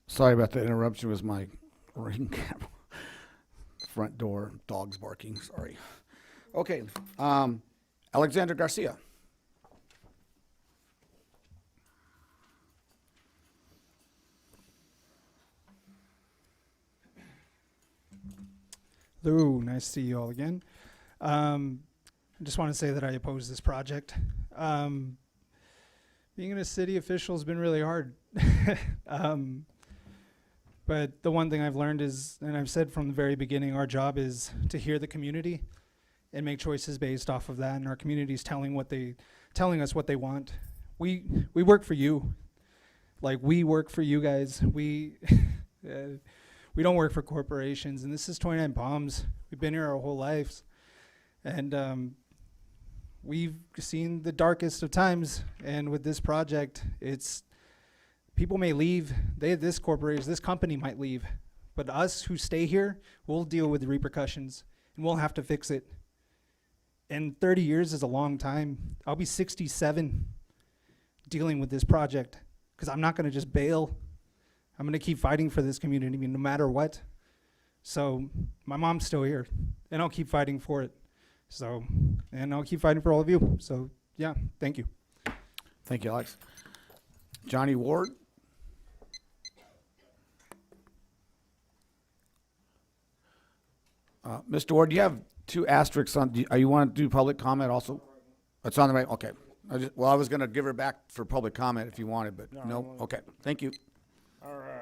Sorry about the interruption. It was my ring camera. Front door, dogs barking. Sorry. Okay. Alexander Garcia. Hello, nice to see you all again. I just want to say that I oppose this project. Being a city official has been really hard. But the one thing I've learned is, and I've said from the very beginning, our job is to hear the community and make choices based off of that. And our community is telling us what they want. We work for you. Like, we work for you guys. We don't work for corporations, and this is 29 Palms. We've been here our whole lives, and we've seen the darkest of times. And with this project, people may leave. This company might leave, but us who stay here, we'll deal with the repercussions, and we'll have to fix it. And 30 years is a long time. I'll be 67 dealing with this project, because I'm not going to just bail. I'm going to keep fighting for this community no matter what. So my mom's still here, and I'll keep fighting for it. So, and I'll keep fighting for all of you. So, yeah, thank you. Thank you, Alex. Johnny Ward. Mr. Ward, you have 2 asterisks on. You want to do public comment also? It's on the right. Okay. I was going to give her back for public comment if you wanted, but no. Okay. Thank you. All right.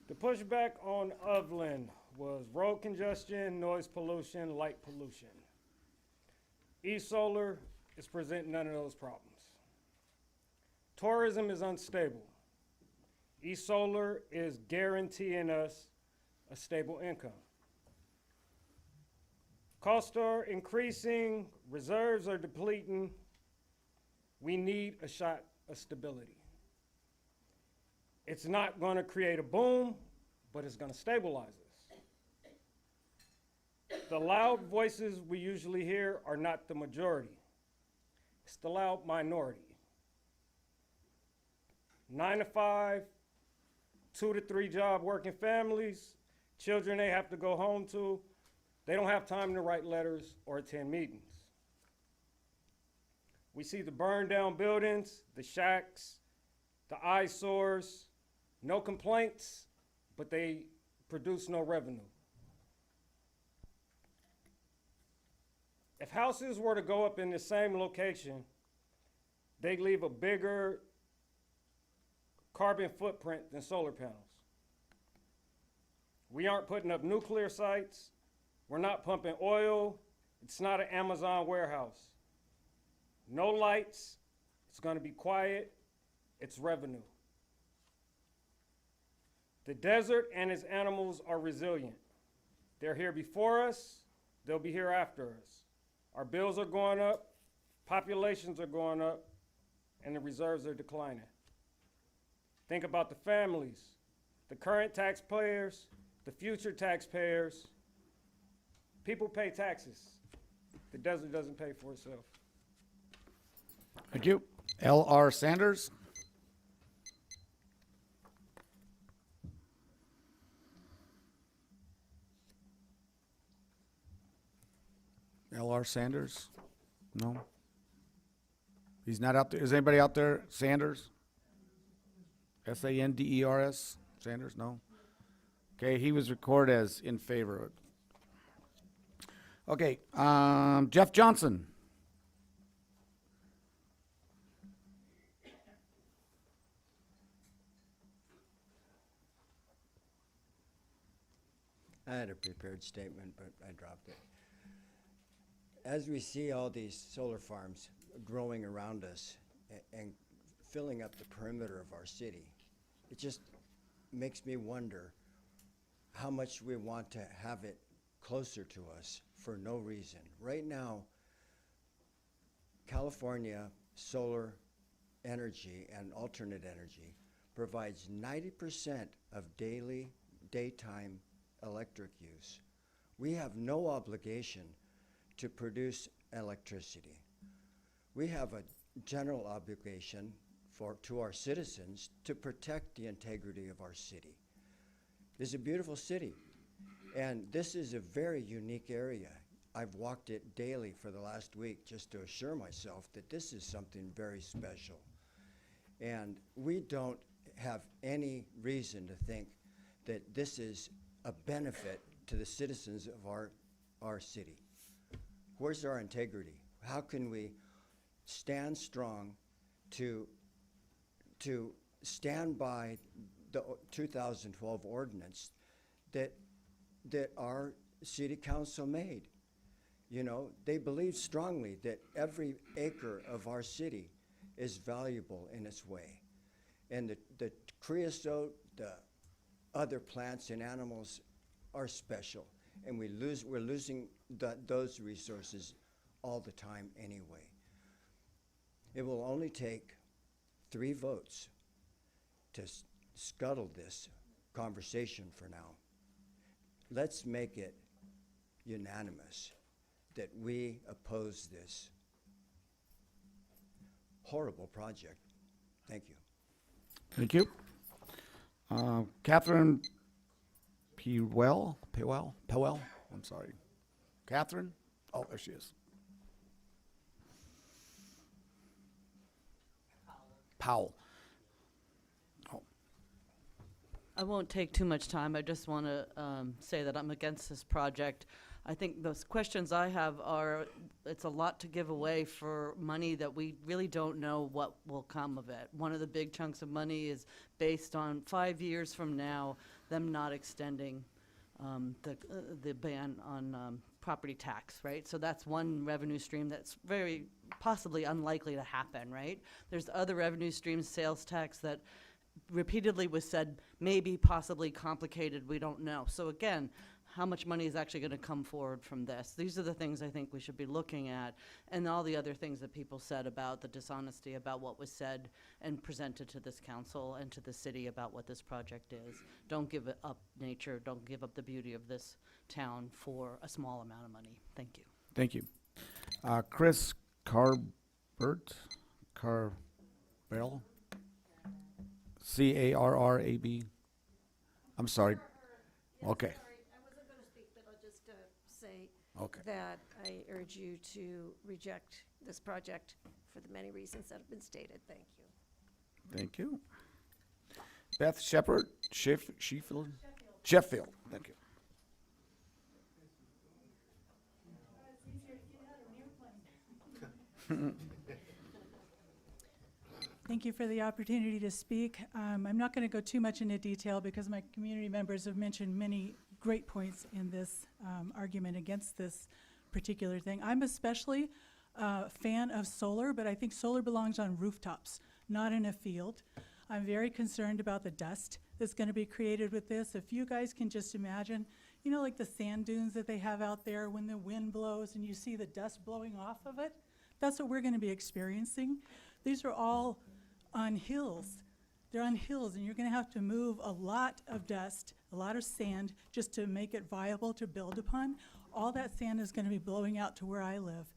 The pushback on Upland was road congestion, noise pollution, light pollution. E-Solar is presenting none of those problems. Tourism is unstable. E-Solar is guaranteeing us a stable income. Costs are increasing, reserves are depleting. We need a shot of stability. It's not going to create a boom, but it's going to stabilize us. The loud voices we usually hear are not the majority. It's the loud minority. 9 to 5, 2 to 3 job working families, children they have to go home to. They don't have time to write letters or attend meetings. We see the burned down buildings, the shacks, the eyesores, no complaints, but they produce no revenue. If houses were to go up in the same location, they leave a bigger carbon footprint than solar panels. We aren't putting up nuclear sites. We're not pumping oil. It's not an Amazon warehouse. No lights. It's going to be quiet. It's revenue. The desert and its animals are resilient. They're here before us. They'll be here after us. Our bills are going up, populations are going up, and the reserves are declining. Think about the families, the current taxpayers, the future taxpayers. People pay taxes. The desert doesn't pay for itself. Thank you. L.R. Sanders. L.R. Sanders? No? He's not out there. Is anybody out there? Sanders? S-A-N-D-E-R-S? Sanders? No? Okay, he was recorded as in favor of it. Okay, Jeff Johnson. I had a prepared statement, but I dropped it. As we see all these solar farms growing around us and filling up the perimeter of our city, it just makes me wonder how much we want to have it closer to us for no reason. Right now, California solar energy and alternate energy provides 90% of daytime electric use. We have no obligation to produce electricity. We have a general obligation to our citizens to protect the integrity of our city. It's a beautiful city, and this is a very unique area. I've walked it daily for the last week just to assure myself that this is something very special. And we don't have any reason to think that this is a benefit to the citizens of our city. Where's our integrity? How can we stand strong to stand by the 2012 ordinance that our city council made? You know, they believe strongly that every acre of our city is valuable in its way. And the creosote, the other plants and animals are special. And we're losing those resources all the time anyway. It will only take 3 votes to scuttle this conversation for now. Let's make it unanimous that we oppose this horrible project. Thank you. Thank you. Catherine Powell, I'm sorry. Catherine? Oh, there she is. Powell. Oh. I won't take too much time. I just want to say that I'm against this project. I think those questions I have are, it's a lot to give away for money that we really don't know what will come of it. One of the big chunks of money is based on 5 years from now, them not extending the ban on property tax, right? So that's one revenue stream that's very possibly unlikely to happen, right? There's other revenue streams, sales tax, that repeatedly was said maybe possibly complicated, we don't know. So again, how much money is actually going to come forward from this? These are the things I think we should be looking at, and all the other things that people said about the dishonesty about what was said and presented to this council and to the city about what this project is. Don't give it up nature, don't give up the beauty of this town for a small amount of money. Thank you. Thank you. Chris Carbert, Carrell, C-A-R-R-A-B. I'm sorry. Okay. Okay. that I urge you to reject this project for the many reasons that have been stated. Thank you. Thank you. Beth Shepherd, Sheffield? Sheffield, thank you. Thank you for the opportunity to speak. I'm not going to go too much into detail because my community members have mentioned many great points in this argument against this particular thing. I'm especially a fan of solar, but I think solar belongs on rooftops, not in a field. I'm very concerned about the dust that's going to be created with this. If you guys can just imagine, you know, like the sand dunes that they have out there when the wind blows and you see the dust blowing off of it, that's what we're going to be experiencing. These are all on hills. They're on hills, and you're going to have to move a lot of dust, a lot of sand, just to make it viable to build upon. All that sand is going to be blowing out to where I live.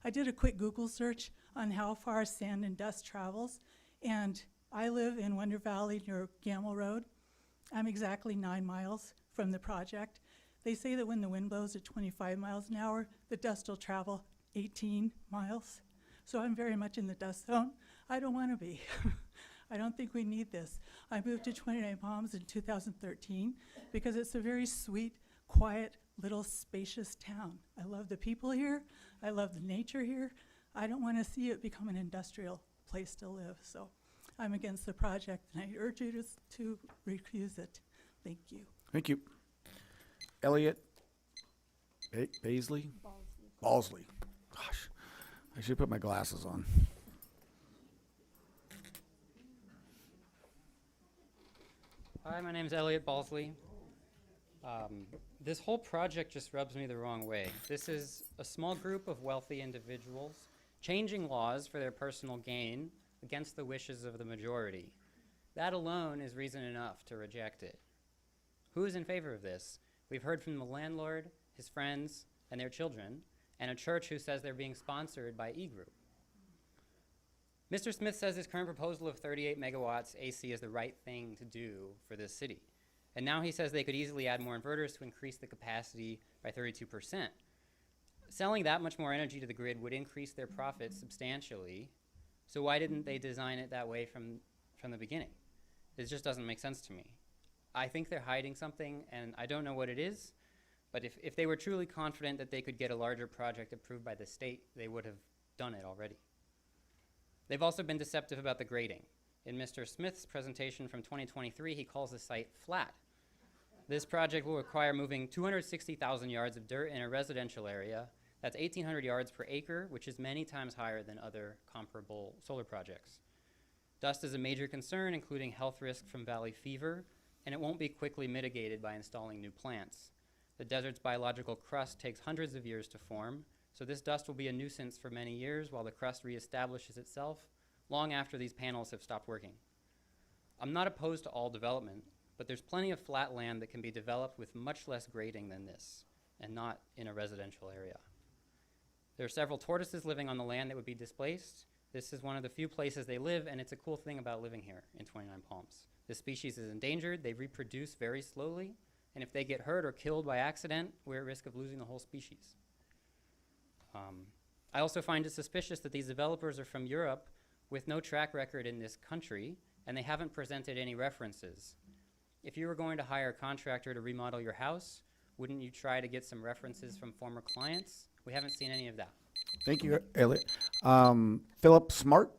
I did a quick Google search on how far sand and dust travels, and I live in Wonder Valley near Gamble Road. I'm exactly 9 miles from the project. They say that when the wind blows at 25 miles an hour, the dust will travel 18 miles. So I'm very much in the dust zone. I don't want to be. I don't think we need this. I moved to 29 Palms in 2013 because it's a very sweet, quiet, little spacious town. I love the people here. I love the nature here. I don't want to see it become an industrial place to live. So I'm against the project, and I urge you to recuse it. Thank you. Thank you. Elliot Baisley? Balsley. Gosh, I should put my glasses on. Hi, my name is Elliot Balsley. This whole project just rubs me the wrong way. This is a small group of wealthy individuals changing laws for their personal gain against the wishes of the majority. That alone is reason enough to reject it. Who is in favor of this? We've heard from the landlord, his friends, and their children, and a church who says they're being sponsored by E-Group. Mr. Smith says his current proposal of 38 megawatts AC is the right thing to do for this city. And now he says they could easily add more inverters to increase the capacity by 32%. Selling that much more energy to the grid would increase their profits substantially. So why didn't they design it that way from the beginning? It just doesn't make sense to me. I think they're hiding something, and I don't know what it is, but if they were truly confident that they could get a larger project approved by the state, they would have done it already. They've also been deceptive about the grading. In Mr. Smith's presentation from 2023, he calls the site flat. This project will require moving 260,000 yards of dirt in a residential area. That's 1,800 yards per acre, which is many times higher than other comparable solar projects. Dust is a major concern, including health risk from valley fever, and it won't be quickly mitigated by installing new plants. The desert's biological crust takes hundreds of years to form, so this dust will be a nuisance for many years while the crust reestablishes itself long after these panels have stopped working. I'm not opposed to all development, but there's plenty of flat land that can be developed with much less grading than this, and not in a residential area. There are several tortoises living on the land that would be displaced. This is one of the few places they live, and it's a cool thing about living here in 29 Palms. This species is endangered, they reproduce very slowly, and if they get hurt or killed by accident, we're at risk of losing the whole species. I also find it suspicious that these developers are from Europe with no track record in this country, and they haven't presented any references. If you were going to hire a contractor to remodel your house, wouldn't you try to get some references from former clients? We haven't seen any of that. Thank you, Elliot. Philip Smart?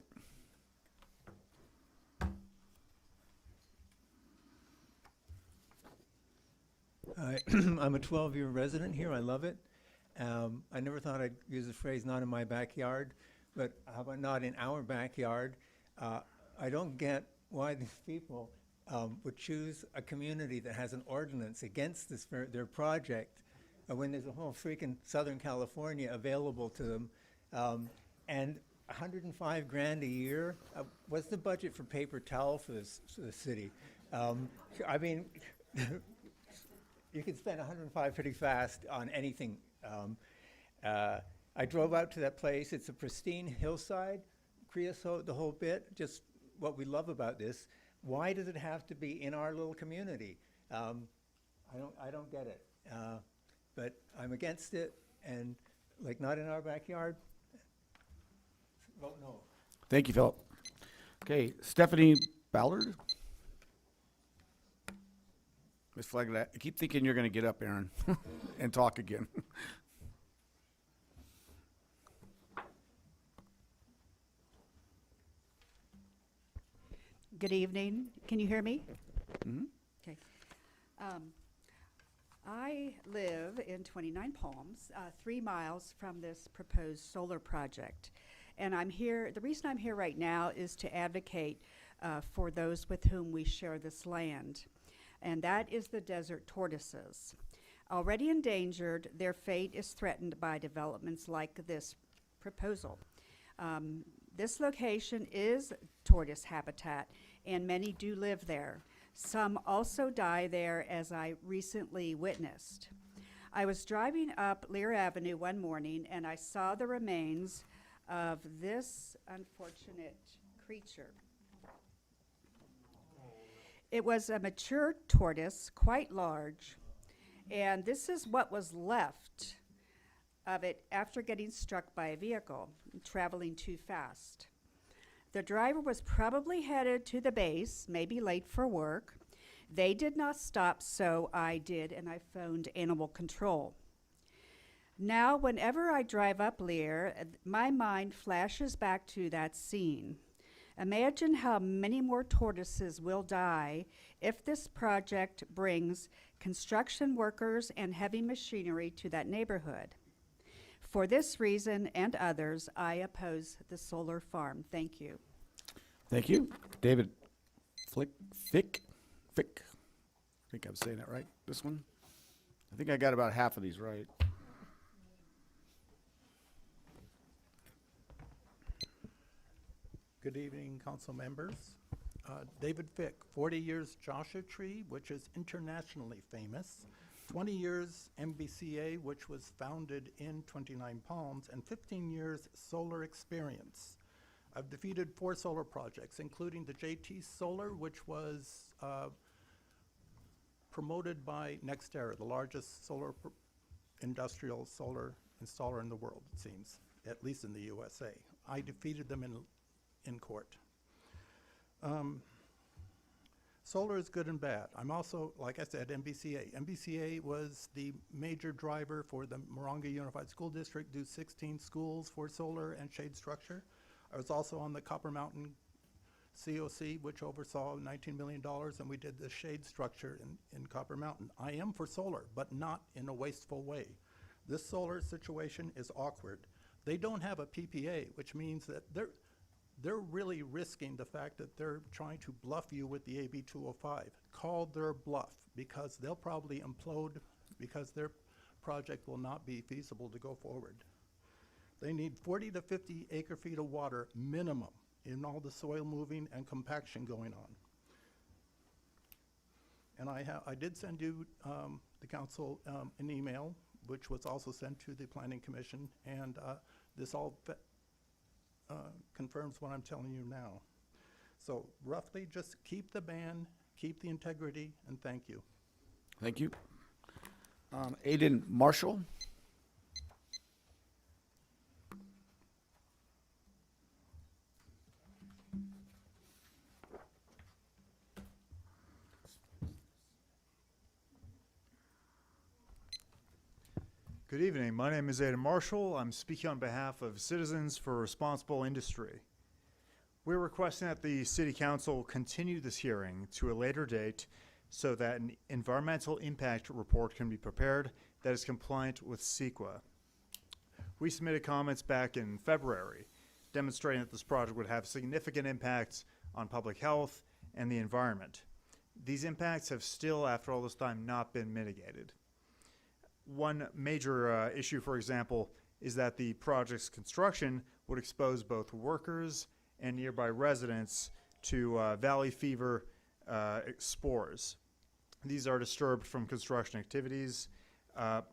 I'm a 12-year resident here. I love it. I never thought I'd use the phrase "not in my backyard," but how about not in our backyard? I don't get why these people would choose a community that has an ordinance against this their project when there's a whole freaking Southern California available to them, and $105,000 a year. What's the budget for paper towel for this city? I mean. You can spend $105 pretty fast on anything. I drove out to that place. It's a pristine hillside, creosote, the whole bit. Just what we love about this. Why does it have to be in our little community? I don't get it. But I'm against it. and like not in our backyard, vote no. Thank you, Philip. Okay, Stephanie Ballard. Ms. Flagler, I keep thinking you're going to get up, Aaron, and talk again. Good evening. Can you hear me? Mhm. Okay. I live in 29 Palms, 3 miles from this proposed solar project. And I'm here, the reason I'm here right now is to advocate for those with whom we share this land. And that is the desert tortoises. Already endangered, their fate is threatened by developments like this proposal. This location is tortoise habitat, and many do live there. Some also die there, as I recently witnessed. I was driving up Lear Avenue one morning, and I saw the remains of this unfortunate creature. It was a mature tortoise, quite large, and this is what was left of it after getting struck by a vehicle traveling too fast. The driver was probably headed to the base, maybe late for work. They did not stop, so I did, and I phoned animal control. Now, whenever I drive up Lear, my mind flashes back to that scene. Imagine how many more tortoises will die if this project brings construction workers and heavy machinery to that neighborhood. For this reason and others, I oppose the solar farm. Thank you. Thank you. David Fick. I think I'm saying that right, this one. I think I got about half of these right. Good evening, council members. David Fick, 40 years Joshua Tree, which is internationally famous, 20 years MBCA, which was founded in 29 Palms, and 15 years solar experience. I've defeated 4 solar projects, including the JT Solar, which was promoted by NextEra, the largest industrial solar installer in the world, it seems, at least in the USA. I defeated them in court. Solar is good and bad. I'm also, like I said, MBCA. MBCA was the major driver for the Moronga Unified School District, do 16 schools for solar and shade structure. I was also on the Copper Mountain COC, which oversaw $19 million, and we did the shade structure in Copper Mountain. I am for solar, but not in a wasteful way. This solar situation is awkward. They don't have a PPA, which means that they're really risking the fact that they're trying to bluff you with the AB 205. Call their bluff, because they'll probably implode because their project will not be feasible to go forward. They need 40 to 50 acre feet of water minimum in all the soil moving and compaction going on. And I did send you, the council, an email, which was also sent to the Planning Commission, and this all confirms what I'm telling you now. So roughly, just keep the ban, keep the integrity, and thank you. Thank you. Aiden Marshall. Good evening. My name is Aiden Marshall. I'm speaking on behalf of Citizens for Responsible Industry. We're requesting that the City Council continue this hearing to a later date so that an environmental impact report can be prepared that is compliant with CEQA. We submitted comments back in February demonstrating that this project would have significant impacts on public health and the environment. These impacts have still, after all this time, not been mitigated. One major issue, for example, is that the project's construction would expose both workers and nearby residents to valley fever spores. These are disturbed from construction activities.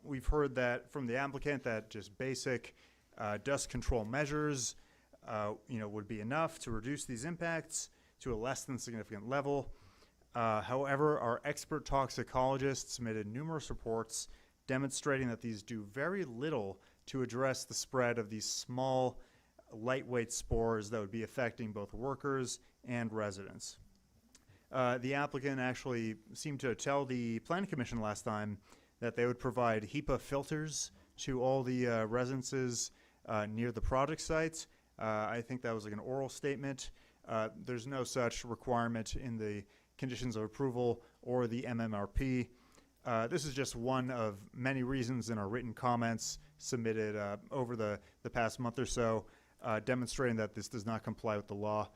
We've heard that from the applicant that just basic dust control measures would be enough to reduce these impacts to a less than significant level. However, our expert toxicologist submitted numerous reports demonstrating that these do very little to address the spread of these small, lightweight spores that would be affecting both workers and residents. The applicant actually seemed to tell the Planning Commission last time that they would provide HEPA filters to all the residences near the project sites. I think that was like an oral statement. There's no such requirement in the conditions of approval or the MMRP. This is just one of many reasons in our written comments submitted over the past month or so, demonstrating that this does not comply with the law.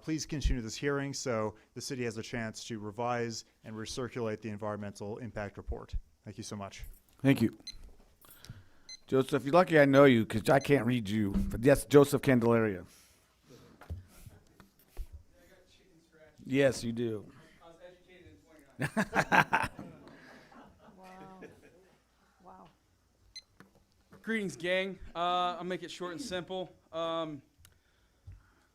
Please continue this hearing so the city has a chance to revise and recirculate the environmental impact report. Thank you so much. Thank you. Joseph, you're lucky I know you because I can't read you. But yes, Joseph Candelaria. Yes, you do. I was educated in 29. Wow. Greetings, gang. I'll make it short and simple. Born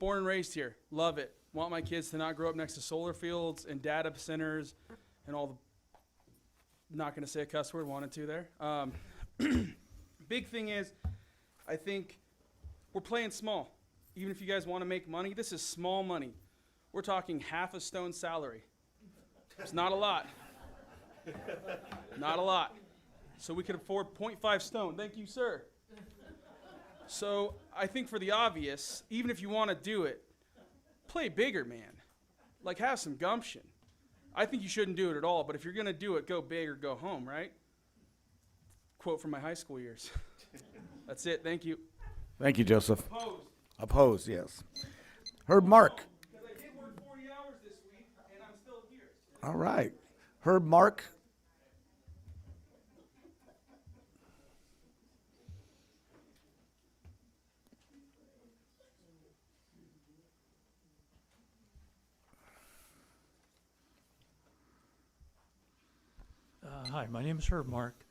and raised here. Love it. Want my kids to not grow up next to solar fields and data centers and all the, not going to say a cuss word, wanted to there. Big thing is, I think we're playing small. Even if you guys want to make money, this is small money. We're talking half a stone salary. It's not a lot. Not a lot. So we could afford 0.5 stone. Thank you, sir. So I think for the obvious, even if you want to do it, play bigger, man. Like, have some gumption. I think you shouldn't do it at all, but if you're going to do it, go big or go home, right? Quote from my high school years. That's it. Thank you. Thank you, Joseph. Opposed. Opposed, yes. Herb Mark. Because I did work 40 hours this week, and I'm still here. All right. Herb Mark. Hi, my name is Herb Mark.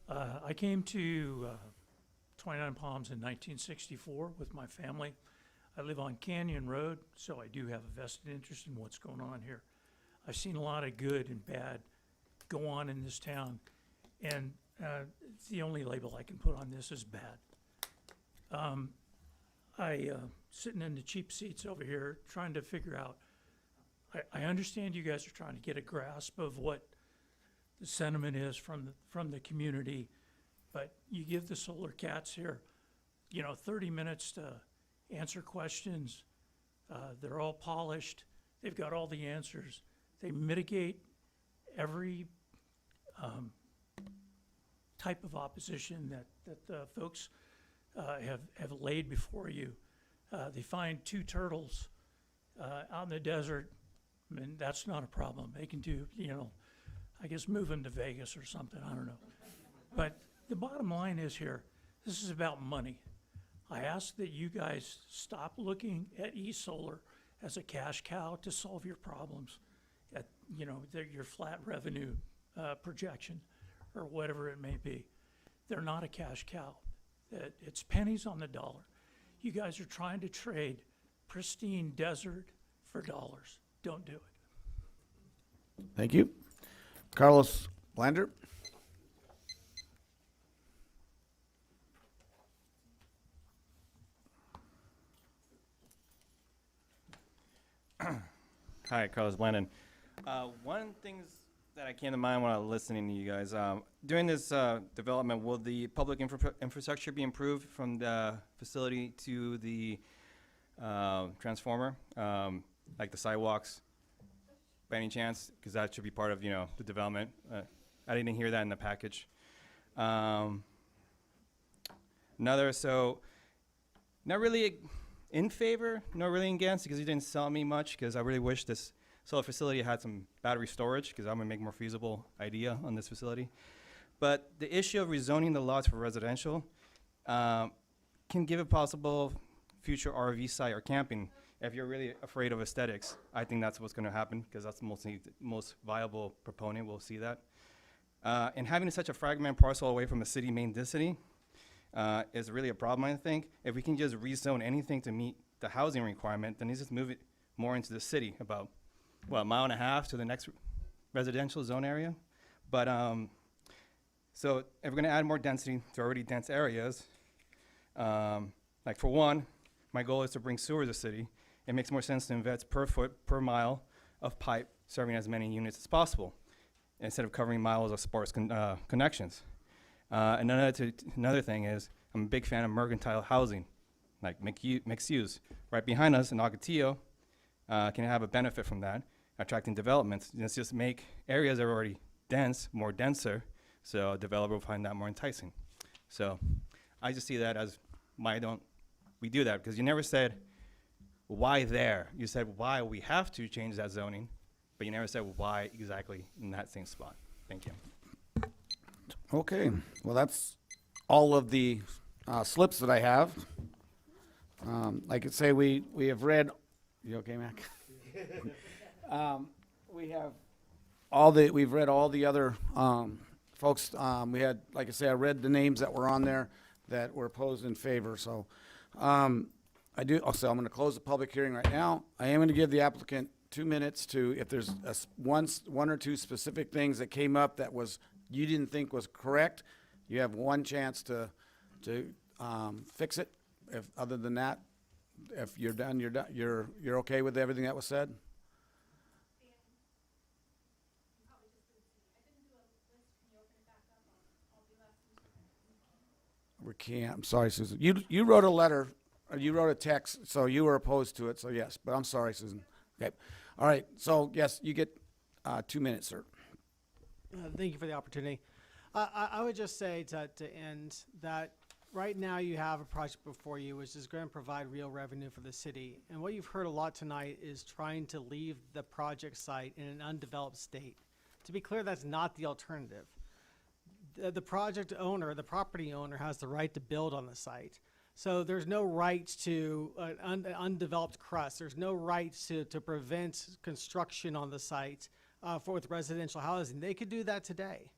I came to 29 Palms in 1964 with my family. I live on Canyon Road, so I do have a vested interest in what's going on here. I've seen a lot of good and bad go on in this town, and it's the only label I can put on this is bad. Sitting in the cheap seats over here trying to figure out, I understand you guys are trying to get a grasp of what the sentiment is from the community, but you give the solar cats here, 30 minutes to answer questions. They're all polished. They've got all the answers. They mitigate every type of opposition that the folks have laid before you. They find 2 turtles out in the desert. I mean, that's not a problem. They can do, I guess move them to Vegas or something, I don't know. But the bottom line is here, this is about money. I ask that you guys stop looking at eSolar as a cash cow to solve your problems, at your flat revenue projection or whatever it may be. They're not a cash cow. It's pennies on the dollar. You guys are trying to trade pristine desert for dollars. Don't do it. Thank you. Carlos Blander. Hi, Carlos Blandon. One thing that came to mind when I was listening to you guys, during this development, will the public infrastructure be improved from the facility to the transformer, like the sidewalks, by any chance? Because that should be part of, the development. I didn't hear that in the package. So not really in favor, not really against, because you didn't sell me much, because I really wish this solar facility had some battery storage, because I'm going to make a more feasible idea on this facility. But the issue of rezoning the lots for residential can give a possible future RV site or camping. If you're really afraid of aesthetics, I think that's what's going to happen, because that's the most viable proponent. We'll see that. And having such a fragmented parcel away from the city main density is really a problem, I think. If we can just rezone anything to meet the housing requirement, then let's just move it more into the city, about, a mile and a half to the next residential zone area. But So if we're gonna add more density to already dense areas, like for one, my goal is to bring sewer to the city. It makes more sense to invest per foot, per mile of pipe serving as many units as possible, instead of covering miles of sparse connections. Another thing is, I'm a big fan of mercantile housing, like mixed use. Right behind us in Ocotillo can have a benefit from that, attracting developments. Let's just make areas that are already dense more denser, so a developer will find that more enticing. So I just see that as why don't we do that? Because you never said why there. You said why we have to change that zoning, but you never said why exactly in that same spot. Thank you. Okay, well, that's all of the slips that I have. Like I say, we have read, you okay, Mac? We've read all the other folks. We had, like I say, I read the names that were on there that were opposed in favor. So I'm going to close the public hearing right now. I am going to give the applicant 2 minutes to, if there's one or two specific things that came up that you didn't think was correct, you have one chance to fix it. If other than that, if you're done, you're done. You're okay with everything that was said? We can't. I'm sorry, Susan. You wrote a letter, or you wrote a text, so you were opposed to it. So yes, but I'm sorry, Susan. Okay. All right. So yes, you get 2 minutes, sir. Thank you for the opportunity. I would just say to end that right now you have a project before you which is going to provide real revenue for the city. And what you've heard a lot tonight is trying to leave the project site in an undeveloped state. To be clear, that's not the alternative. The project owner, the property owner, has the right to build on the site. So there's no right to an undeveloped crust. There's no right to prevent construction on the site with residential housing. They could do that today.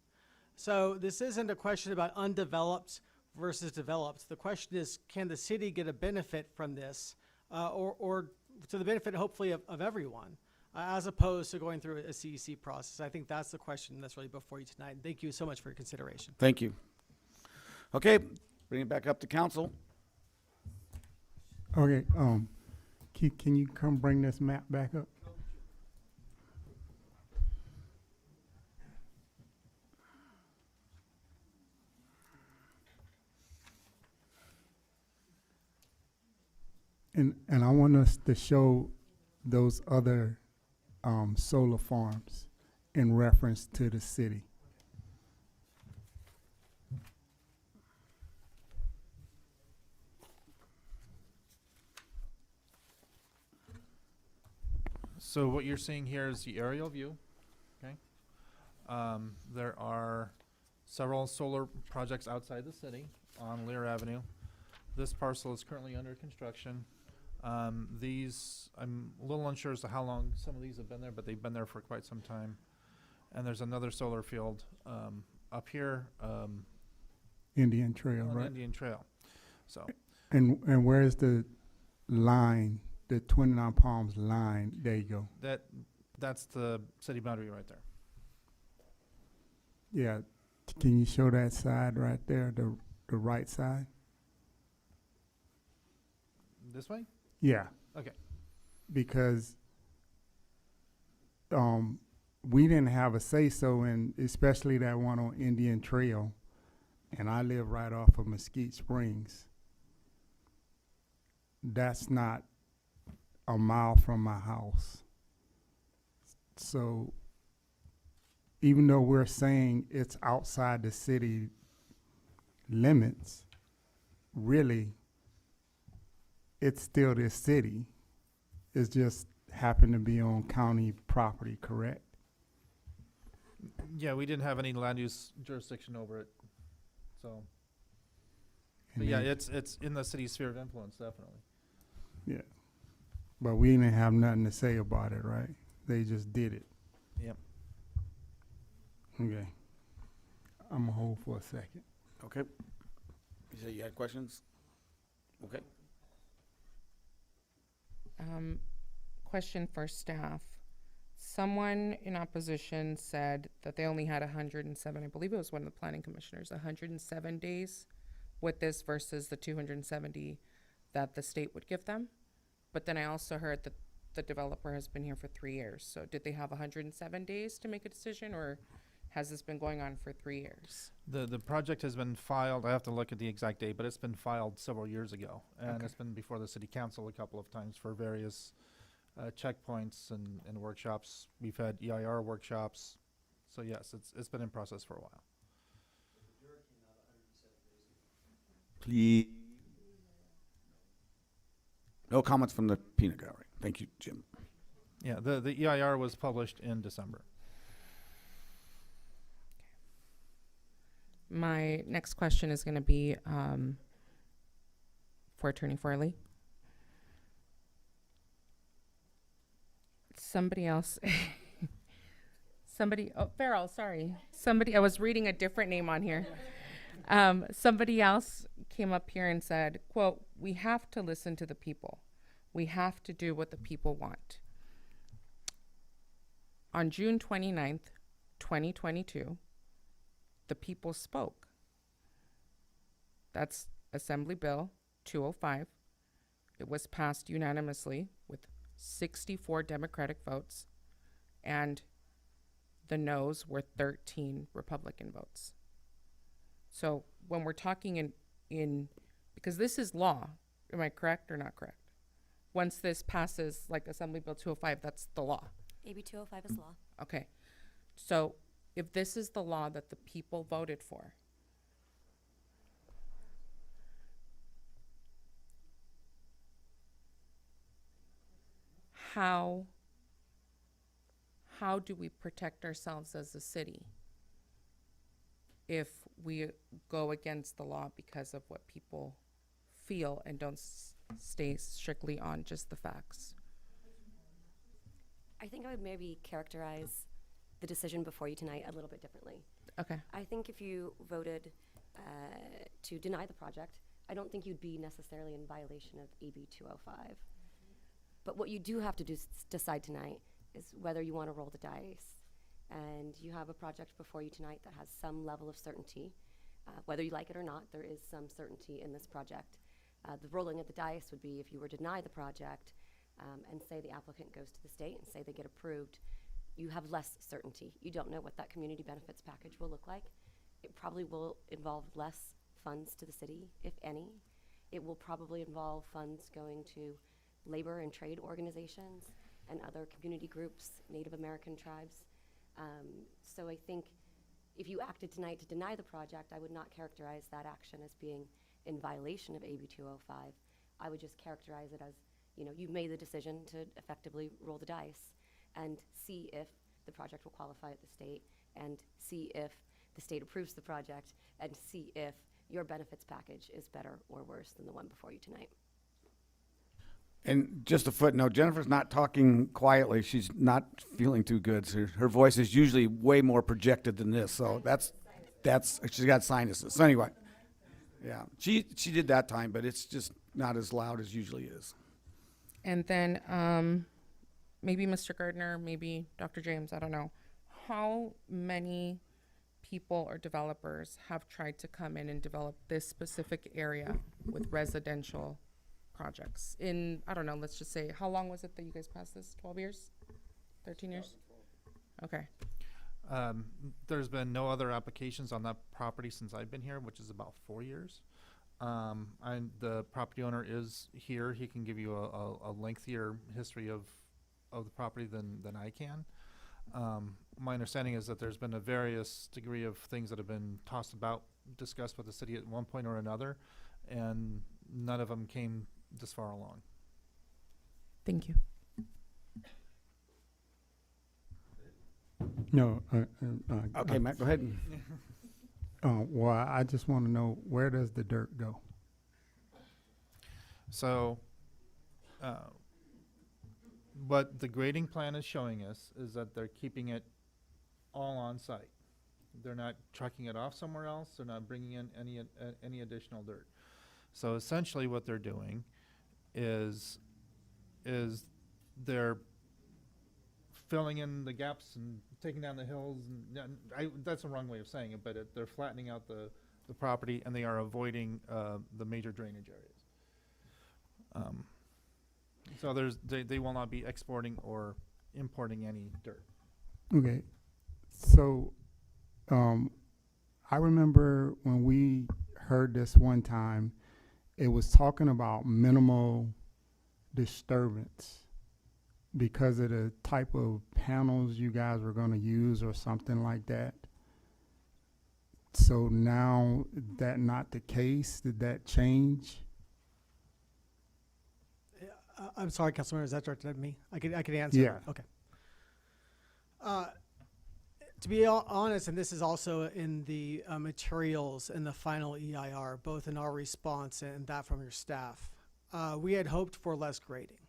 So this isn't a question about undeveloped versus developed. The question is, can the city get a benefit from this, or to the benefit, hopefully, of everyone, as opposed to going through a CEC process? I think that's the question that's really before you tonight. And thank you so much for your consideration. Thank you. Okay, bring it back up to council. Okay, can you come bring this map back up? And I want us to show those other solar farms in reference to the city. So what you're seeing here is the aerial view, okay? There are several solar projects outside the city on Lear Avenue. This parcel is currently under construction. These, I'm a little unsure as to how long some of these have been there, but they've been there for quite some time. And there's another solar field up here. Indian Trail, on right? Indian Trail. So. And where's the line, the 29 Palms line? There you go. That's the city boundary right there. Yeah. Can you show that side right there, the right side? This way? Yeah. Okay. Because we didn't have a say-so in, especially that one on Indian Trail, and I live right off of Mesquite Springs. That's not a mile from my house. So even though we're saying it's outside the city limits, really, it's still this city. It's just happened to be on county property, correct? Yeah, we didn't have any land use jurisdiction over it, so. But And yeah, then- it's in the city's sphere of influence, definitely. Yeah. But we didn't have nothing to say about it, right? They just did it. Yep. Okay. I'm gonna hold for a second. Okay. You said you had questions? Okay. Question for staff. Someone in opposition said that they only had 107, I believe it was one of the planning commissioners, 107 days with this versus the 270 that the state would give them. But then I also heard that the developer has been here for 3 years. So did they have 107 days to make a decision, or has this been going on for 3 years? The project has been filed, I have to look at the exact date, but it's been filed several years ago. And Okay. it's been before the city council a couple of times for various checkpoints and workshops. We've had EIR workshops. So yes, it's been in process for a while. Please. No comments from the peanut gallery. Thank you, Jim. Yeah, the EIR was published in December. My next question is going to be for Attorney Farley. Somebody else, Farrell, sorry. I was reading a different name on here. Somebody else came up here and said, quote, "We have to listen to the people. We have to do what the people want." On June 29th, 2022, the people spoke. That's Assembly Bill 205. It was passed unanimously with 64 Democratic votes, and the noes were 13 Republican votes. So when we're talking in because this is law, am I correct or not correct? Once this passes, like Assembly Bill 205, that's the law. AB 205 is law. Okay. So if this is the law that the people voted for, how do we protect ourselves as a city if we go against the law because of what people feel and don't stay strictly on just the facts? I think I would maybe characterize the decision before you tonight a little bit differently. Okay. I think if you voted to deny the project, I don't think you'd be necessarily in violation of AB 205. But what you do have to decide tonight is whether you want to roll the dice. And you have a project before you tonight that has some level of certainty. Whether you like it or not, there is some certainty in this project. The rolling of the dice would be if you were to deny the project and say the applicant goes to the state and say they get approved, you have less certainty. You don't know what that community benefits package will look like. It probably will involve less funds to the city, if any. It will probably involve funds going to labor and trade organizations and other community groups, Native American tribes. So I think if you acted tonight to deny the project, I would not characterize that action as being in violation of AB 205. I would just characterize it as, you've made the decision to effectively roll the dice and see if the project will qualify at the state, and see if the state approves the project, and see if your benefits package is better or worse than the one before you tonight. And just a footnote, Jennifer's not talking quietly. She's not feeling too good. So her voice is usually way more projected than this. So that's she's got sinuses. So anyway, yeah, she did that time, but it's just not as loud as usually is. And then maybe Mr. Gardner, maybe Dr. James, I don't know. How many people or developers have tried to come in and develop this specific area with residential projects in, I don't know, let's just say, how long was it that you guys passed this? 12 years? 13 years? Okay. There's been no other applications on that property since I've been here, which is about 4 years. The property owner is here. He can give you a lengthier history of the property than I can. My understanding is that there's been a various degree of things that have been tossed about, discussed with the city at one point or another, and none of them came this far along. Thank you. No. Okay, Matt, go ahead. Well, I just want to know, where does the dirt go? So, what the grading plan is showing us is that they're keeping it all on site. They're not trucking it off somewhere else. They're not bringing in any additional dirt. So essentially what they're doing is they're filling in the gaps and taking down the hills. And that's the wrong way of saying it, but they're flattening out the property, and they are avoiding the major drainage areas. So they will not be exporting or importing any dirt. Okay, so I remember when we heard this one time, it was talking about minimal disturbance because of the type of panels you guys were going to use or something like that. So now that not the case, did that change? I'm sorry, Councilmember, is that directed at me? I could answer. Yeah. Okay. To be honest, and this is also in the materials in the final EIR, both in our response and that from your staff, we had hoped for less grading.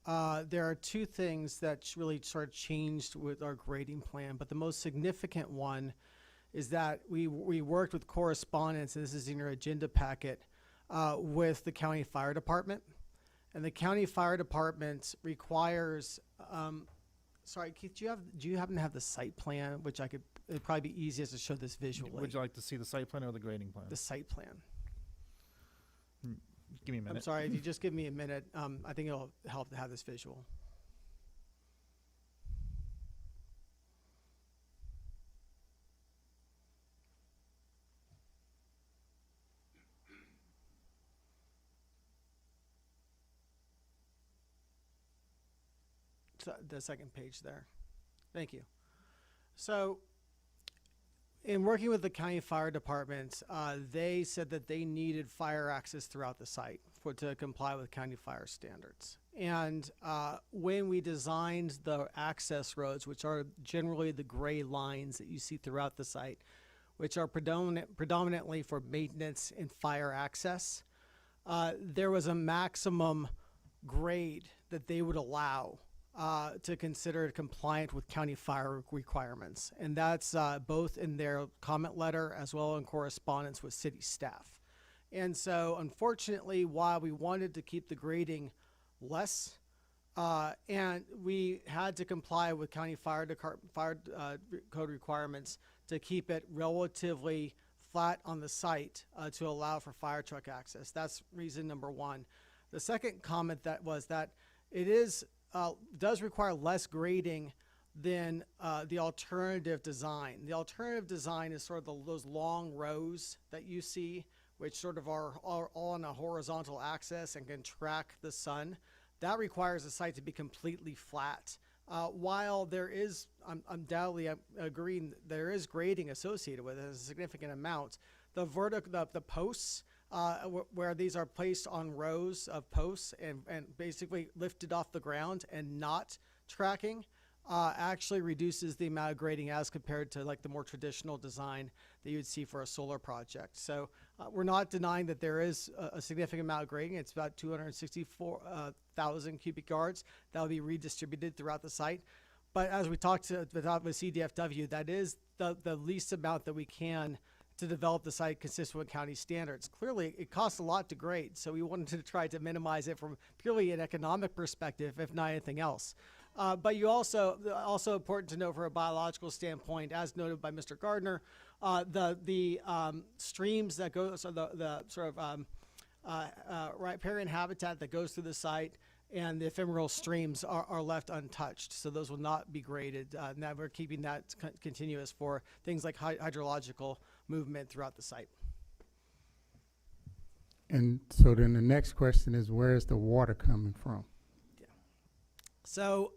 There are two things that really sort of changed with our grading plan, but the most significant one is that we worked with correspondence, and this is in your agenda packet, with the county fire department. And the county fire department requires, sorry, Keith, do you happen to have the site plan, which it'd probably be easiest to show this visually. Would you like to see the site plan or the grading plan? The site plan. Give me a minute. I'm sorry, if you just give me a minute, I think it'll help to have this visual. So the second page there. Thank you. So in working with the county fire department, they said that they needed fire access throughout the site to comply with county fire standards. And when we designed the access roads, which are generally the gray lines that you see throughout the site, which are predominantly for maintenance and fire access, there was a maximum grade that they would allow to consider it compliant with county fire requirements. And that's both in their comment letter as well in correspondence with city staff. And so unfortunately, while we wanted to keep the grading less, and we had to comply with county fire code requirements to keep it relatively flat on the site to allow for fire truck access. That's reason number one. The second comment that was that it does require less grading than the alternative design. The alternative design is sort of those long rows that you see, which sort of are all on a horizontal axis and can track the sun. That requires the site to be completely flat. While there is, undoubtedly, I'm agreeing, there is grading associated with it, a significant amount. The posts, where these are placed on rows of posts and basically lifted off the ground and not tracking, actually reduces the amount of grading as compared to like the more traditional design that you would see for a solar project. So we're not denying that there is a significant amount of grading. It's about 264,000 cubic yards that will be redistributed throughout the site. But as we talked with CDFW, that is the least amount that we can to develop the site consistent with county standards. Clearly, it costs a lot to grade, so we wanted to try to minimize it from purely an economic perspective, if not anything else. But you also important to know from a biological standpoint, as noted by Mr. Gardner, the streams that go, so the sort of riparian habitat that goes through the site and the ephemeral streams are left untouched. So those will not be graded. Now we're keeping that continuous for things like hydrological movement throughout the site. And so then the next question is, where is the water coming from? Yeah. So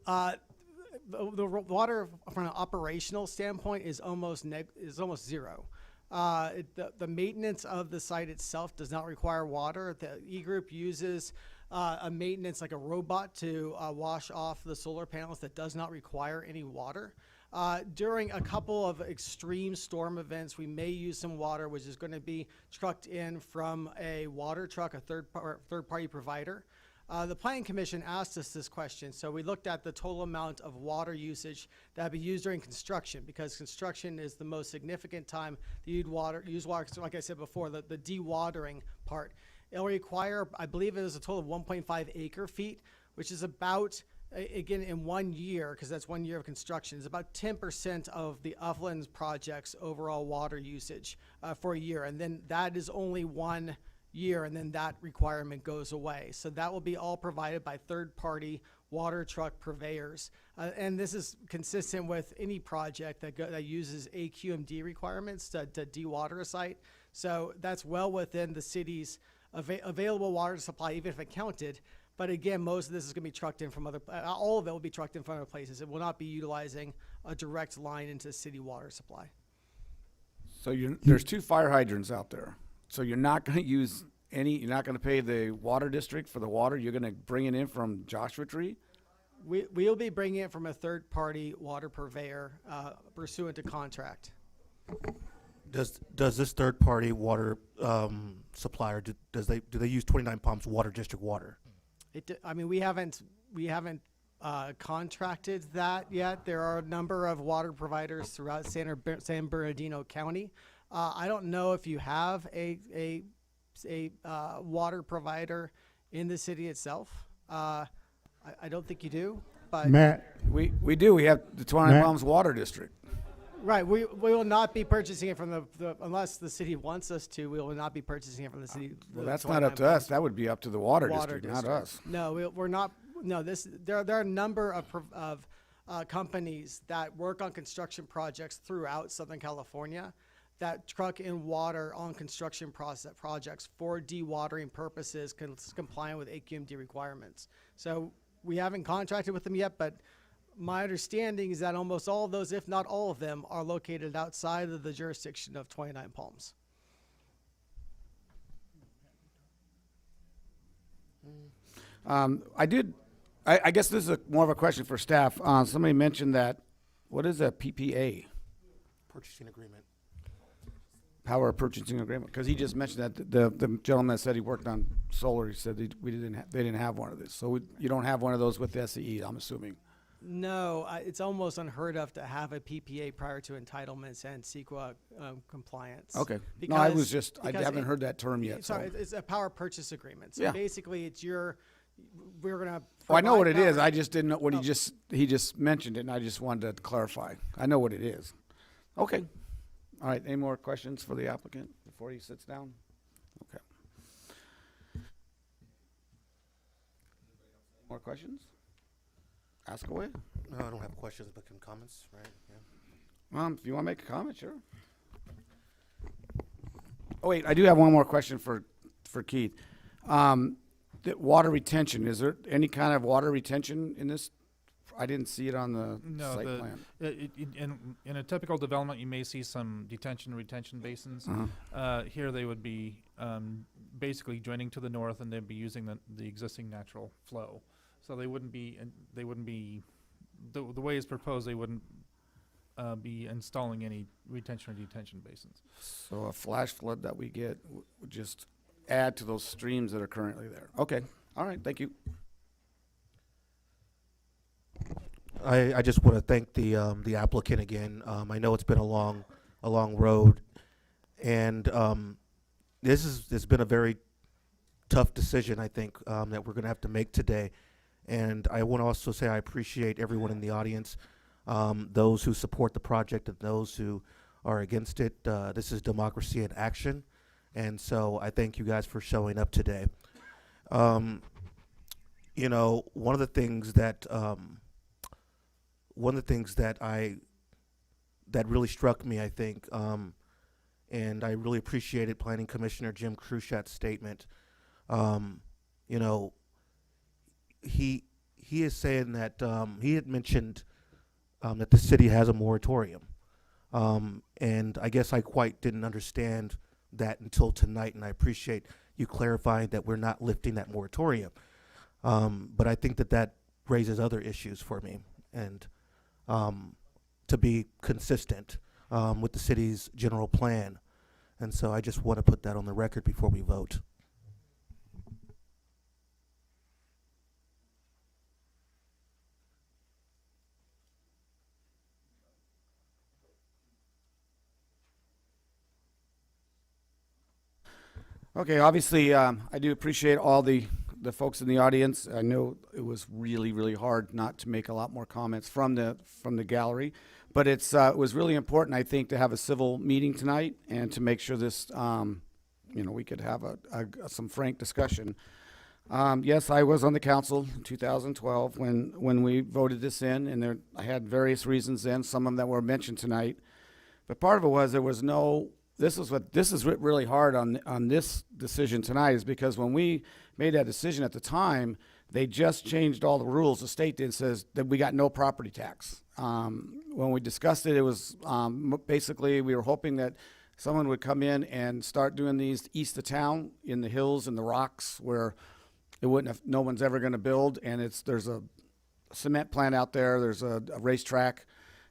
the water from an operational standpoint is almost zero. The maintenance of the site itself does not require water. The E-Group uses a maintenance like a robot to wash off the solar panels that does not require any water. During a couple of extreme storm events, we may use some water, which is going to be trucked in from a water truck, a third-party provider. The Planning Commission asked us this question, so we looked at the total amount of water usage that would be used during construction, because construction is the most significant time that you'd use water. So like I said before, the dewatering part. It'll require, I believe it is a total of 1.5 acre feet, which is about again, in 1 year, because that's 1 year of construction, is about 10% of the Uplands project's overall water usage for a year. And then that is only 1 year, and then that requirement goes away. So that will be all provided by third-party water truck purveyors. And this is consistent with any project that uses AQMD requirements to dewater a site. So that's well within the city's available water supply, even if it counted. But again, most of this is going to be trucked in from all of it will be trucked in from other places. It will not be utilizing a direct line into city water supply. So there's 2 fire hydrants out there. So you're not going to use you're not going to pay the water district for the water. You're going to bring it in from Joshua Tree. We'll be bringing it from a third-party water purveyor pursuant to contract. Does this third-party water supplier do they use 29 Palms Water District water? I mean, we haven't contracted that yet. There are a number of water providers throughout San Bernardino County. I don't know if you have a water provider in the city itself. I don't think you do, but Matt, we do. We have the 29 Palms Water District. Right, we will not be purchasing it from the unless the city wants us to. We will not be purchasing it from the city. Well, that's not up to us. That would be up to the water district, not us. No, we're not. No, there are a number of companies that work on construction projects throughout Southern California that truck in water on construction projects for dewatering purposes, compliant with AQMD requirements. So we haven't contracted with them yet, but my understanding is that almost all of those, if not all of them, are located outside of the jurisdiction of 29 Palms. I guess this is more of a question for staff. Somebody mentioned that, what is a PPA? Purchasing agreement. Power purchasing agreement, because he just mentioned that the gentleman that said he worked on solar, he said they didn't have one of this. So you don't have one of those with the SCE, I'm assuming. No, it's almost unheard of to have a PPA prior to entitlements and CEQA compliance. Okay. Because, no, I haven't heard that term yet. Sorry, it's a power purchase agreement. So yeah. Basically, we're going to. Oh, I know what it is. I just didn't know what he just mentioned it, and I just wanted to clarify. I know what it is. Okay. All right. Any more questions for the applicant before he sits down? Okay. More questions? Ask away. No, I don't have questions, but some comments, right? Yeah. If you want to make a comment, sure. Oh wait, I do have one more question for Keith. The water retention, is there any kind of water retention in this? I didn't see it on the site plan. In a typical development, you may see some detention and retention basins. Here they would be basically joining to the north, and they'd be using the existing natural flow. So they wouldn't be the way it's proposed. They wouldn't be installing any retention or detention basins. So a flash flood that we get would just add to those streams that are currently there. Okay. All right. Thank you. I just want to thank the applicant again. I know it's been a long road, and this has been a very tough decision, I think, that we're going to have to make today. And I want to also say I appreciate everyone in the audience, those who support the project and those who are against it. This is democracy in action, and so I thank you guys for showing up today. One of the things that that really struck me, I think, and I really appreciated Planning Commissioner Jim Krushat's statement. He is saying that he had mentioned that the city has a moratorium, and I guess I quite didn't understand that until tonight, and I appreciate you clarifying that we're not lifting that moratorium. But I think that raises other issues for me, and to be consistent with the city's general plan. And so I just want to put that on the record before we vote. Okay, obviously, I do appreciate all the the folks in the audience, I know it was really, really hard not to make a lot more comments from the gallery, but it was really important, I think, to have a civil meeting tonight and to make sure this, we could have some frank discussion. Yes, I was on the council in 2012 when we voted this in, and I had various reasons then, some of them that were mentioned tonight. But part of it was this is really hard on this decision tonight, is because when we made that decision at the time, they just changed all the rules. The state did, says that we got no property tax. When we discussed it, it was basically we were hoping that someone would come in and start doing these east of town in the hills and the rocks where no one's ever going to build, and there's a cement plant out there, there's a racetrack,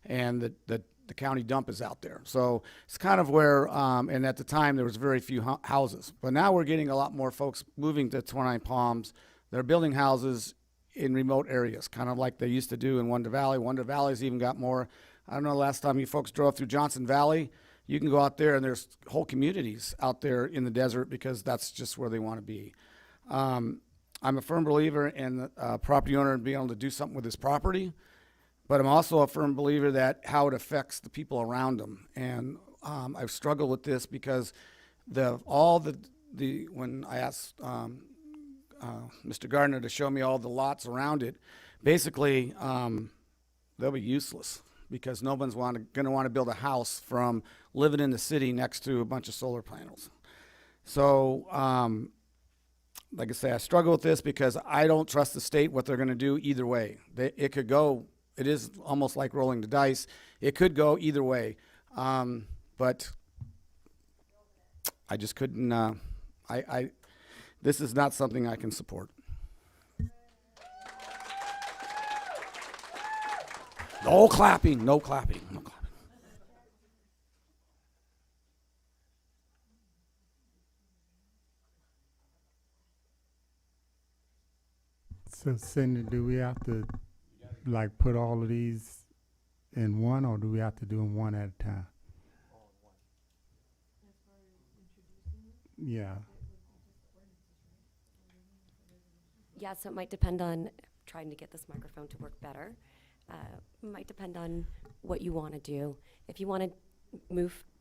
and the county dump is out there. So it's kind of where, and at the time there was very few houses. But now we're getting a lot more folks moving to 29 Palms. They're building houses in remote areas, kind of like they used to do in Wonder Valley. Wonder Valley's even got more. I don't know, last time you folks drove through Johnson Valley, you can go out there and there's whole communities out there in the desert because that's just where they want to be. I'm a firm believer in the property owner being able to do something with his property. But I'm also a firm believer that how it affects the people around them. And I've struggled with this because when I asked Mr. Gardner to show me all the lots around it, basically they'll be useless because no one's going to want to build a house from living in the city next to a bunch of solar panels. So, like I say, I struggle with this because I don't trust the state what they're going to do either way. It could go. It is almost like rolling the dice. It could go either way, but I just couldn't. This is not something I can support. No clapping. No clapping. No clapping. So, Cindy, do we have to put all of these in one, or do we have to do them one at a time? Yeah. Yeah, so it might depend on trying to get this microphone to work better. Might depend on what you want to do. If you want to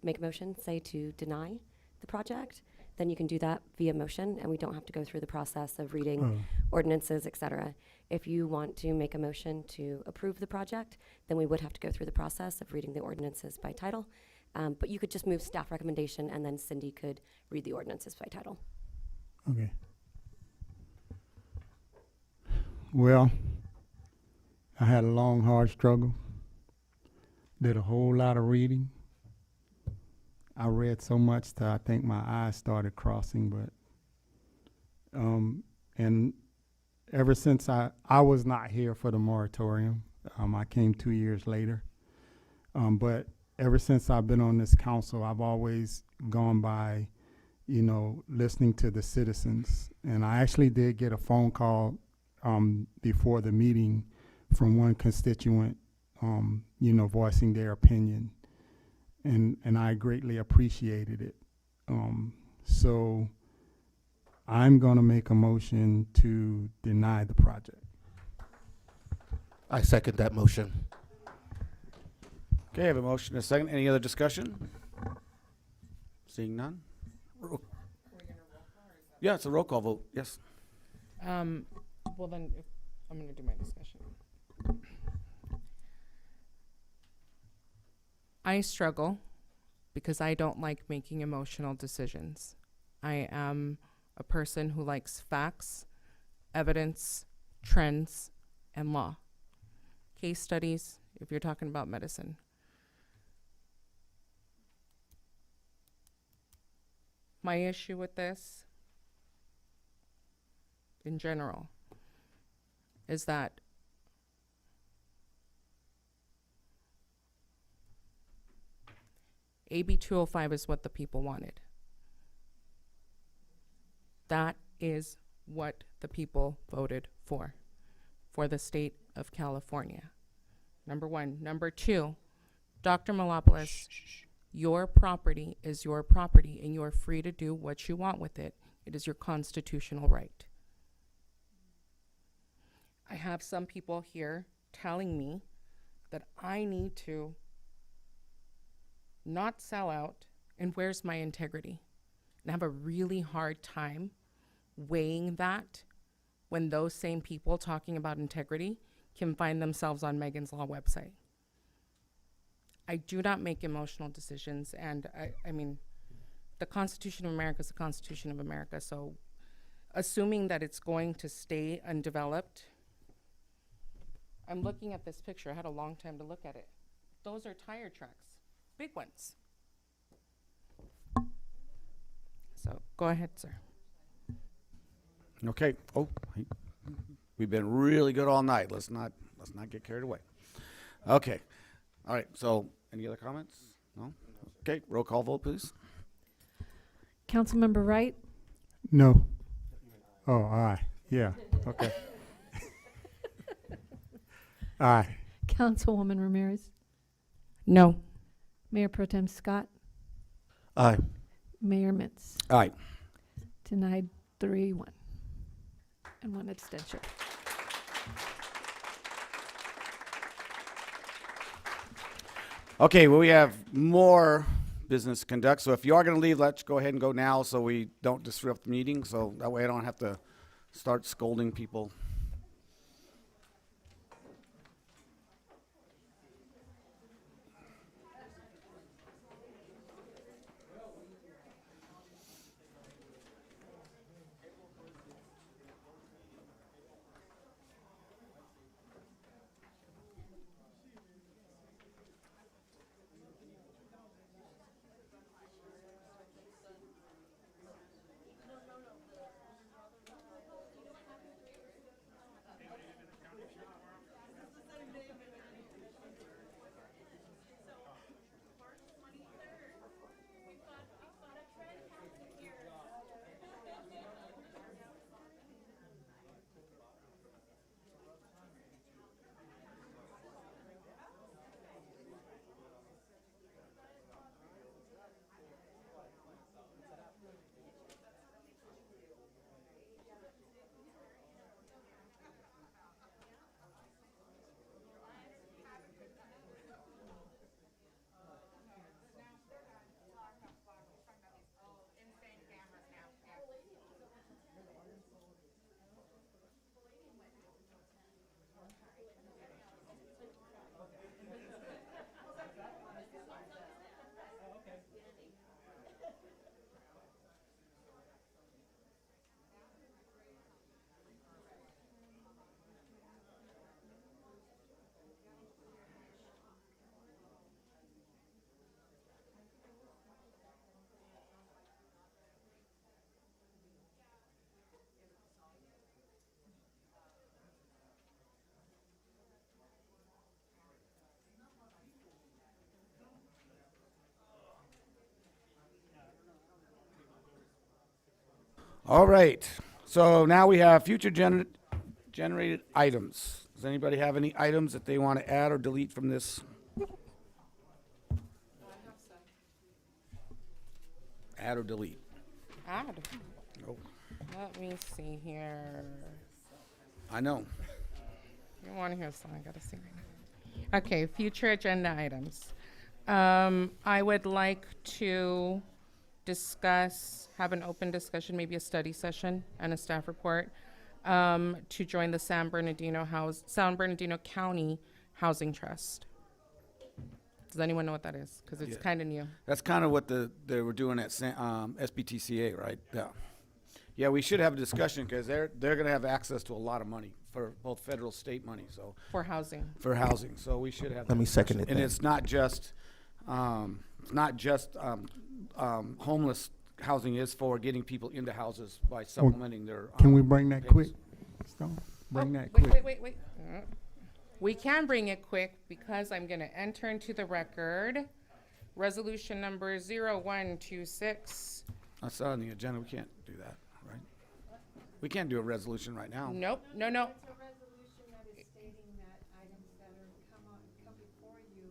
make a motion, say to deny the project, then you can do that via motion, and we don't have to go through the process of reading ordinances, et cetera. If you want to make a motion to approve the project, then we would have to go through the process of reading the ordinances by title. But you could just move staff recommendation, and then Cindy could read the ordinances by title. Okay. Well, I had a long, hard struggle. Did a whole lot of reading. I read so much that I think my eyes started crossing, but and ever since I was not here for the moratorium, I came 2 years later, but ever since I've been on this council, I've always gone by, listening to the citizens. And I actually did get a phone call before the meeting from one constituent, voicing their opinion. And I greatly appreciated it. So I'm going to make a motion to deny the project. I second that motion. Okay, I have a motion and a second. Any other discussion? Seeing none? Yeah, it's a roll call vote, yes. Well, then, I'm going to do my discussion. I struggle because I don't like making emotional decisions. I am a person who likes facts, evidence, trends, and law. Case studies, if you're talking about medicine. My issue with this, in general, is that AB 205 is what the people wanted. That is what the people voted for the state of California. Number one. Number two, Dr. Malopoulos, your property is your property, and you are free to do what you want with it. It is your constitutional right. I have some people here telling me that I need to not sell out, and where's my integrity? And I have a really hard time weighing that when those same people talking about integrity can find themselves on Megan's Law website. I do not make emotional decisions, and I mean, the Constitution of America is the Constitution of America, so assuming that it's going to stay undeveloped, I'm looking at this picture. I had a long time to look at it. Those are tire tracks, big ones. So go ahead, sir. Okay. Oh, we've been really good all night. Let's not get carried away. Okay. All right. So, any other comments? No. Okay. Roll call vote, please. Councilmember Wright, No. Oh, aye. Yeah. Okay. Aye. Councilwoman Ramirez, No. Mayor Pro Tem Scott, Aye. Mayor Mintz. Aye. Denied 3-1, and 1 abstention. Okay. Well, we have more business to conduct. So if you are going to leave, let's go ahead and go now so we don't disrupt the meeting. So that way I don't have to start scolding people. All right. So now we have future generated items. Does anybody have any items that they want to add or delete from this? Add or delete? Add. Nope. Let me see here. I know. You want to hear a song? I gotta see right now. Okay, future agenda items. I would like to have an open discussion, maybe a study session and a staff report, to join the San Bernardino County Housing Trust. Does anyone know what that is? Because it's kind of new. That's kind of what they were doing at SBTCA, right? Yeah. Yeah, we should have a discussion because they're going to have access to a lot of money for both federal, state money. So for housing. For housing, so we should have. Let me second it. And it's not just homeless housing is for getting people into houses by supplementing their. Can we bring that quick? Stone? Bring that quick. Wait. We can bring it quick because I'm going to enter into the record resolution number 0126. That's on the agenda. We can't do that, right? We can't do a resolution right now. Nope. No. It's a resolution that is stating that items that come before you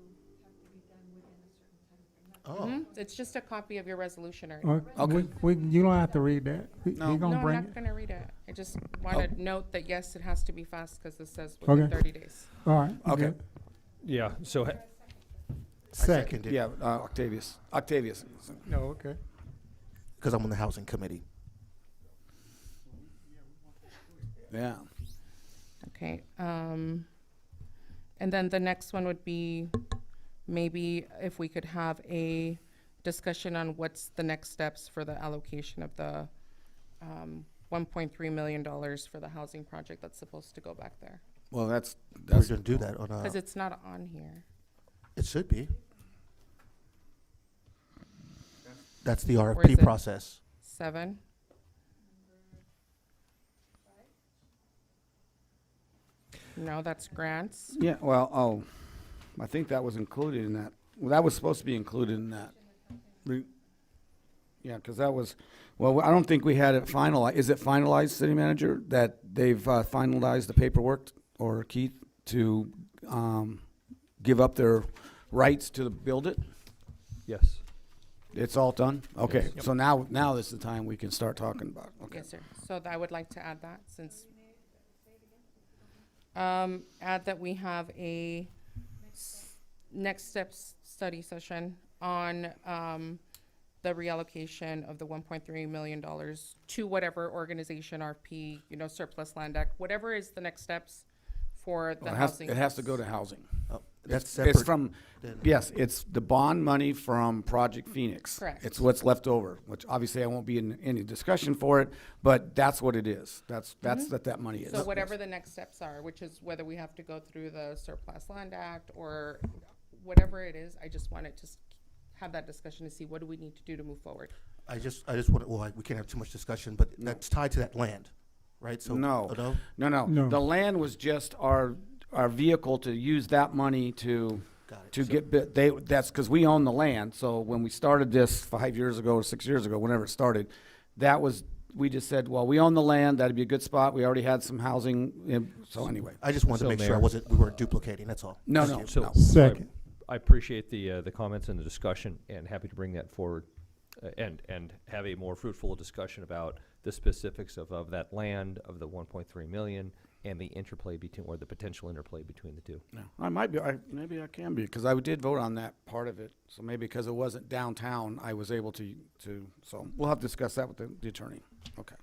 have to be done within a certain time frame. It's just a copy of your resolution. Okay. You don't have to read that. He No. gonna No, bring I'm it. not gonna read it. I just want to note that yes, it has to be fast because this says within Okay. 30 days. All right. Okay. good. Yeah, so Second. Yeah, Octavius. No, okay. Because I'm on the housing committee. Yeah. Okay. And then the next one would be maybe if we could have a discussion on what's the next steps for the allocation of the $1.3 million for the housing project that's supposed to go back there. We're Well, going to do that on Because it's not on here. It should be. That's the Where is RFP it? process. 7. No, that's grants. Yeah, well, I think that was included in that. Well, that was supposed to be included in that. Yeah, because that was, well, I don't think we had it finalized. Is it finalized, city manager, that they've finalized the paperwork, or Keith, to give up their rights to build it? yes. It's all done? Okay, Yes. so now this is the time we can start talking about it. Okay. Yes, sir. So I would like to add that since. Add that we have a next steps study session on the reallocation of the $1.3 million to whatever organization, RP, surplus land act, whatever is the next steps for the housing. It has to go to housing. That's It's separate. from, then. yes, it's the bond money from Project Phoenix. Correct. It's what's left over, which obviously I won't be in any discussion for it, but that's what it is. That's what that money is. So whatever the next steps are, which is whether we have to go through the surplus land act or whatever it is, I just wanted to have that discussion to see what do we need to do to move forward. I just want to, well, we can't have too much discussion, but that's tied to that land, right? So No. oh, no? No. The land was just our vehicle to use that money to Got it. to get that's because we own the land. So when we started this 5 years ago or 6 years ago, whenever it started, we just said, well, we own the land. That'd be a good spot. We already had some housing. So anyway, I just wanted to So, make sure Mayor. we weren't duplicating, that's all. No, Thank no. you. So Second. I appreciate the comments and the discussion, and happy to bring that forward and have a more fruitful discussion about the specifics of that land, of the 1.3 million, and the interplay between, or the potential interplay between the two. no, I might be. Maybe I can be because I did vote on that part of it. So maybe because it wasn't downtown, I was able to. So we'll have to discuss that with the attorney. Okay.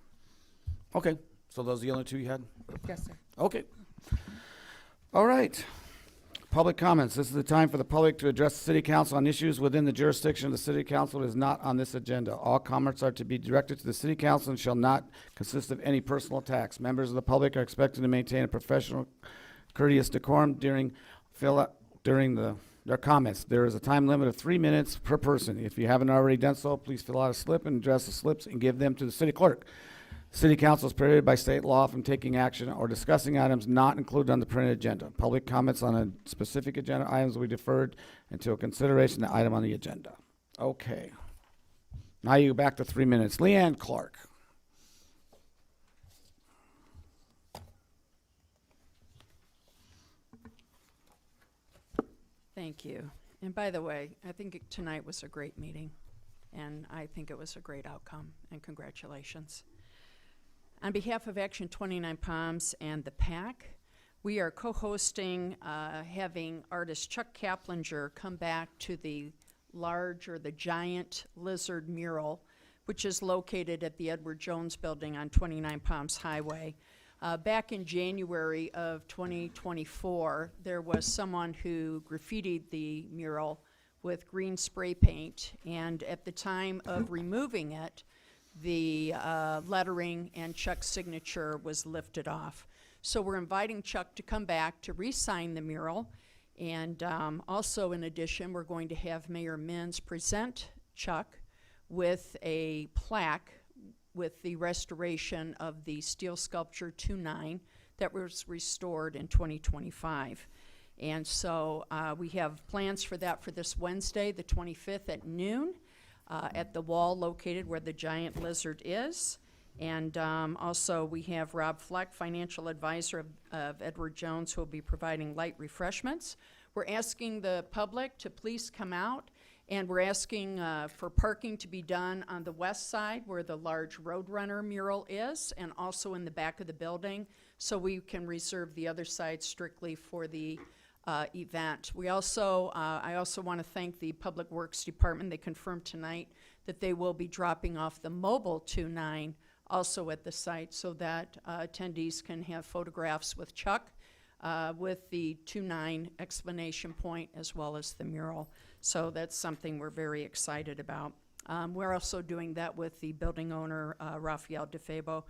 Okay. So those are the only two you had? Yes, sir. Okay. All right. Public comments. This is the time for the public to address the city council on issues within the jurisdiction of the city council. It is not on this agenda. All comments are to be directed to the city council and shall not consist of any personal attacks. Members of the public are expected to maintain a professional, courteous decorum during their comments. There is a time limit of 3 minutes per person. If you haven't already done so, please fill out a slip and address the slips and give them to the city clerk. City council is prohibited by state law from taking action or discussing items not included on the printed agenda. Public comments on a specific agenda items will be deferred until consideration of the item on the agenda. Okay. Now you go back to 3 minutes. Leanne Clark. Thank you. And by the way, I think tonight was a great meeting, and I think it was a great outcome, and congratulations. On behalf of Action 29 Palms and the PAC, we are co-hosting having artist Chuck Kaplinger come back to the large or the giant lizard mural, which is located at the Edward Jones Building on 29 Palms Highway. Back in January of 2024, there was someone who graffitied the mural with green spray paint, and at the time of removing it, the lettering and Chuck's signature was lifted off. So we're inviting Chuck to come back to re-sign the mural, and also in addition, we're going to have Mayor Mintz present Chuck with a plaque with the restoration of the steel sculpture 2-9 that was restored in 2025. And so we have plans for that for this Wednesday, the 25th at noon, at the wall located where the giant lizard is. And also we have Rob Fleck, financial advisor of Edward Jones, who will be providing light refreshments. We're asking the public to please come out And we're asking for parking to be done on the west side where the large Roadrunner mural is, and also in the back of the building, so we can reserve the other side strictly for the event. I also want to thank the Public Works Department. They confirmed tonight that they will be dropping off the mobile 2.9 also at the site, so that attendees can have photographs with Chuck with the 2.9 explanation point as well as the mural. So that's something we're very excited about. We're also doing that with the building owner, Rafael DeFabo.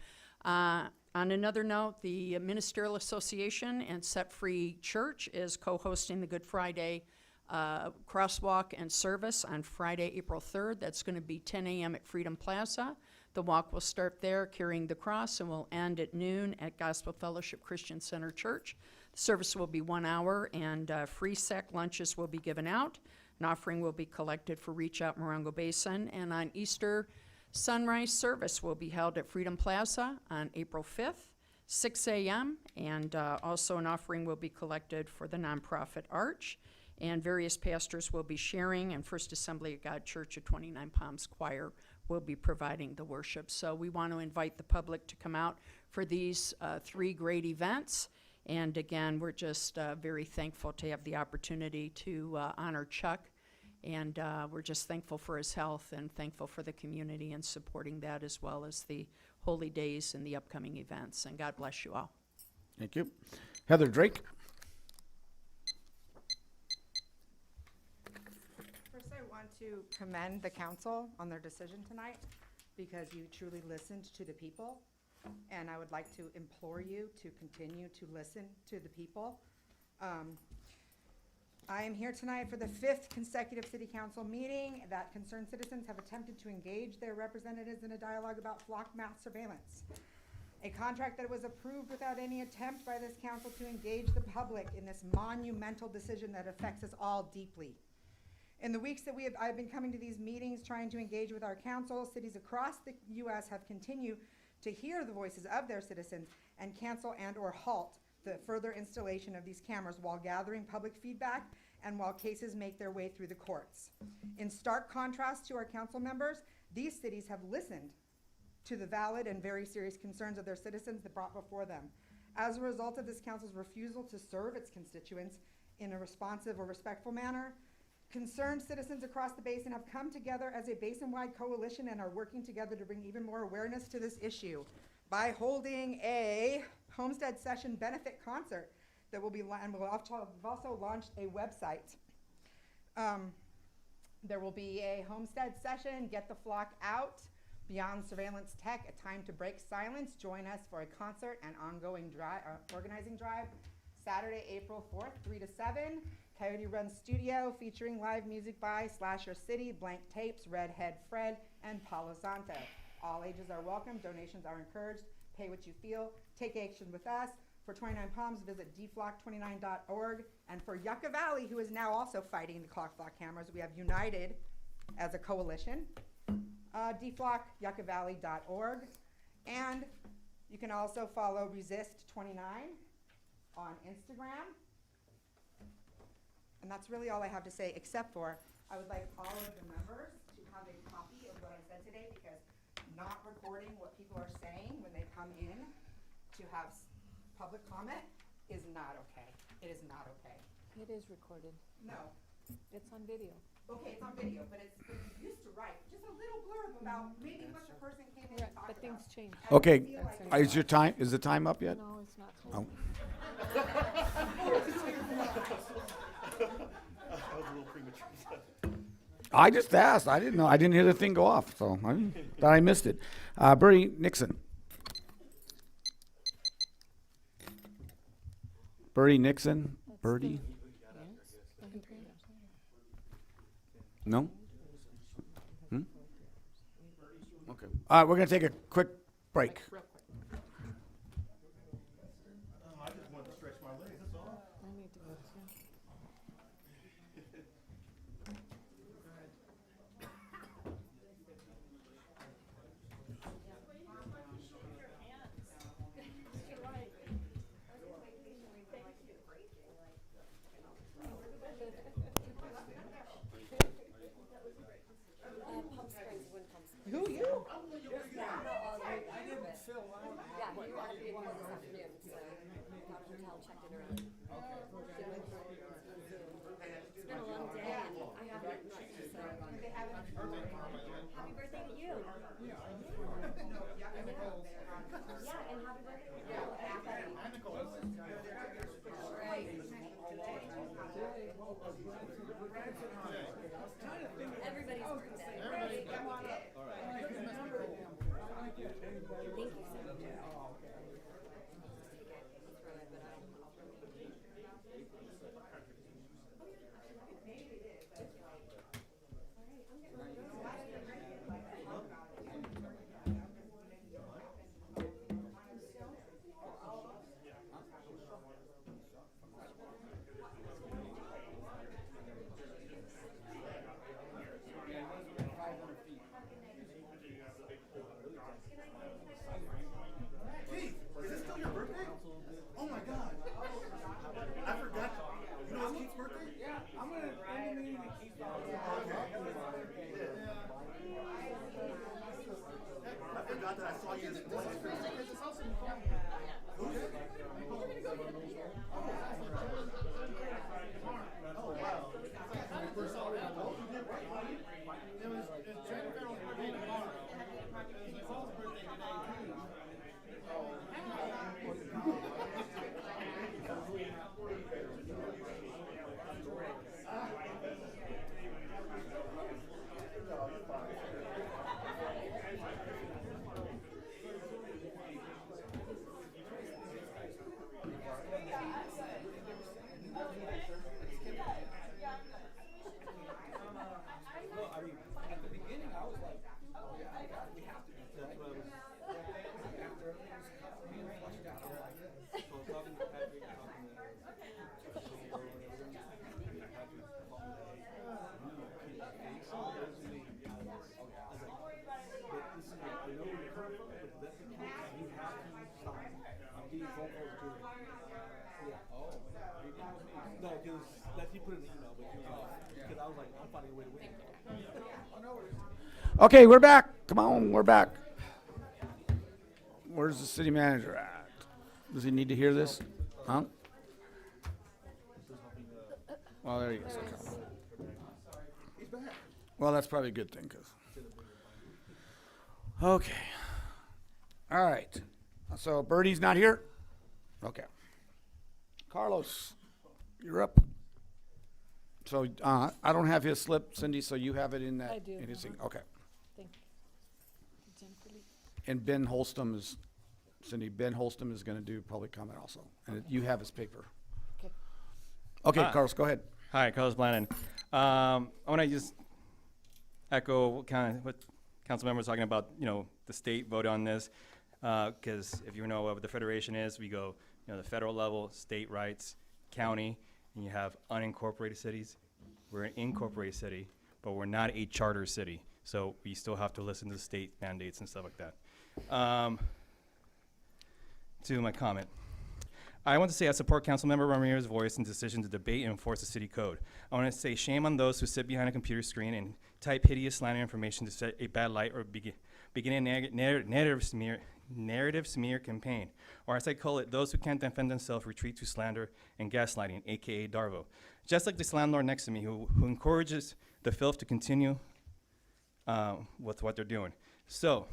On another note, the Ministerial Association and Set Free Church is co-hosting the Good Friday crosswalk and service on Friday, April 3rd. That's going to be 10 a.m. at Freedom Plaza. The walk will start there carrying the cross and will end at noon at Gospel Fellowship Christian Center Church. The service will be 1 hour, and free sack lunches will be given out. An offering will be collected for Reach Out Morongo Basin. And on Easter, sunrise service will be held at Freedom Plaza on April 5th, 6 a.m. And also an offering will be collected for the nonprofit Arch. And various pastors will be sharing, and First Assembly of God Church of 29 Palms Choir will be providing the worship. So we want to invite the public to come out for these 3 great events. And again, we're just very thankful to have the opportunity to honor Chuck. And we're just thankful for his health and thankful for the community and supporting that, as well as the holy days and the upcoming events. And God bless you all. Thank you. Heather Drake. First, I want to commend the council on their decision tonight, because you truly listened to the people. And I would like to implore you to continue to listen to the people. I am here tonight for the 5th consecutive city council meeting that concerned citizens have attempted to engage their representatives in a dialogue about flock mass surveillance. A contract that was approved without any attempt by this council to engage the public in this monumental decision that affects us all deeply. In the weeks that I've been coming to these meetings trying to engage with our council, cities across the U.S. have continued to hear the voices of their citizens and cancel and or halt the further installation of these cameras while gathering public feedback and while cases make their way through the courts. In stark contrast to our council members, these cities have listened to the valid and very serious concerns of their citizens that brought before them. As a result of this council's refusal to serve its constituents in a responsive or respectful manner, concerned citizens across the basin have come together as a basin-wide coalition and are working together to bring even more awareness to this issue by holding a Homestead Session benefit concert that will be, and we've also launched a website. There will be a Homestead Session, Get the Flock Out, Beyond Surveillance Tech, a time to break silence. Join us for a concert and ongoing organizing drive, Saturday, April 4th, 3 to 7. Coyote Run Studio, featuring live music by Slasher City, Blank Tapes, Redhead Fred, and Palo Santo. All ages are welcome. Donations are encouraged. Pay what you feel. Take action with us. For 29 Palms, visit dflock29.org. And for Yucca Valley, who is now also fighting the clock block cameras, we have united as a coalition. dflockyuccavalley.org. And you can also follow Resist29 on Instagram. And that's really all I have to say, except for I would like all of the members to have a copy of what I said today, because not recording what people are saying when they come in to have public comment is not okay. It is not okay. It is recorded. No. It's on video. Okay, it's on video, but you used to write just a little blurb about maybe what the person came in and talked But things about. change. Okay, Like is the time up yet? No, it's not. Oh. I just asked. I didn't know. I didn't hear the thing go off, so I thought I missed it. Bernie Nixon. Bernie Nixon. Birdie. No. Okay. We're gonna take a quick break. I just wanted to stretch my legs, that's all. I need to go too. we were happy to do it this afternoon, so got a hotel, checked in early. It's been a long day, and I haven't eaten much, so. Happy birthday to you. Yeah, and happy birthday to you. Right. Everybody's birthday. Right. Come on up. Thank you so much. Okay, we're back. Come on, we're back. Where's the city manager at? Does he need to hear this? Huh? Well, there he is. Okay. Well, that's probably a good thing, 'cause. Okay. All right. So Birdie's not here? Okay. Carlos, you're up. So I don't have his slip, Cindy, so you have it in that. I do. In his thing. Okay. Thank you. Jennifer Lee. And Ben Holston is, Cindy, Ben Holston is going to do public comment also. And you have his paper. Okay. Okay, Carlos, go ahead. Hi, Carlos Blanton. I want to just echo what council members talking about, the state vote on this. Because if you know what the federation is, we go, the federal level, state rights, county, and you have unincorporated cities. We're an incorporated city, but we're not a charter city. So we still have to listen to the state mandates and stuff like that. To my comment. I want to say I support Councilmember Ramirez's voice and decision to debate and enforce the city code. I want to say shame on those who sit behind a computer screen and type hideous slander information to set a bad light or begin a narrative smear campaign. Or as I call it, those who can't defend themselves retreat to slander and gaslighting, aka Darvo. Just like this landlord next to me who encourages the filth to continue with what they're doing. So,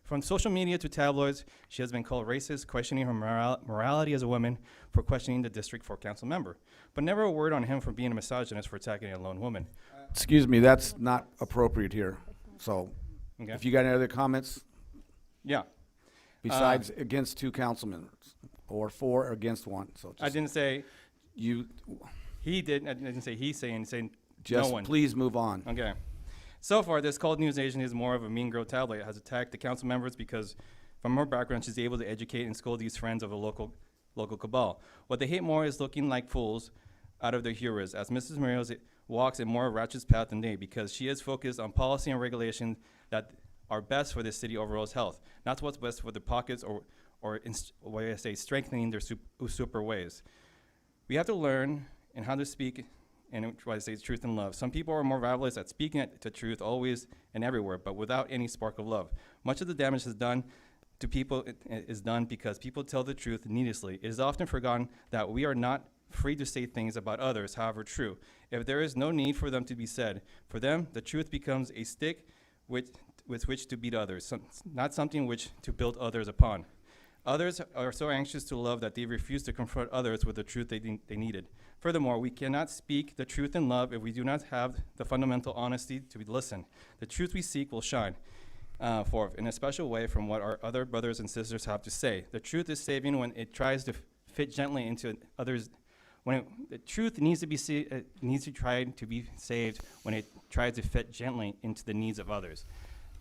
from social media to tabloids, she has been called racist, questioning her morality as a woman for questioning the District 4 council member. But never a word on him for being a misogynist for attacking a lone woman. Excuse me, that's not appropriate here. So, Okay. if you got any other comments? Yeah. Besides against two council members, or four or against one. So I didn't say you. He did. I didn't say he saying Just no one. please move on. Okay. So far, this called News Asian is more of a mean girl tabloid. It has attacked the council members because, from her background, she's able to educate and scold these friends of a local cabal. What they hate more is looking like fools out of their hubris, as Mrs. Murillo walks a more righteous path than they, because she is focused on policy and regulation that are best for the city overall's health, not what's best for their pockets or what I say, strengthening their super ways. We have to learn and how to speak and what I say is truth and love. Some people are more marvelous at speaking the truth always and everywhere, but without any spark of love. Much of the damage is done to people is done because people tell the truth needlessly. It is often forgotten that we are not free to say things about others, however true, if there is no need for them to be said. For them, the truth becomes a stick with which to beat others, not something which to build others upon. Others are so anxious to love that they refuse to confront others with the truth they needed. Furthermore, we cannot speak the truth in love if we do not have the fundamental honesty to listen. The truth we seek will shine forth in a special way from what our other brothers and sisters have to say. The truth is saving when it tries to fit gently into others. The truth needs to try to be saved when it tries to fit gently into the needs of others.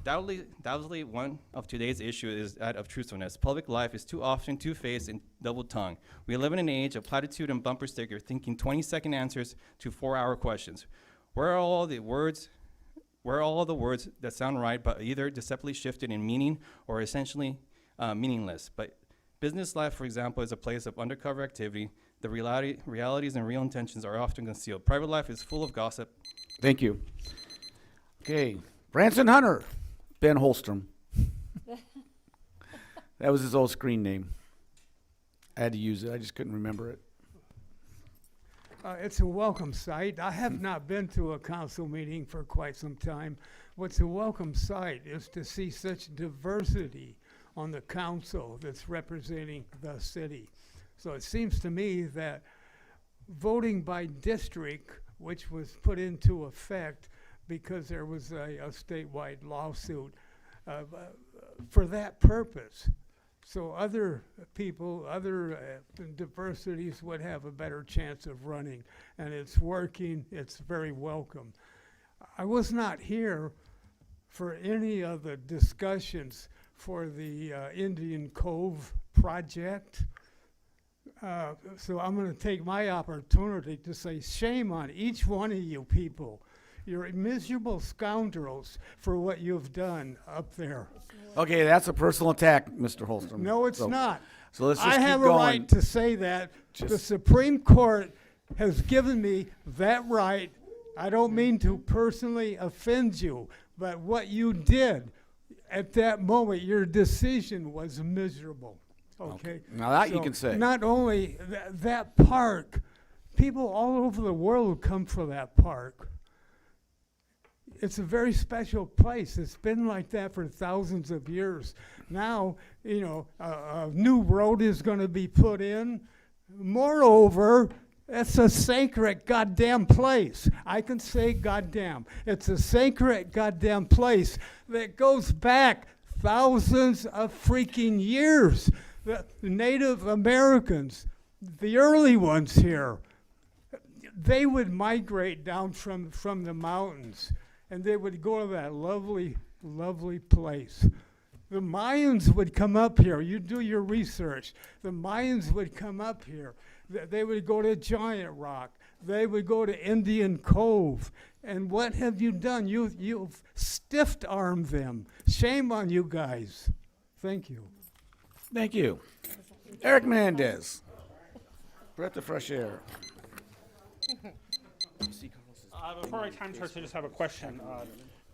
Doubtlessly, one of today's issues is that of truthfulness. Public life is too often two-faced and double-tongued. We live in an age of platitude and bumper sticker, thinking 20-second answers to 4-hour questions. Where are all the words that sound right but either deceptively shifted in meaning or essentially meaningless? But business life, for example, is a place of undercover activity. The realities and real intentions are often concealed. Private life is full of gossip. Thank you. Okay, Branson Hunter, Ben Holstrom. That was his old screen name. I had to use it. I just couldn't remember it. It's a welcome sight. I have not been to a council meeting for quite some time. What's a welcome sight is to see such diversity on the council that's representing the city. So it seems to me that voting by district, which was put into effect because there was a statewide lawsuit for that purpose. So other people, other diversities would have a better chance of running, and it's working. It's very welcome. I was not here for any of the discussions for the Indian Cove project. So I'm going to take my opportunity to say shame on each one of you people. You're miserable scoundrels for what you've done up there. Okay, that's a personal attack, Mr. Holstrom. No, it's not. So let's just I have keep going. a right to say that. The Supreme Court has given me that right. I don't mean to personally offend you, but what you did at that moment, your decision was miserable. Okay. Now that you can say. Not only that park, people all over the world come for that park. It's a very special place. It's been like that for thousands of years. Now, you know, a new road is going to be put in. Moreover, it's a sacred goddamn place. I can say goddamn. It's a sacred goddamn place that goes back thousands of freaking years. The Native Americans, the early ones here, they would migrate down from the mountains, and they would go to that lovely, lovely place. The Mayans would come up here. You do your research. The Mayans would come up here. They would go to Giant Rock. They would go to Indian Cove. And what have you done? You've stiff-armed them. Shame on you guys. Thank you. Thank you. Eric Menendez. Breath of fresh air. Before my time starts, I just have a question.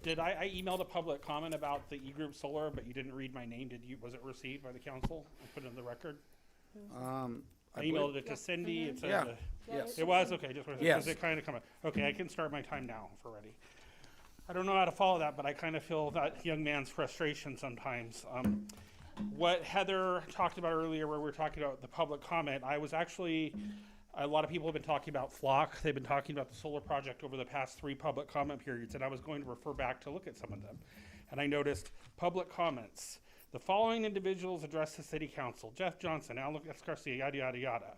I emailed a public comment about the E-Group Solar, but you didn't read my name. Was it received by the council? I put it in the record. I emailed it to Cindy. It said Yes. It was okay. Just Yes. it kind of come up. Okay, I can start my time now if we're ready. I don't know how to follow that, but I kind of feel that young man's frustration sometimes. What Heather talked about earlier, where we were talking about the public comment, I was actually. A lot of people have been talking about Flock. They've been talking about the solar project over the past 3 public comment periods, and I was going to refer back to look at some of them. And I noticed public comments. The following individuals address the city council: Jeff Johnson, Alex Garcia, yada, yada, yada.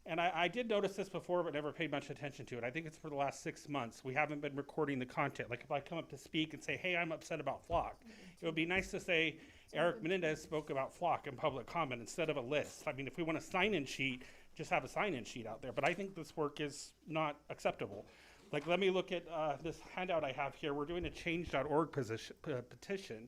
And I did notice this before, but never paid much attention to it. I think it's for the last 6 months. We haven't been recording the content. Like if I come up to speak and say, hey, I'm upset about Flock, it would be nice to say, Eric Menendez spoke about Flock in public comment instead of a list. I mean, if we want a sign-in sheet, just have a sign-in sheet out there. But I think this work is not acceptable. Like, let me look at this handout I have here. We're doing a change.org petition.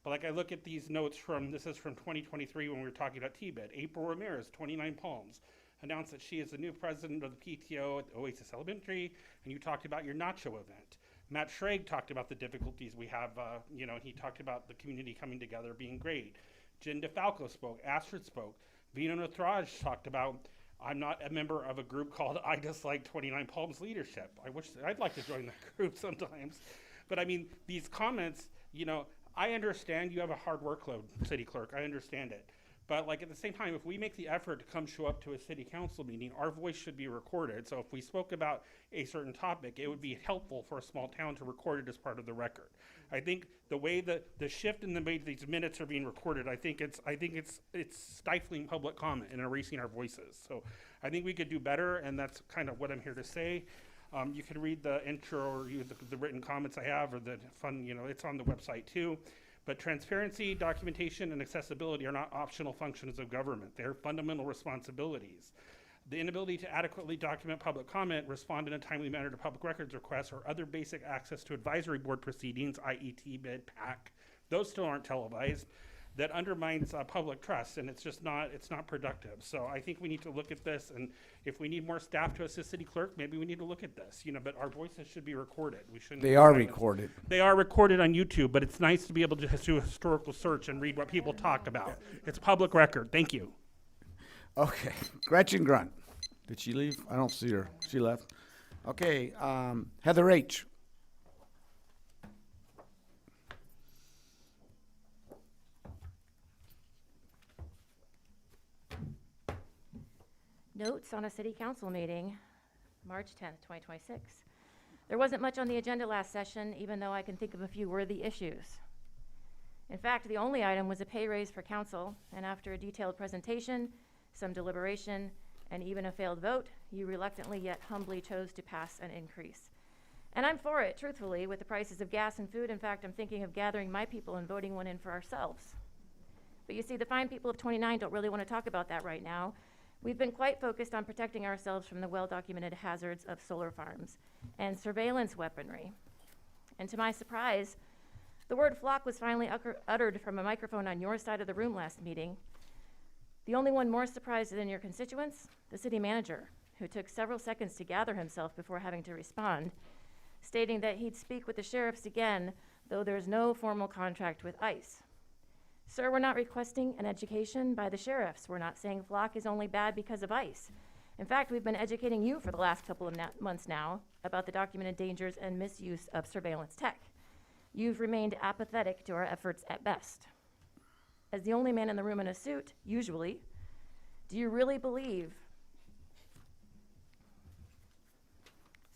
But like I look at these notes this is from 2023 when we were talking about T-Bed. April Ramirez, 29 Palms, announced that she is the new president of the PTO at Oasis Elementary, and you talked about your nacho event. Matt Schrag talked about the difficulties we have, and he talked about the community coming together being great. Jen DeFalco spoke, Astrid spoke, Vino Nathraj talked about, I'm not a member of a group called I Dislike 29 Palms Leadership. I'd like to join that group sometimes. But I mean, these comments, you know, I understand you have a hard workload, city clerk, I understand it. But like at the same time, if we make the effort to come show up to a city council meeting, our voice should be recorded. So if we spoke about a certain topic, it would be helpful for a small town to record it as part of the record. I think the way that the shift in the way these minutes are being recorded, I think it's stifling public comment and erasing our voices. So I think we could do better, and that's kind of what I'm here to say. You can read the intro or the written comments I have, or the fun, you know, it's on the website too. But transparency, documentation, and accessibility are not optional functions of government. They're fundamental responsibilities. The inability to adequately document public comment, respond in a timely manner to public records requests, or other basic access to advisory board proceedings, i.e. TBID, PAC, those still aren't televised. That undermines public trust, and it's not productive. So I think we need to look at this, and if we need more staff to assist city clerk, maybe we need to look at this, you know, but our voices should be recorded. We shouldn't. They are recorded. They are recorded on YouTube, but it's nice to be able to do a historical search and read what people talk about. It's public record. Thank you. Okay, Gretchen Grunt. Did she leave? I don't see her. She left. Okay, Heather H. Notes on a city council meeting, March 10th, 2026. There wasn't much on the agenda last session, even though I can think of a few worthy issues. In fact, the only item was a pay raise for council, and after a detailed presentation, some deliberation, and even a failed vote, you reluctantly yet humbly chose to pass an increase. And I'm for it, truthfully, with the prices of gas and food. In fact, I'm thinking of gathering my people and voting one in for ourselves. But you see, the fine people of 29 don't really want to talk about that right now. We've been quite focused on protecting ourselves from the well-documented hazards of solar farms and surveillance weaponry. And to my surprise, the word flock was finally uttered from a microphone on your side of the room last meeting. The only one more surprised than your constituents, the city manager, who took several seconds to gather himself before having to respond, stating that he'd speak with the sheriffs again, though there's no formal contract with ICE. Sir, we're not requesting an education by the sheriffs. We're not saying flock is only bad because of ICE. In fact, we've been educating you for the last couple of months now about the documented dangers and misuse of surveillance tech. You've remained apathetic to our efforts at best. As the only man in the room in a suit, usually, do you really believe,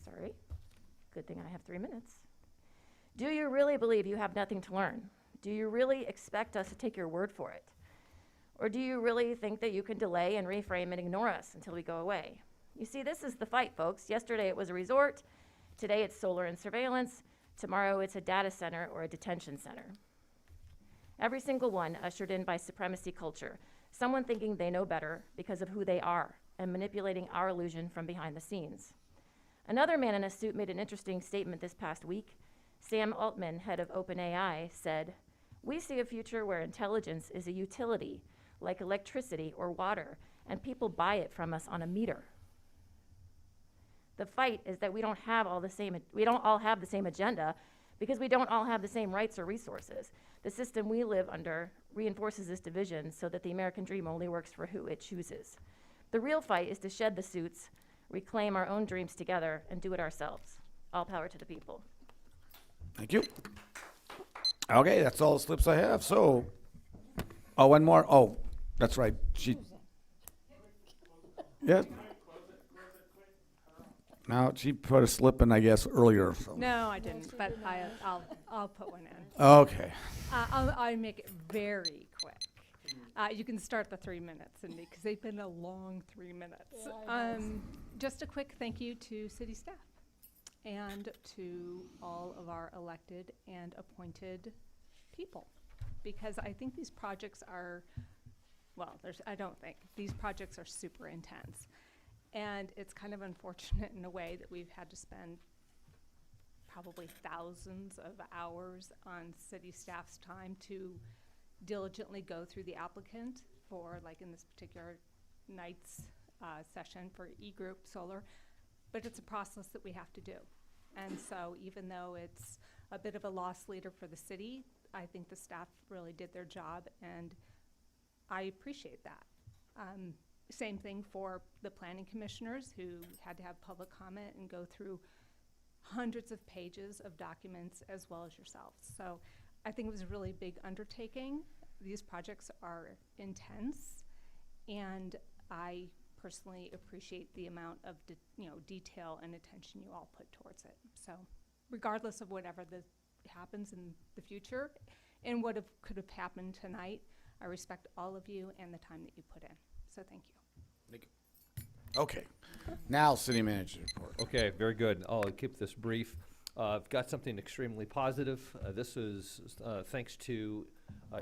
sorry, good thing I have 3 minutes. Do you really believe you have nothing to learn? Do you really expect us to take your word for it? Or do you really think that you can delay and reframe and ignore us until we go away? You see, this is the fight, folks. Yesterday it was a resort. Today it's solar and surveillance. Tomorrow it's a data center or a detention center. Every single one ushered in by supremacy culture. Someone thinking they know better because of who they are and manipulating our illusion from behind the scenes. Another man in a suit made an interesting statement this past week. Sam Altman, head of OpenAI, said, "We see a future where intelligence is a utility, like electricity or water, and people buy it from us on a meter." The fight is that we don't all have the same agenda because we don't all have the same rights or resources. The system we live under reinforces this division so that the American dream only works for who it chooses. The real fight is to shed the suits, reclaim our own dreams together, and do it ourselves. All power to the people. Thank you. Okay, that's all the slips I have. So, oh, one more. Oh, that's right. Yeah. Now, she put a slip in, I guess, earlier. So. No, I didn't, but I'll put one in. Okay. I'll make it very quick. You can start the 3 minutes, because they've been a long 3 minutes. Just a quick thank you to city staff and to all of our elected and appointed people, because I think these projects are, these projects are super intense. And it's kind of unfortunate in a way that we've had to spend probably thousands of hours on city staff's time to diligently go through the applicant for, like in this particular night's session for E-Group Solar, but it's a process that we have to do. And so even though it's a bit of a loss leader for the city, I think the staff really did their job, and I appreciate that. Same thing for the planning commissioners who had to have public comment and go through hundreds of pages of documents as well as yourselves. So I think it was a really big undertaking. These projects are intense, and I personally appreciate the amount of detail and attention you all put towards it. So regardless of whatever happens in the future and what could have happened tonight, I respect all of you and the time that you put in. So thank you. Okay. Now, city manager report. Okay, very good. I'll keep this brief. I've got something extremely positive. This is thanks to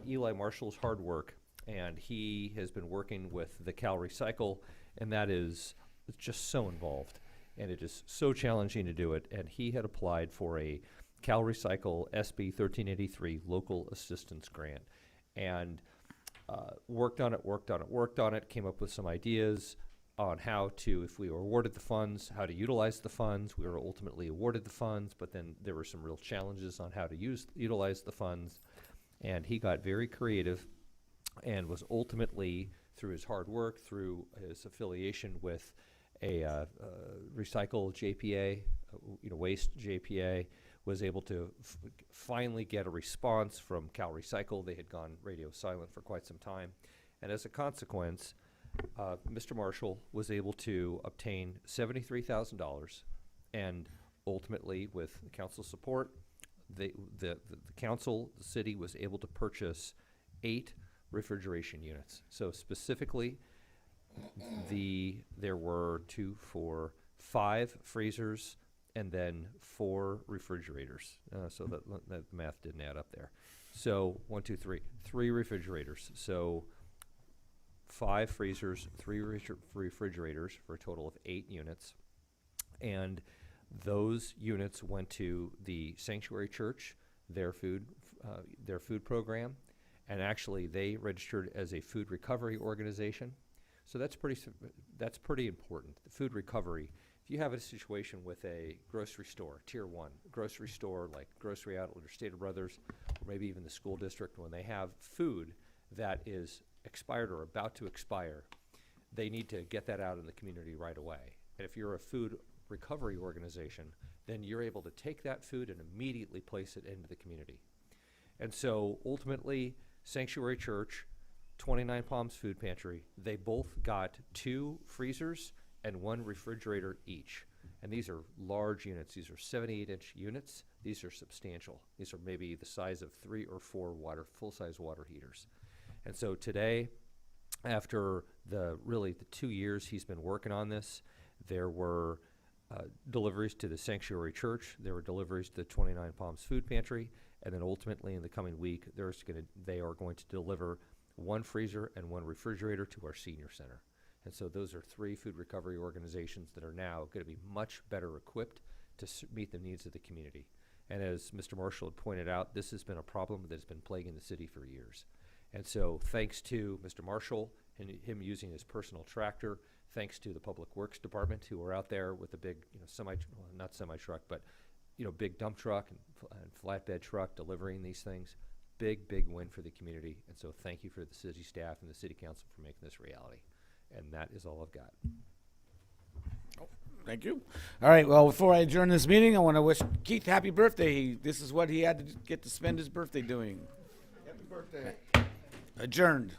Eli Marshall's hard work, and he has been working with the Cal Recycle, and that is just so involved, and it is so challenging to do it. And he had applied for a Cal Recycle SB 1383 local assistance grant, and worked on it, came up with some ideas on how to, if we were awarded the funds, how to utilize the funds. We were ultimately awarded the funds, but then there were some real challenges on how to utilize the funds. And he got very creative and was ultimately, through his hard work, through his affiliation with a recycle JPA, waste JPA, was able to finally get a response from Cal Recycle. They had gone radio silent for quite some time. And as a consequence, Mr. Marshall was able to obtain $73,000, and ultimately, with the council support, the council, the city, was able to purchase 8 refrigeration units. So specifically, there were 2, 4, 5 freezers, and then 4 refrigerators. So that math didn't add up there. So 1, 2, 3, 3 refrigerators. So 5 freezers, 3 refrigerators for a total of 8 units. And those units went to the Sanctuary Church, their food program, and they registered as a food recovery organization. So that's pretty important. The food recovery. If you have a situation with a grocery store, tier 1 grocery store like Grocery Outlet or Stater Brothers, or maybe even the school district, when they have food that is expired or about to expire, they need to get that out in the community right away. And if you're a food recovery organization, then you're able to take that food and immediately place it into the community. And so ultimately, Sanctuary Church, 29 Palms Food Pantry, they both got 2 freezers and 1 refrigerator each. And these are large units. These are 78-inch units. These are substantial. These are maybe the size of 3 or 4 full-size water heaters. And so today, after the 2 years he's been working on this, there were deliveries to the Sanctuary Church, there were deliveries to the 29 Palms Food Pantry, and then ultimately in the coming week, they are going to deliver 1 freezer and 1 refrigerator to our senior center. And so those are 3 food recovery organizations that are now going to be much better equipped to meet the needs of the community. And as Mr. Marshall had pointed out, this has been a problem that has been plaguing the city for years. And so thanks to Mr. Marshall and him using his personal tractor, thanks to the Public Works Department who are out there with a big, not semi-truck, but big dump truck and flatbed truck delivering these things. Big, big win for the community. And so thank you for the city staff and the city council for making this reality. And that is all I've got. Thank you. All right, well, before I adjourn this meeting, I want to wish Keith happy birthday. This is what he had to get to spend his birthday doing. Happy birthday. Adjourned.